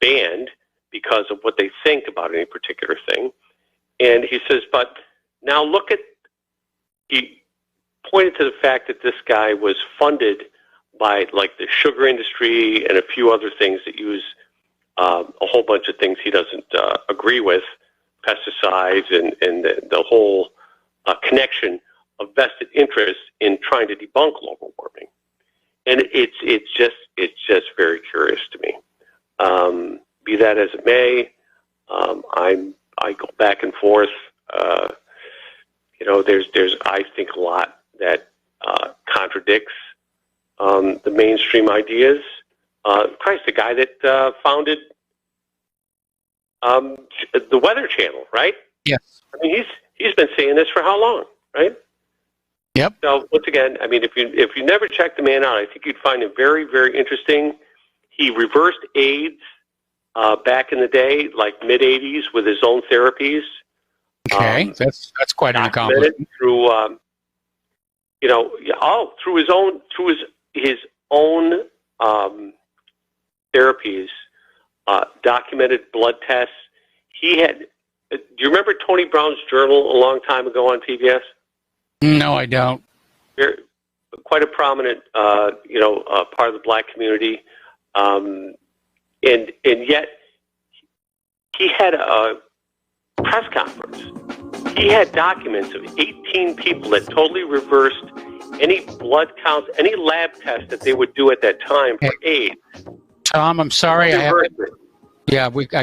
banned because of what they think about any particular thing. And he says, but now look at, he pointed to the fact that this guy was funded by like the sugar industry and a few other things that use a whole bunch of things he doesn't agree with, pesticides and the whole connection of vested interest in trying to debunk global warming. And it's just very curious to me. Be that as it may, I go back and forth. There's I think a lot that contradicts the mainstream ideas. Christ, the guy that founded the Weather Channel, right? Yes. I mean, he's been saying this for how long, right? Yep. So once again, I mean, if you never checked the man out, I think you'd find him very, very interesting. He reversed AIDS back in the day, like mid '80s, with his own therapies. Okay, that's quite an accomplishment. Through through his own therapies, documented blood tests. He had. Do you remember Tony Brown's Journal a long time ago on PBS? No, I don't. You're quite a prominent, part of the black community, and yet he had a press conference. He had documents of 18 people that totally reversed any blood counts, any lab tests that they would do at that time for AIDS. Tom, I'm sorry. I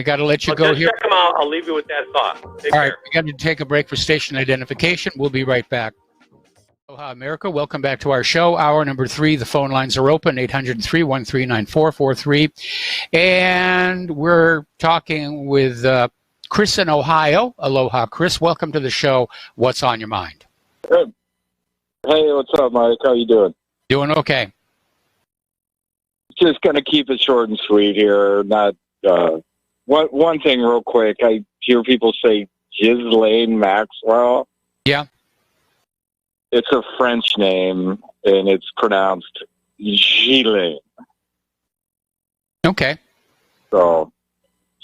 got to let you go here. Check them out. I'll leave you with that thought. Take care. All right, we got to take a break for station identification. We'll be right back. Aloha, America. Welcome back to our show. Hour number 3. The phone lines are open, 803-139-4443. And we're talking with Chris in Ohio. Aloha, Chris. Welcome to the show. What's on your mind? Good. Hey, what's up, Mike? How you doing? Doing okay. Just going to keep it short and sweet here. Not one thing real quick. I hear people say Ghislaine Maxwell. Yeah. It's a French name, and it's pronounced Ghislaine. Okay. So,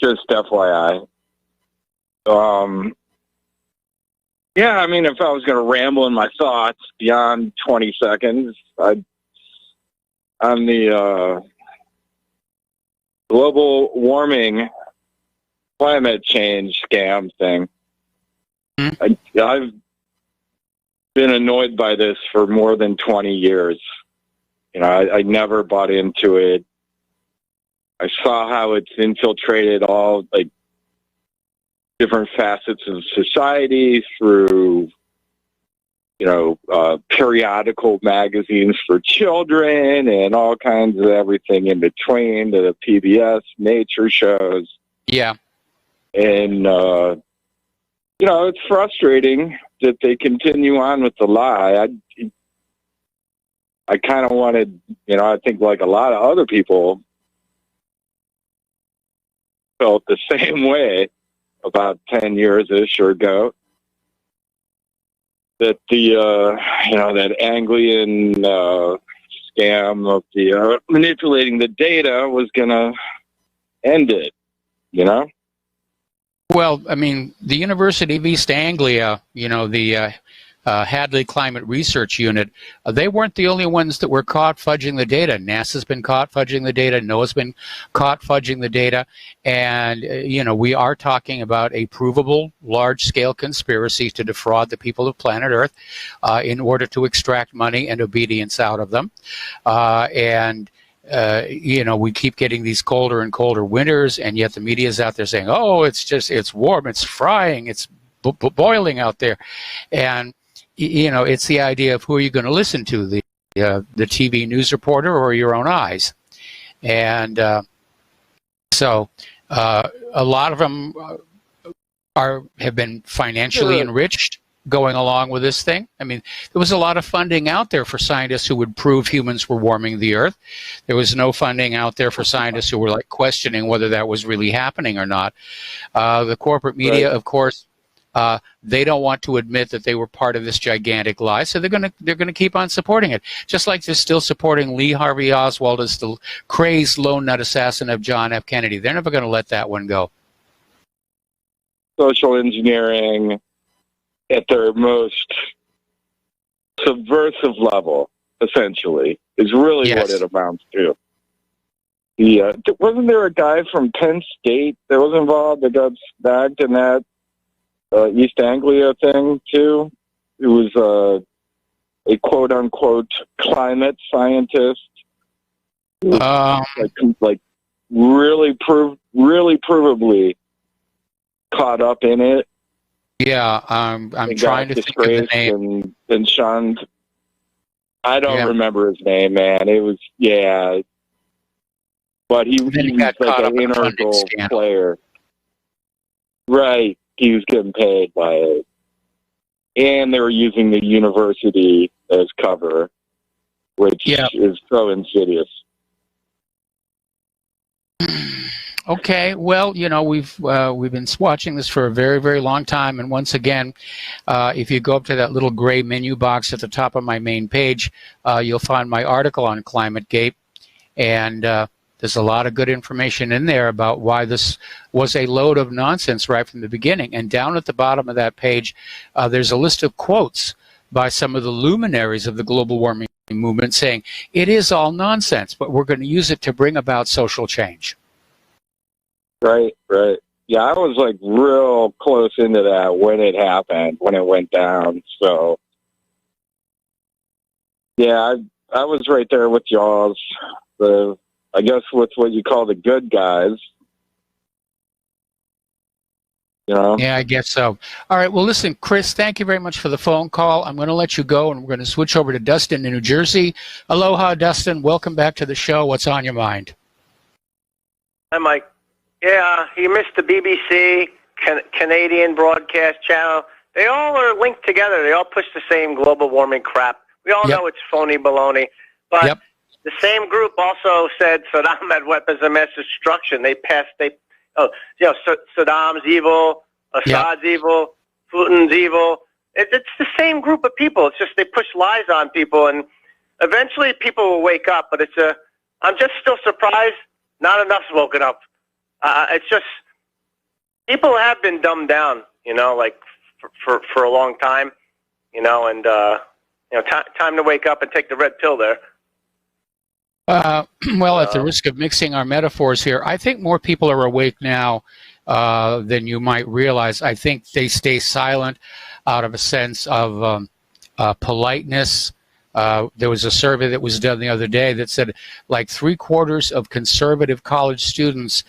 just FYI. Yeah, I mean, if I was going to ramble in my thoughts beyond 20 seconds, on the global warming, climate change scam thing, I've been annoyed by this for more than 20 years. I never bought into it. I saw how it's infiltrated all different facets of society through, periodical magazines for children and all kinds of everything in between, to the PBS nature shows. Yeah. And, it's frustrating that they continue on with the lie. I kind of wanted, I think like a lot of other people felt the same way about 10 years-ish or ago, that the, that Anglian scam of the manipulating the data was going to end it, Well, I mean, the University of East Anglia, the Hadley Climate Research Unit, they weren't the only ones that were caught fudging the data. NASA's been caught fudging the data. NOAA's been caught fudging the data. And, we are talking about a provable large-scale conspiracy to defraud the people of planet Earth in order to extract money and obedience out of them. We keep getting these colder and colder winters, and yet the media is out there saying, oh, it's warm, it's frying, it's boiling out there. And, it's the idea of who are you going to listen to, the TV news reporter or your own eyes. And so a lot of them have been financially enriched going along with this thing. I mean, there was a lot of funding out there for scientists who would prove humans were warming the Earth. There was no funding out there for scientists who were questioning whether that was really happening or not. The corporate media, of course, they don't want to admit that they were part of this gigantic lie, so they're going to keep on supporting it. Just like they're still supporting Lee Harvey Oswald as the crazed lone nut assassin of John F. Kennedy. They're never going to let that one go. Social engineering at their most subversive level, essentially, is really what it amounts to. Wasn't there a guy from Penn State that was involved that got snagged in that East Anglia thing, too? It was a quote-unquote climate scientist. Like really provably caught up in it. Yeah, I'm trying to think of the name. And shunned. I don't remember his name, man. It was, but he was like an integral player. Right. He was getting paid by it. And they were using the university as cover, which is so insidious. Okay, well, we've been watching this for a very, very long time, and once again, if you go up to that little gray menu box at the top of my main page, you'll find my article on ClimateGate, and there's a lot of good information in there about why this was a load of nonsense right from the beginning. And down at the bottom of that page, there's a list of quotes by some of the luminaries of the global warming movement saying, it is all nonsense, but we're going to use it to bring about social change. Right. Yeah, I was like real close into that when it happened, when it went down. So, yeah, I was right there with y'all. I guess with what you call the good guys. Yeah, I guess so. All right, well, listen, Chris, thank you very much for the phone call. I'm going to let you go, and we're going to switch over to Dustin in New Jersey. Aloha, Dustin. Welcome back to the show. What's on your mind? Hi, Mike. Yeah, you missed the BBC, Canadian broadcast channel. They all are linked together. They all push the same global warming crap. We all know it's phony baloney. But the same group also said Saddam had weapons of mass destruction. Saddam's evil, Assad's evil, Putin's evil. It's the same group of people. It's just they push lies on people, and eventually people will wake up. But I'm just still surprised not enough's woken up. It's just people have been dumbed down, for a long time, and time to wake up and take the red pill there. Well, at the risk of mixing our metaphors here, I think more people are awake now than you might realize. I think they stay silent out of a sense of politeness. There was a survey that was done the other day that said like 3/4 of conservative college students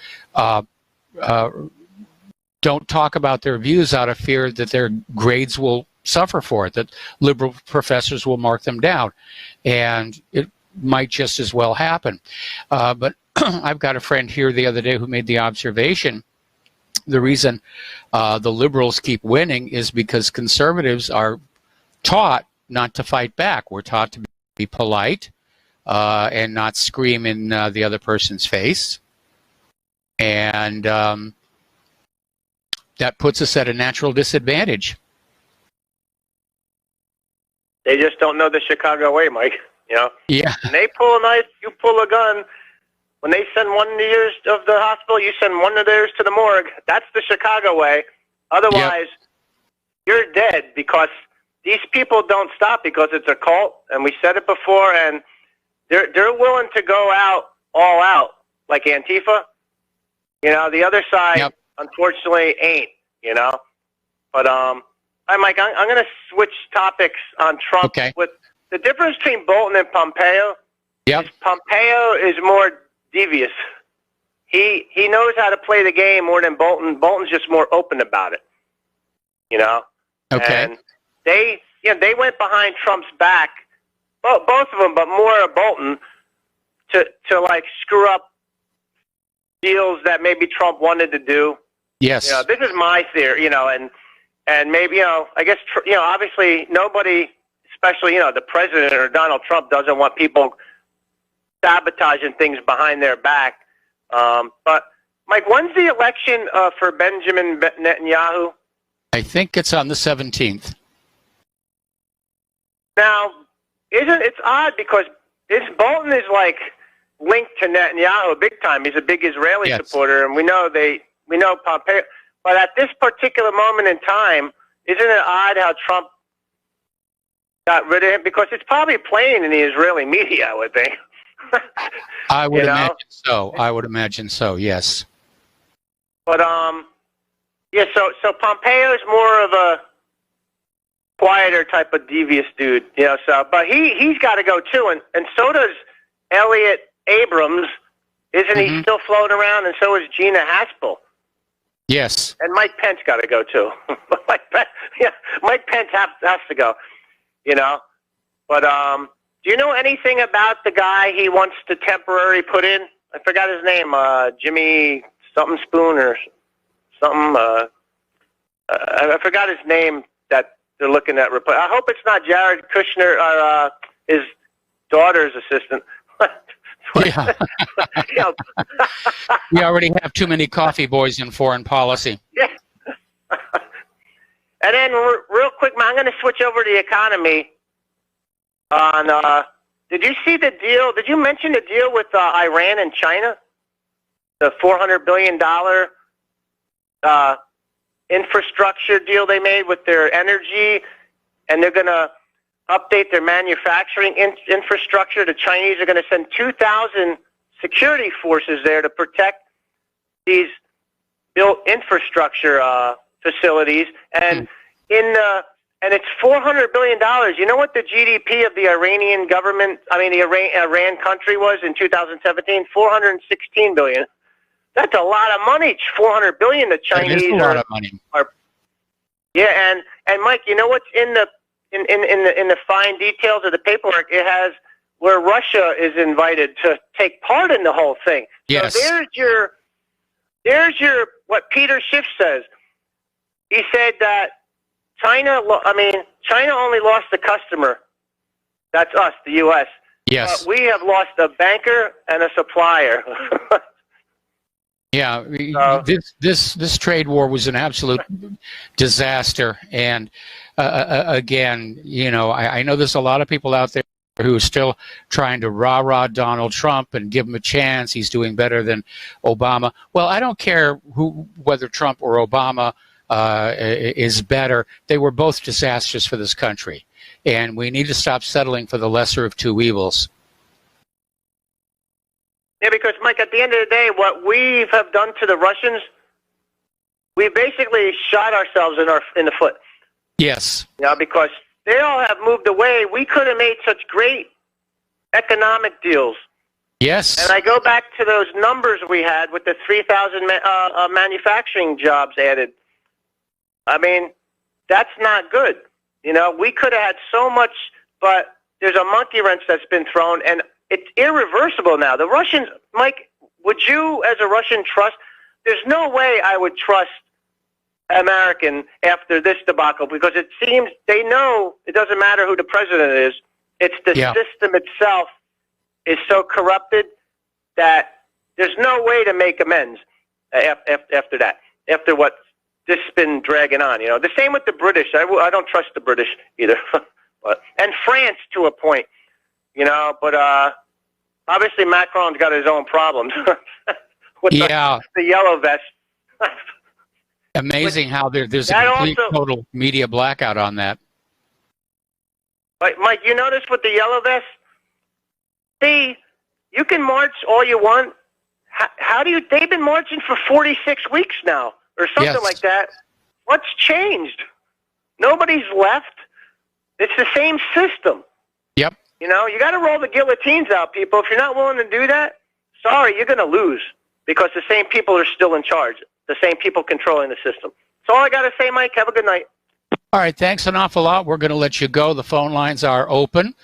don't talk about their views out of fear that their grades will suffer for it, that liberal professors will mark them down. And it might just as well happen. But I've got a friend here the other day who made the observation the reason the liberals keep winning is because conservatives are taught not to fight back. We're taught to be polite and not scream in the other person's face. And that puts us at a natural disadvantage. They just don't know the Chicago way, Mike. Yeah. When they pull a knife, you pull a gun. When they send one of yours of the hospital, you send one of theirs to the morgue. That's the Chicago way. Otherwise, you're dead because these people don't stop because it's a cult, and we said it before, and they're willing to go all out, like Antifa. The other side, unfortunately, ain't. But all right, Mike, I'm going to switch topics on Trump. Okay. With the difference between Bolton and Pompeo. Yep. Is Pompeo is more devious. He knows how to play the game more than Bolton. Bolton's just more open about it. Okay. And they went behind Trump's back, both of them, but more Bolton, to like screw up deals that maybe Trump wanted to do. Yes. This is my theory, and maybe, I guess, obviously nobody, especially, the president or Donald Trump, doesn't want people sabotaging things behind their back. But, Mike, when's the election for Benjamin Netanyahu? I think it's on the 17th. Now, it's odd because Bolton is like linked to Netanyahu big time. He's a big Israeli supporter, and we know Pompeo. But at this particular moment in time, isn't it odd how Trump got rid of him? Because it's probably playing in the Israeli media, I would think. I would imagine so. I would imagine so. Yes. But so Pompeo is more of a quieter type of devious dude, but he's got to go too, and so does Elliot Abrams. Isn't he still floating around? And so is Gina Haspel. Yes. And Mike Pence got to go too. Mike Pence has to go. But do you know anything about the guy he wants to temporarily put in? I forgot his name. Jimmy something Spoon or something. I forgot his name that they're looking at. I hope it's not Jared Kushner or his daughter's assistant. Yeah. We already have too many coffee boys in foreign policy. Yeah. And then real quick, man, I'm going to switch over to the economy. Did you see the deal? Did you mention the deal with Iran and China? The $400 billion infrastructure deal they made with their energy, and they're going to update their manufacturing infrastructure. The Chinese are going to send 2,000 security forces there to protect these built infrastructure facilities, and and it's $400 billion. You know what the GDP of the Iranian government, the Iran country was in 2017? $416 billion. That's a lot of money. $400 billion. The Chinese a lot of money. Yeah, and Mike, you know what's in the fine details of the paperwork? It has where Russia is invited to take part in the whole thing. Yes. So there's your what Peter Schiff says. He said that China only lost a customer. That's us, the U.S. Yes. But we have lost a banker and a supplier. Yeah, this trade war was an absolute disaster, and again, I know there's a lot of people out there who are still trying to rah-rah Donald Trump and give him a chance. He's doing better than Obama. Well, I don't care whether Trump or Obama is better. They were both disastrous for this country, and we need to stop settling for the lesser of two evils. Yeah, because, Mike, at the end of the day, what we have done to the Russians, we basically shot ourselves in the foot. Yes. Because they all have moved away. We could have made such great economic deals. Yes. And I go back to those numbers we had with the 3,000 manufacturing jobs added. That's not good. We could have had so much, but there's a monkey wrench that's been thrown, and it's irreversible now. The Russians, Mike, would you, as a Russian, trust? There's no way I would trust American after this debacle, because it seems they know it doesn't matter who the president is. It's the system itself is so corrupted that there's no way to make amends after that, after what this has been dragging on. The same with the British. I don't trust the British either. And France to a point. But obviously Macron's got his own problems with the yellow vest. Amazing how there's a complete total media blackout on that. Mike, you notice with the yellow vest? See, you can march all you want. How do you? They've been marching for 46 weeks now, or something like that. What's changed? Nobody's left. It's the same system. Yep. You know, you got to roll the guillotines out, people. If you're not willing to do that, sorry, you're going to lose because the same people are still in charge, the same people controlling the system. That's all I got to say, Mike. Have a good night. All right, thanks an awful lot. We're going to let you go. The phone lines are open,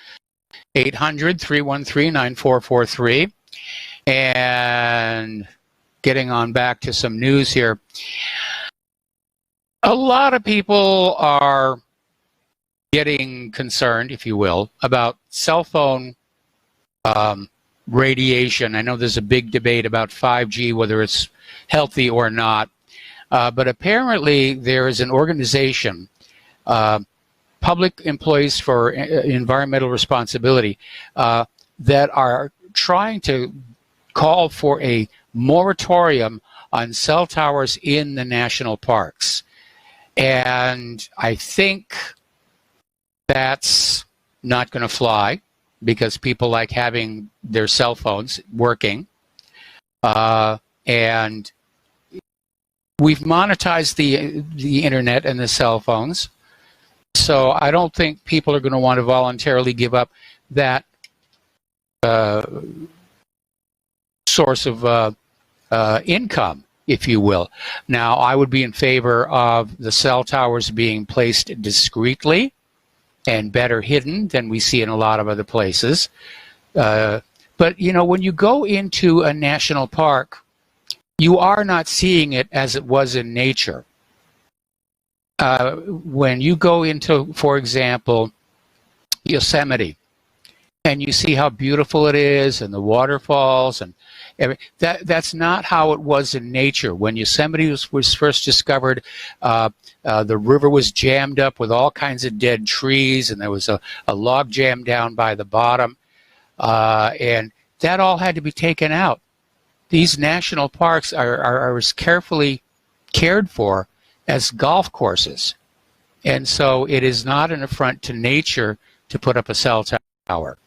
800-313-9443. And getting on back to some news here. A lot of people are getting concerned, if you will, about cell phone radiation. I know there's a big debate about 5G, whether it's healthy or not. But apparently there is an organization, Public Employees for Environmental Responsibility, that are trying to call for a moratorium on cell towers in the national parks. And I think that's not going to fly because people like having their cell phones working. And we've monetized the internet and the cell phones. So I don't think people are going to want to voluntarily give up that source of income, if you will. Now, I would be in favor of the cell towers being placed discreetly and better hidden than we see in a lot of other places. But, you know, when you go into a national park, you are not seeing it as it was in nature. When you go into, for example, Yosemite, and you see how beautiful it is and the waterfalls and that's not how it was in nature. When Yosemite was first discovered, the river was jammed up with all kinds of dead trees, and there was a log jam down by the bottom, and that all had to be taken out. These national parks are as carefully cared for as golf courses, and so it is not an affront to nature to put up a cell tower.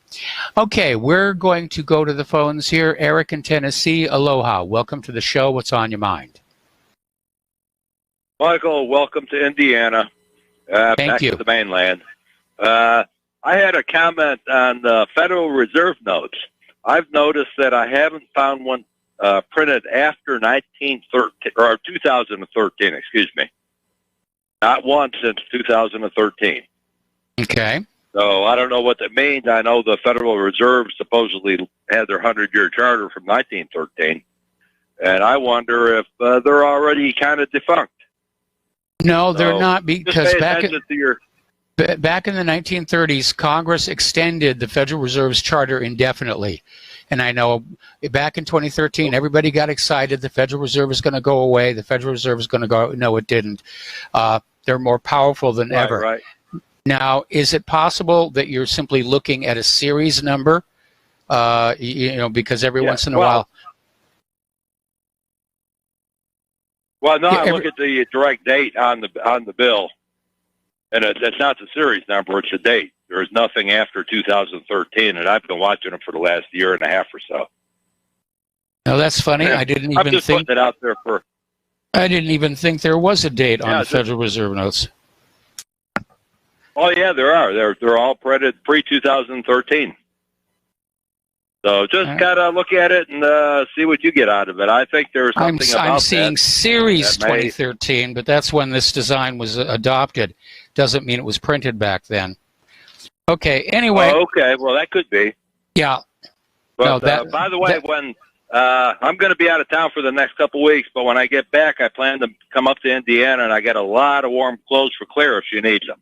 Okay, we're going to go to the phones here. Eric in Tennessee, aloha. Welcome to the show. What's on your mind? Michael, welcome to Indiana. Thank you. To the mainland. I had a comment on the Federal Reserve notes. I've noticed that I haven't found one printed after 2013, excuse me. Not one since 2013. Okay. So I don't know what that means. I know the Federal Reserve supposedly had their 100-year charter from 1913, and I wonder if they're already kind of defunct. No, they're not, because back in the 1930s, Congress extended the Federal Reserve's charter indefinitely. And I know back in 2013, everybody got excited. The Federal Reserve is going to go away. The Federal Reserve is going to go. No, it didn't. They're more powerful than ever. Right. Now, is it possible that you're simply looking at a series number? Because every once in a while. Well, no, I look at the direct date on the bill, and it's not the series number; it's the date. There's nothing after 2013, and I've been watching them for the last year and a half or so. Now that's funny. Yeah. I didn't even I'm just think putting it out there for. I didn't even think there was a date on the Federal Reserve notes. Oh yeah, there are. They're all printed pre-2013. So just gotta look at it and see what you get out of it. I think there's something about I'm seeing that series that may- 2013, but that's when this design was adopted. Doesn't mean it was printed back then. Okay. Anyway. Oh, okay. Well, that could be. Yeah. But by the way, when I'm going to be out of town for the next couple weeks, but when I get back, I plan to come up to Indiana, and I got a lot of warm clothes for Claire if she needs them.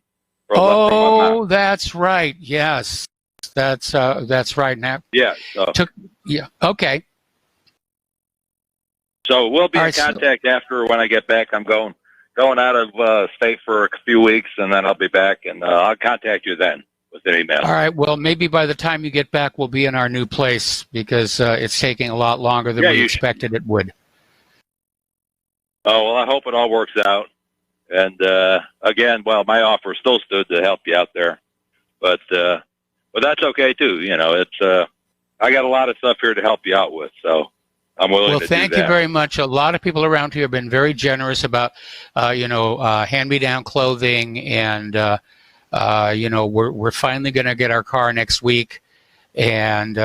Oh, that's right. Yes, that's right. Now, yeah. Okay. So we'll be in contact after when I get back. I'm going out of state for a few weeks, and then I'll be back, and I'll contact you then with an email. All right. Well, maybe by the time you get back, we'll be in our new place because it's taking a lot longer than we expected it would. Oh, well, I hope it all works out. And again, well, my offer still stood to help you out there. but that's okay too. You know, it's I got a lot of stuff here to help you out with, so I'm willing to do that. Well, thank you very much. A lot of people around here have been very generous about, hand-me-down clothing, and we're finally going to get our car next week, and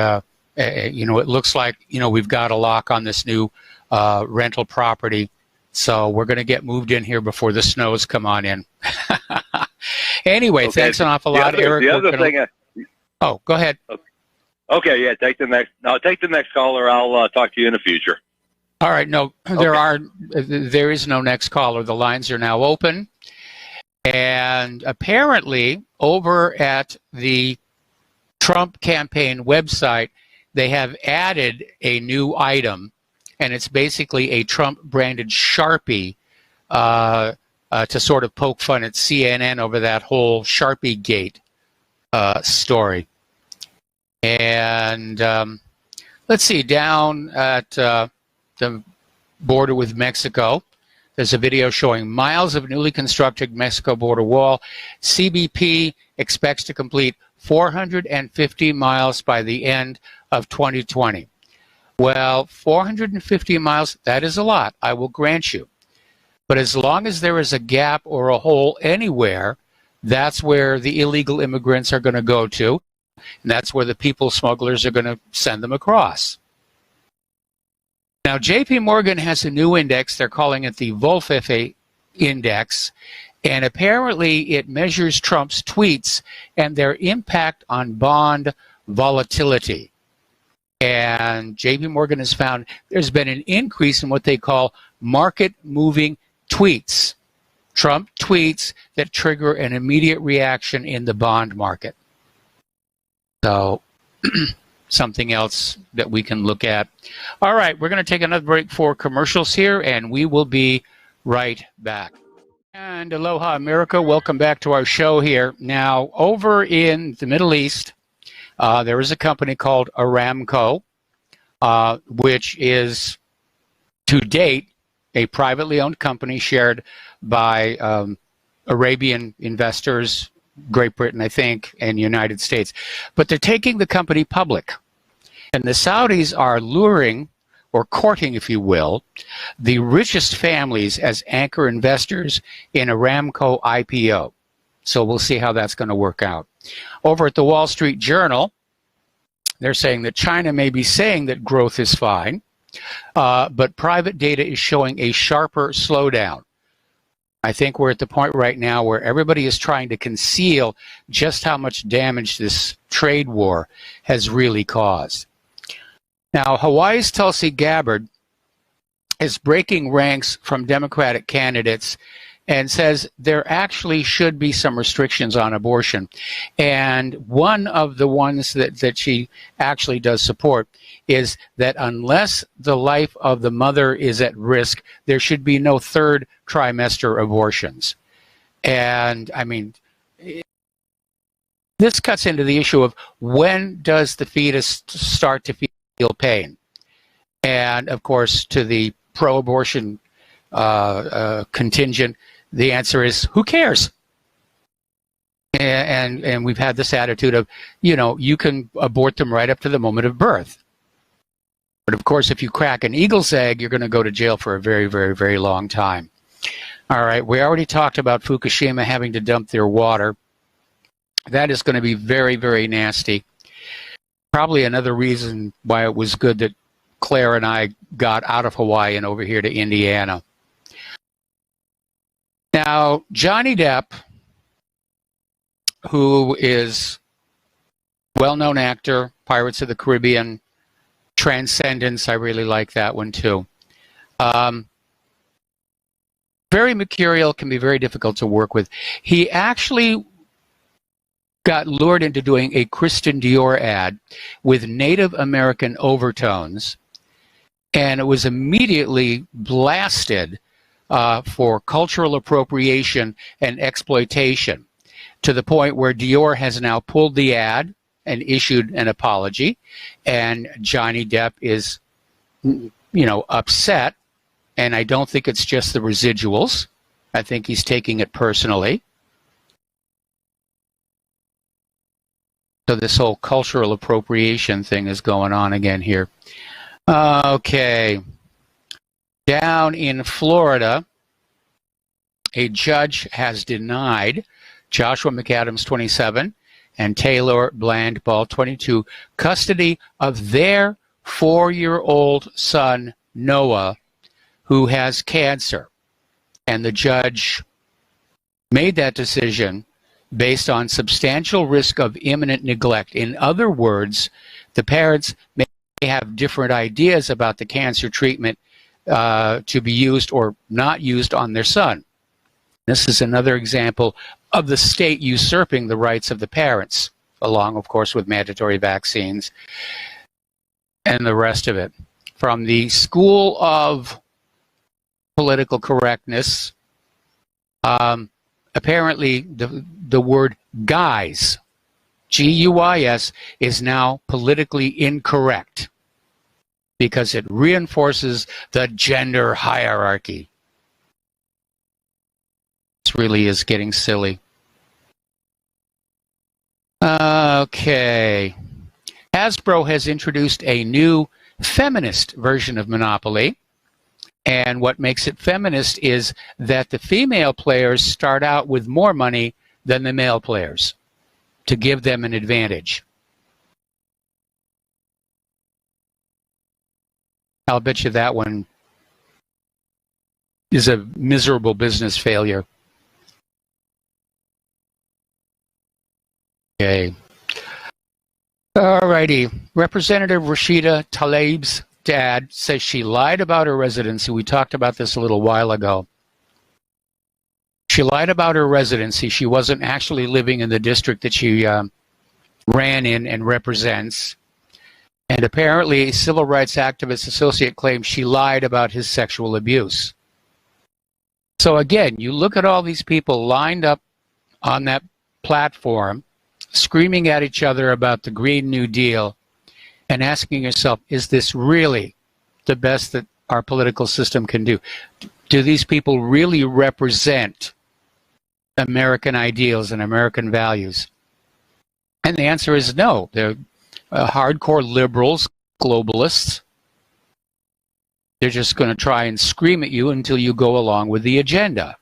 it looks like we've got a lock on this new rental property, so we're going to get moved in here before the snows come on in. Anyway, okay. Thanks an awful lot, Eric. The other thing. Oh, go ahead. Okay, yeah. Take the next caller. I'll talk to you in the future. All right. No, there is no next caller. The lines are now open, and apparently, over at the Trump campaign website, they have added a new item, and it's basically a Trump-branded Sharpie to sort of poke fun at CNN over that whole Sharpie Gate story. And let's see, down at the border with Mexico, there's a video showing miles of newly constructed Mexico border wall. CBP expects to complete 450 miles by the end of 2020. Well, 450 miles, that is a lot, I will grant you. But as long as there is a gap or a hole anywhere, that's where the illegal immigrants are going to go to. And that's where the people smugglers are going to send them across. Now, JP Morgan has a new index. They're calling it the Wolfefe Index. And apparently it measures Trump's tweets and their impact on bond volatility. And JP Morgan has found there's been an increase in what they call market-moving tweets. Trump tweets that trigger an immediate reaction in the bond market. So, something else that we can look at. All right, we're going to take another break for commercials here, and we will be right back. And aloha, America. Welcome back to our show here. Now, over in the Middle East, there is a company called Aramco, which is, to date, a privately owned company shared by Arabian investors, Great Britain, I think, and United States. But they're taking the company public. And the Saudis are luring, or courting, if you will, the richest families as anchor investors in Aramco IPO. So we'll see how that's going to work out. Over at the Wall Street Journal, they're saying that China may be saying that growth is fine, but private data is showing a sharper slowdown. I think we're at the point right now where everybody is trying to conceal just how much damage this trade war has really caused. Now, Hawaii's Tulsi Gabbard is breaking ranks from Democratic candidates and says there actually should be some restrictions on abortion. And one of the ones that she actually does support is that unless the life of the mother is at risk, there should be no third trimester abortions. And, I mean, this cuts into the issue of when does the fetus start to feel pain? And, of course, to the pro-abortion contingent, the answer is, who cares? And we've had this attitude of, you can abort them right up to the moment of birth. But of course, if you crack an eagle's egg, you're going to go to jail for a very, very, very long time. All right, we already talked about Fukushima having to dump their water. That is going to be very, very nasty. Probably another reason why it was good that Claire and I got out of Hawaii and over here to Indiana. Now, Johnny Depp, who is a well-known actor, Pirates of the Caribbean, Transcendence, I really like that one too. Very mercurial, can be very difficult to work with. He actually got lured into doing a Christian Dior ad with Native American overtones, and it was immediately blasted for cultural appropriation and exploitation, to the point where Dior has now pulled the ad and issued an apology, and Johnny Depp is, upset, and I don't think it's just the residuals. I think he's taking it personally. So this whole cultural appropriation thing is going on again here. Okay. Down in Florida, a judge has denied Joshua McAdams, 27, and Taylor Bland Ball, 22, custody of their 4-year-old son, Noah, who has cancer. And the judge made that decision based on substantial risk of imminent neglect. In other words, the parents may have different ideas about the cancer treatment to be used or not used on their son. This is another example of the state usurping the rights of the parents, along, of course, with mandatory vaccines and the rest of it. From the School of Political Correctness, apparently the word guys, G-U-I-S, is now politically incorrect because it reinforces the gender hierarchy. This really is getting silly. Okay. Hasbro has introduced a new feminist version of Monopoly. And what makes it feminist is that the female players start out with more money than the male players to give them an advantage. I'll bet you that one is a miserable business failure. Okay. All righty. Representative Rashida Tlaib's dad says she lied about her residency. We talked about this a little while ago. She lied about her residency. She wasn't actually living in the district that she ran in and represents. And apparently, a civil rights activist associate claims she lied about his sexual abuse. So again, you look at all these people lined up on that platform, screaming at each other about the Green New Deal, and asking yourself, is this really the best that our political system can do? Do these people really represent American ideals and American values? And the answer is no. They're hardcore liberals, globalists. They're just going to try and scream at you until you go along with the agenda.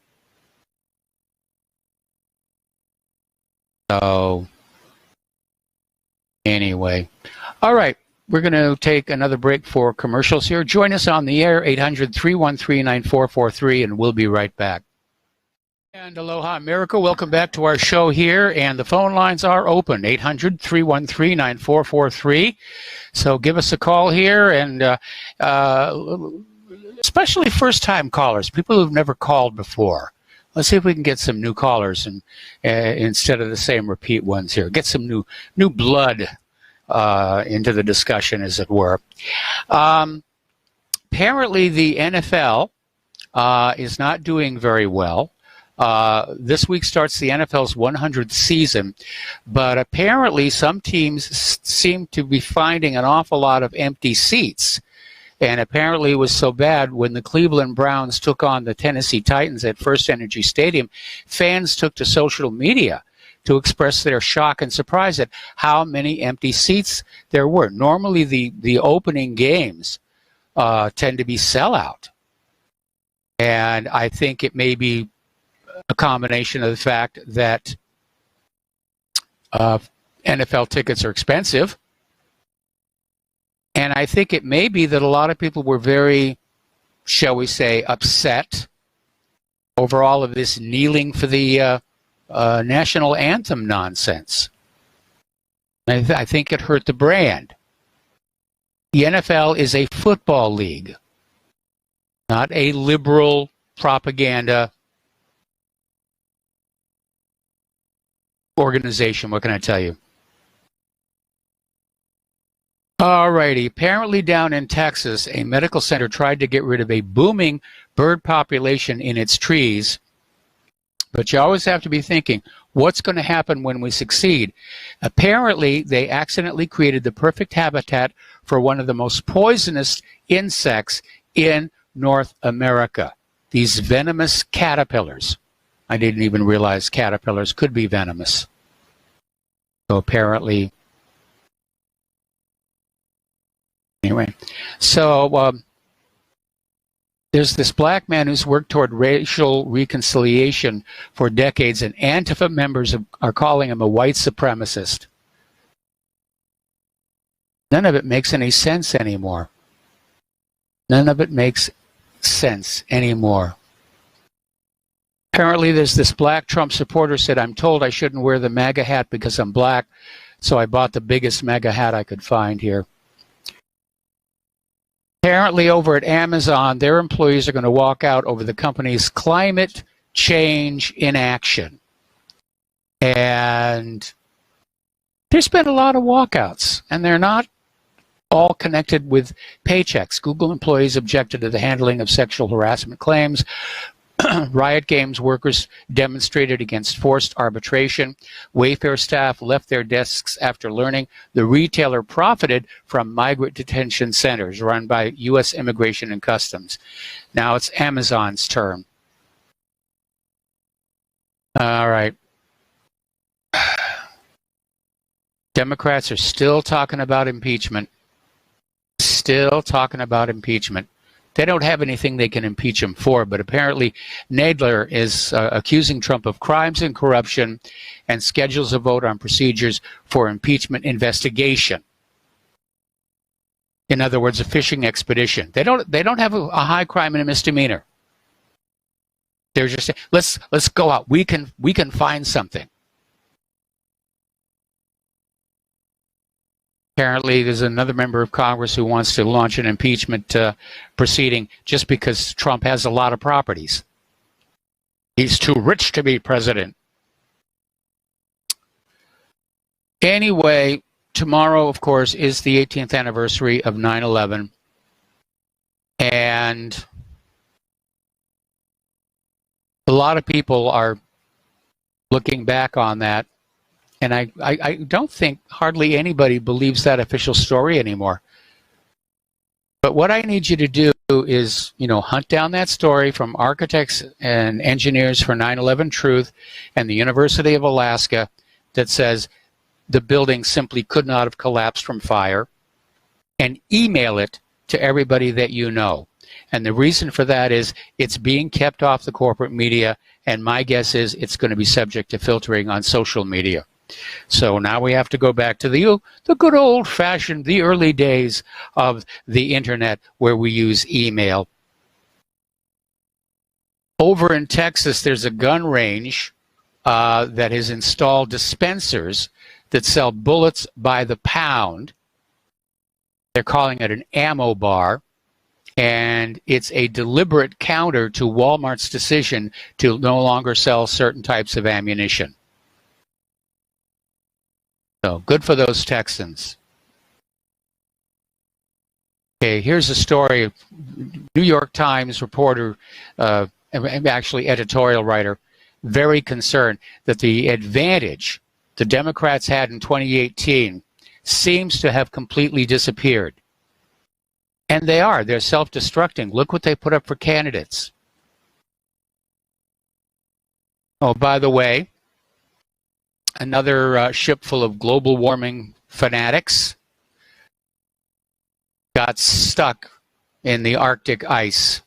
So, anyway. All right. We're going to take another break for commercials here. Join us on the air, 800-313-9443, and we'll be right back. And aloha, America. Welcome back to our show here, and the phone lines are open, 800-313-9443. So give us a call here, and especially first-time callers, people who've never called before. Let's see if we can get some new callers and instead of the same repeat ones here. Get some new blood into the discussion, as it were. Apparently, the NFL is not doing very well. This week starts the NFL's 100th season, but apparently some teams seem to be finding an awful lot of empty seats. And apparently it was so bad when the Cleveland Browns took on the Tennessee Titans at First Energy Stadium, fans took to social media to express their shock and surprise at how many empty seats there were. Normally the opening games tend to be sellout. And I think it may be a combination of the fact that NFL tickets are expensive. And I think it may be that a lot of people were very, shall we say, upset over all of this kneeling for the national anthem nonsense. I think it hurt the brand. The NFL is a football league, not a liberal propaganda organization. What can I tell you? All righty. Apparently down in Texas, a medical center tried to get rid of a booming bird population in its trees. But you always have to be thinking, what's going to happen when we succeed? Apparently, they accidentally created the perfect habitat for one of the most poisonous insects in North America, these venomous caterpillars. I didn't even realize caterpillars could be venomous. So apparently Anyway, so there's this black man who's worked toward racial reconciliation for decades, and Antifa members are calling him a white supremacist. None of it makes any sense anymore. None of it makes sense anymore. Apparently, there's this black Trump supporter said, I'm told I shouldn't wear the MAGA hat because I'm black, so I bought the biggest MAGA hat I could find here. Apparently, over at Amazon, their employees are going to walk out over the company's climate change inaction. And there's been a lot of walkouts, and they're not all connected with paychecks. Google employees objected to the handling of sexual harassment claims. Riot Games workers demonstrated against forced arbitration. Wayfair staff left their desks after learning the retailer profited from migrant detention centers run by U.S. Immigration and Customs. Now it's Amazon's turn. All right. Democrats are still talking about impeachment. Still talking about impeachment. They don't have anything they can impeach him for, but apparently Nadler is accusing Trump of crimes and corruption and schedules a vote on procedures for impeachment investigation. In other words, a fishing expedition. They don't have a high crime and a misdemeanor. They're just saying, let's go out. We can find something. Apparently, there's another member of Congress who wants to launch an impeachment proceeding just because Trump has a lot of properties. He's too rich to be president. Anyway, tomorrow, of course, is the 18th anniversary of 9/11. And a lot of people are looking back on that. And I don't think hardly anybody believes that official story anymore. But what I need you to do is, hunt down that story from Architects and Engineers for 9/11 Truth and the University of Alaska that says the building simply could not have collapsed from fire, and email it to everybody that you know. And the reason for that is it's being kept off the corporate media, and my guess is it's going to be subject to filtering on social media. So now we have to go back to the good old-fashioned, the early days of the internet where we use email. Over in Texas, there's a gun range that has installed dispensers that sell bullets by the pound. They're calling it an ammo bar. And it's a deliberate counter to Walmart's decision to no longer sell certain types of ammunition. So good for those Texans. Okay, here's a story. New York Times reporter, actually editorial writer, very concerned that the advantage the Democrats had in 2018 seems to have completely disappeared. And they're self-destructing. Look what they put up for candidates. Oh, by the way, another ship full of global warming fanatics got stuck in the Arctic ice.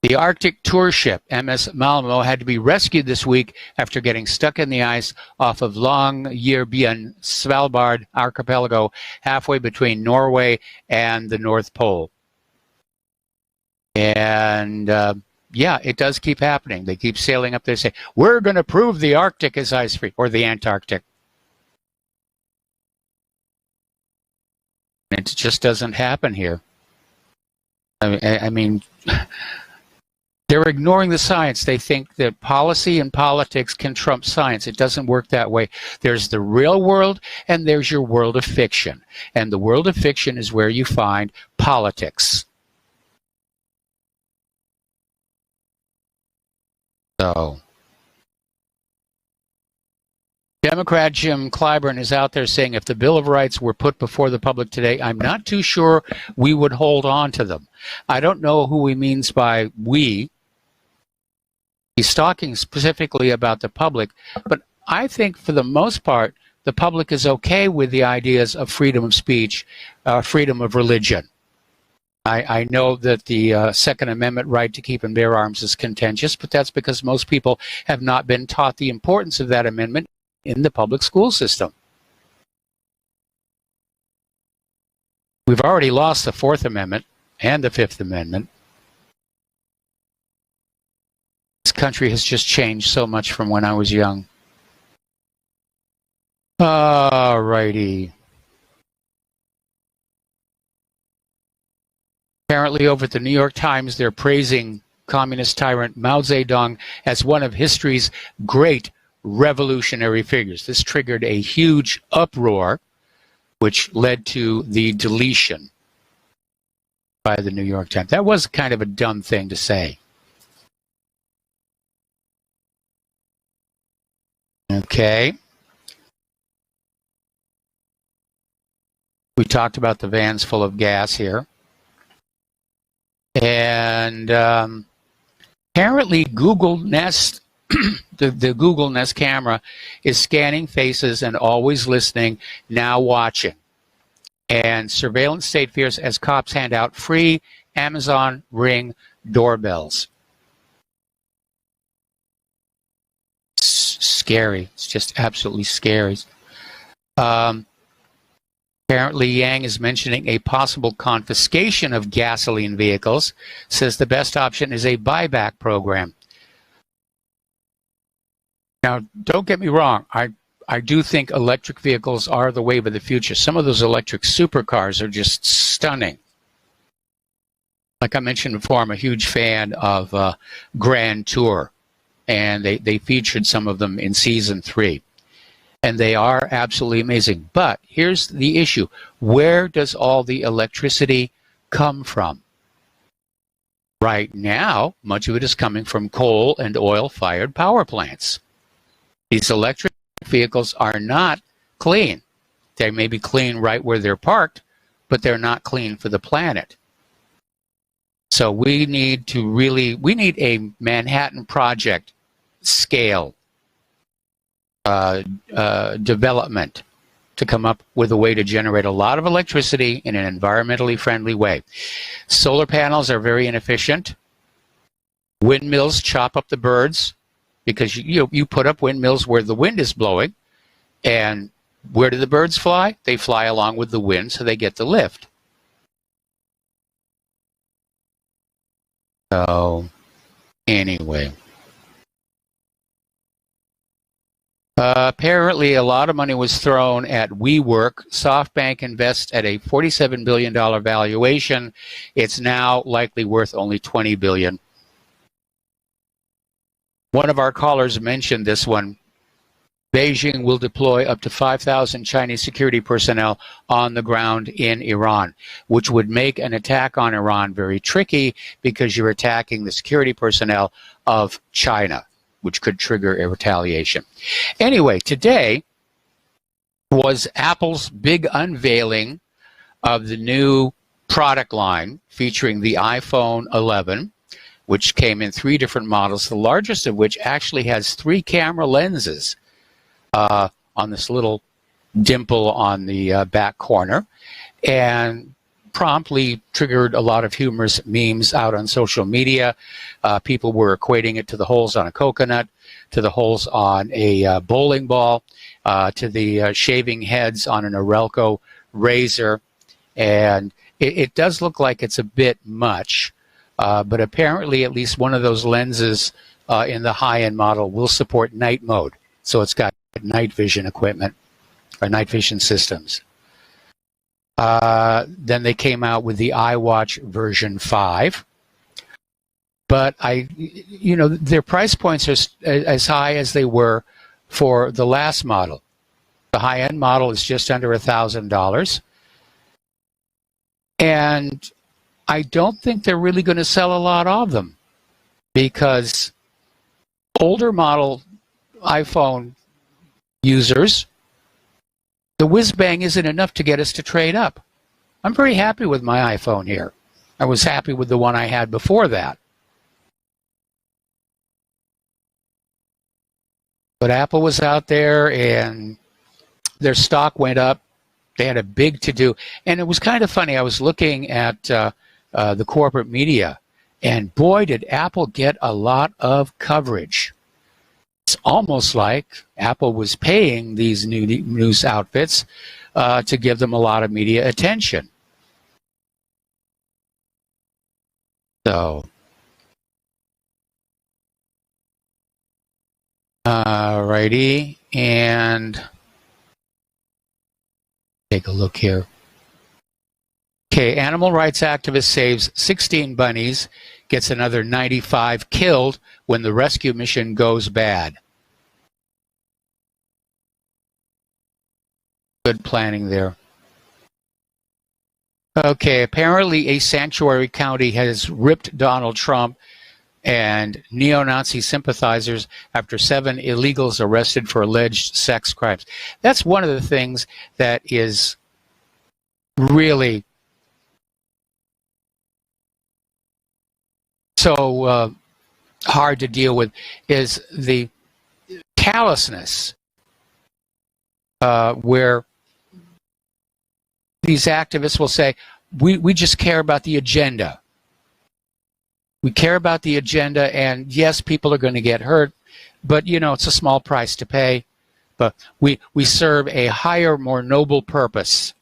The Arctic tour ship, MS Malmo, had to be rescued this week after getting stuck in the ice off of Longyearbyen, Svalbard archipelago, halfway between Norway and the North Pole. And yeah, it does keep happening. They keep sailing up there, saying, we're going to prove the Arctic is ice-free, or the Antarctic. It just doesn't happen here. I mean, they're ignoring the science. They think that policy and politics can trump science. It doesn't work that way. There's the real world, and there's your world of fiction. And the world of fiction is where you find politics. So, Democrat Jim Clyburn is out there saying if the Bill of Rights were put before the public today, I'm not too sure we would hold on to them. I don't know who he means by we. He's talking specifically about the public, but I think for the most part, the public is okay with the ideas of freedom of speech, freedom of religion. I know that the Second Amendment right to keep and bear arms is contentious, but that's because most people have not been taught the importance of that amendment in the public school system. We've already lost the Fourth Amendment and the Fifth Amendment. This country has just changed so much from when I was young. All righty. Apparently over at the New York Times, they're praising communist tyrant Mao Zedong as one of history's great revolutionary figures. This triggered a huge uproar, which led to the deletion by the New York Times. That was kind of a dumb thing to say. Okay. We talked about the vans full of gas here. And apparently Google Nest, the Google Nest camera is scanning faces and always listening, now watching. And surveillance state fears as cops hand out free Amazon Ring doorbells. Scary. It's just absolutely scary. Apparently, Yang is mentioning a possible confiscation of gasoline vehicles, says the best option is a buyback program. Now, don't get me wrong. I do think electric vehicles are the wave of the future. Some of those electric supercars are just stunning. Like I mentioned before, I'm a huge fan of Grand Tour, and they featured some of them in Season 3. And they are absolutely amazing. But here's the issue. Where does all the electricity come from? Right now, much of it is coming from coal and oil-fired power plants. These electric vehicles are not clean. They may be clean right where they're parked, but they're not clean for the planet. So we need a Manhattan Project scale development to come up with a way to generate a lot of electricity in an environmentally friendly way. Solar panels are very inefficient. Windmills chop up the birds because you put up windmills where the wind is blowing, and where do the birds fly? They fly along with the wind, so they get the lift. So anyway. Apparently, a lot of money was thrown at WeWork. SoftBank invests at a $47 billion valuation. It's now likely worth only $20 billion. One of our callers mentioned this one. Beijing will deploy up to 5,000 Chinese security personnel on the ground in Iran, which would make an attack on Iran very tricky because you're attacking the security personnel of China, which could trigger a retaliation. Anyway, today was Apple's big unveiling of the new product line featuring the iPhone 11, which came in 3 different models, the largest of which actually has 3 camera lenses on this little dimple on the back corner, and promptly triggered a lot of humorous memes out on social media. People were equating it to the holes on a coconut, to the holes on a bowling ball, to the shaving heads on an Orelco razor. And it does look like it's a bit much, but apparently at least one of those lenses in the high-end model will support night mode. So it's got night vision equipment, or night vision systems. Then they came out with the iWatch version 5. But their price points are as high as they were for the last model. The high-end model is just under $1,000. And I don't think they're really going to sell a lot of them, because older model iPhone users, the whiz-bang isn't enough to get us to trade up. I'm very happy with my iPhone here. I was happy with the one I had before that. But Apple was out there and their stock went up. They had a big to-do. And it was kind of funny. I was looking at the corporate media, and boy, did Apple get a lot of coverage. It's almost like Apple was paying these news outfits to give them a lot of media attention. So, alrighty, and take a look here. Okay, animal rights activist saves 16 bunnies, gets another 95 killed when the rescue mission goes bad. Good planning there. Okay, apparently a sanctuary county has ripped Donald Trump and neo-Nazi sympathizers after 7 illegals arrested for alleged sex crimes. That's one of the things that is really so hard to deal with, is the callousness where these activists will say, we just care about the agenda. We care about the agenda, and yes, people are going to get hurt, but, you know, it's a small price to pay. But we serve a higher, more noble purpose.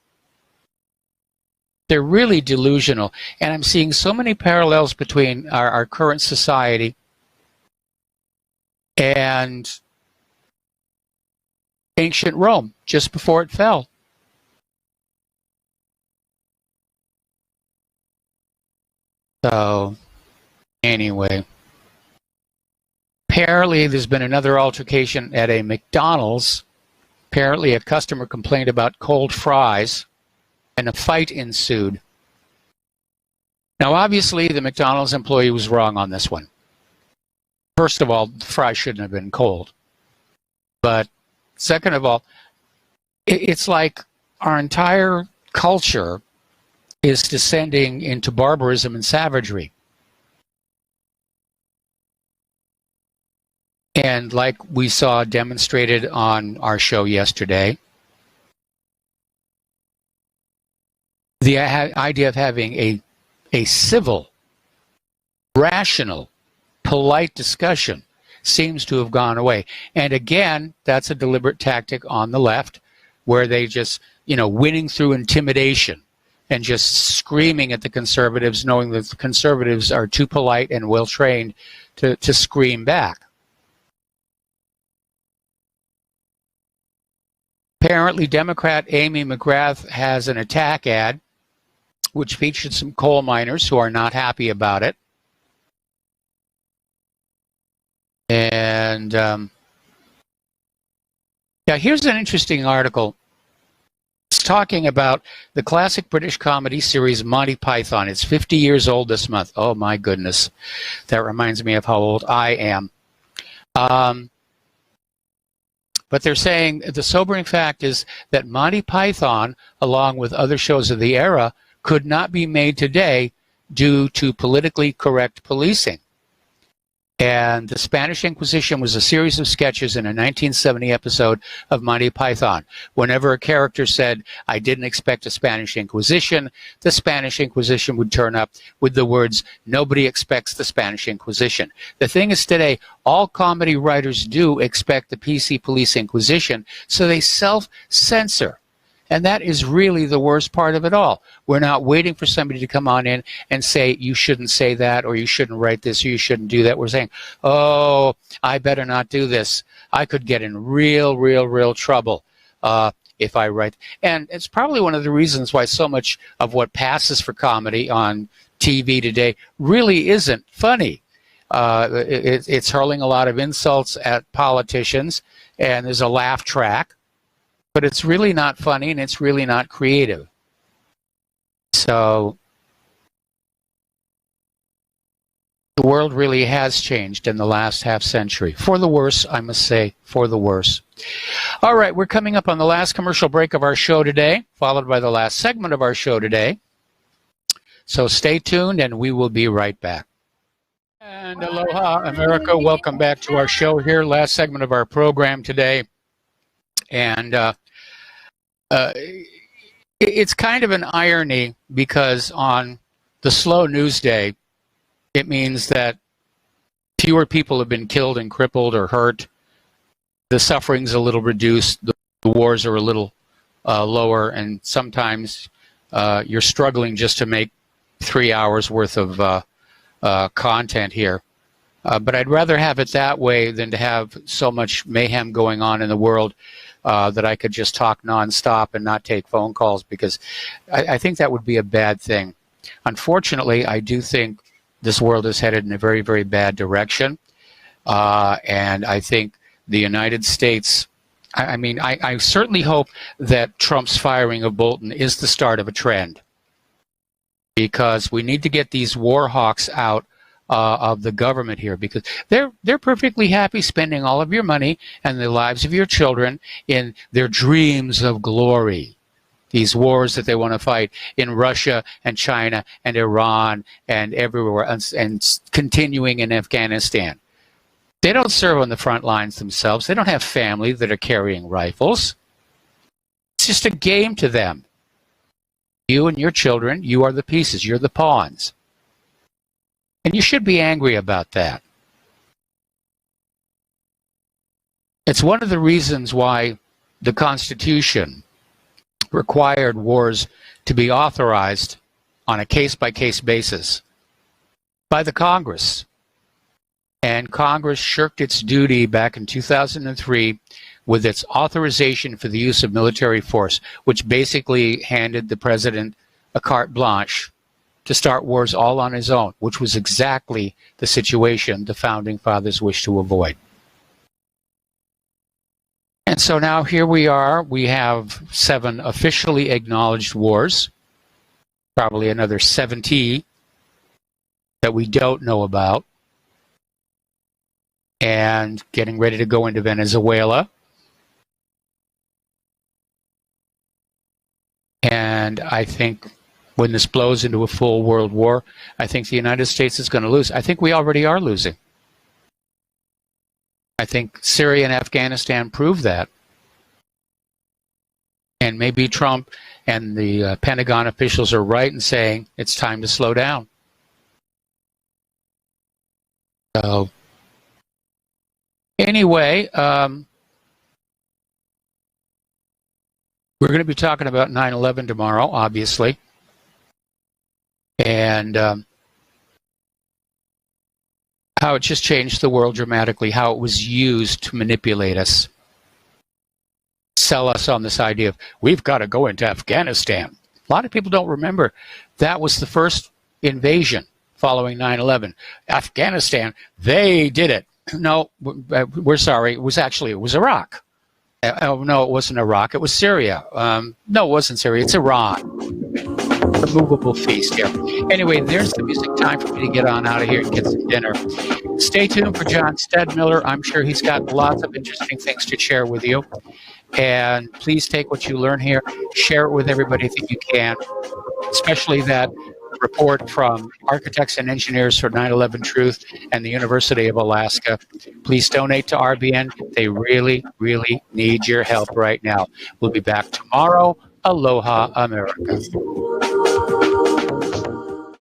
They're really delusional. And I'm seeing so many parallels between our current society and ancient Rome, just before it fell. So, anyway, apparently there's been another altercation at a McDonald's. Apparently a customer complained about cold fries, and a fight ensued. Now, obviously, the McDonald's employee was wrong on this one. First of all, the fries shouldn't have been cold. But second of all, it's like our entire culture is descending into barbarism and savagery. And like we saw demonstrated on our show yesterday, the idea of having a civil, rational, polite discussion seems to have gone away. And again, that's a deliberate tactic on the left, where they just, you know, winning through intimidation and just screaming at the conservatives, knowing that the conservatives are too polite and well-trained to scream back. Apparently, Democrat Amy McGrath has an attack ad which featured some coal miners who are not happy about it. And yeah, here's an interesting article. It's talking about the classic British comedy series Monty Python. It's 50 years old this month. Oh, my goodness. That reminds me of how old I am. But they're saying the sobering fact is that Monty Python, along with other shows of the era, could not be made today due to politically correct policing. And the Spanish Inquisition was a series of sketches in a 1970 episode of Monty Python. Whenever a character said, "I didn't expect a Spanish Inquisition," the Spanish Inquisition would turn up with the words, "Nobody expects the Spanish Inquisition." The thing is, today, all comedy writers do expect the PC Police Inquisition, so they self-censor. And that is really the worst part of it all. We're not waiting for somebody to come on in and say, you shouldn't say that, or you shouldn't write this, or you shouldn't do that. We're saying, oh, I better not do this. I could get in real trouble if I write. And it's probably one of the reasons why so much of what passes for comedy on TV today really isn't funny. It's hurling a lot of insults at politicians, and there's a laugh track. But it's really not funny, and it's really not creative. So the world really has changed in the last half century. For the worse, I must say, for the worse. All right, we're coming up on the last commercial break of our show today, followed by the last segment of our show today. So stay tuned, and we will be right back. And aloha, America. Welcome back to our show here, last segment of our program today. And it's kind of an irony because on the slow news day, it means that fewer people have been killed and crippled or hurt. The suffering's a little reduced. The wars are a little lower, and sometimes you're struggling just to make 3 hours worth of content here. But I'd rather have it that way than to have so much mayhem going on in the world that I could just talk nonstop and not take phone calls, because I think that would be a bad thing. Unfortunately, I do think this world is headed in a very, very bad direction. And I think the United States, I certainly hope that Trump's firing of Bolton is the start of a trend, because we need to get these war hawks out of the government here, because they're perfectly happy spending all of your money and the lives of your children in their dreams of glory. These wars that they want to fight in Russia and China and Iran and everywhere, and continuing in Afghanistan. They don't serve on the front lines themselves. They don't have family that are carrying rifles. It's just a game to them. You and your children, you are the pieces. You're the pawns. And you should be angry about that. It's one of the reasons why the Constitution required wars to be authorized on a case-by-case basis by the Congress. And Congress shirked its duty back in 2003 with its authorization for the use of military force, which basically handed the president a carte blanche to start wars all on his own, which was exactly the situation the Founding Fathers wished to avoid. And so now here we are. We have 7 officially acknowledged wars, probably another 70 that we don't know about, and getting ready to go into Venezuela. And I think when this blows into a full world war, I think the United States is going to lose. I think we already are losing. I think Syria and Afghanistan prove that. And maybe Trump and the Pentagon officials are right in saying it's time to slow down. So, anyway, we're going to be talking about 9/11 tomorrow, obviously. And how it just changed the world dramatically, how it was used to manipulate us, sell us on this idea of, we've got to go into Afghanistan. A lot of people don't remember that was the first invasion following 9/11. Afghanistan, they did it. No, we're sorry. It was Iraq. Oh, no, it wasn't Iraq. It was Syria. No, it wasn't Syria. It's Iran. A movable feast here. Anyway, there's the music. Time for me to get on out of here and get some dinner. Stay tuned for John Stedmiller. I'm sure he's got lots of interesting things to share with you. And please take what you learn here, share it with everybody that you can, especially that report from Architects and Engineers for 9/11 Truth and the University of Alaska. Please donate to RBN. They really, really need your help right now. We'll be back tomorrow. Aloha, America.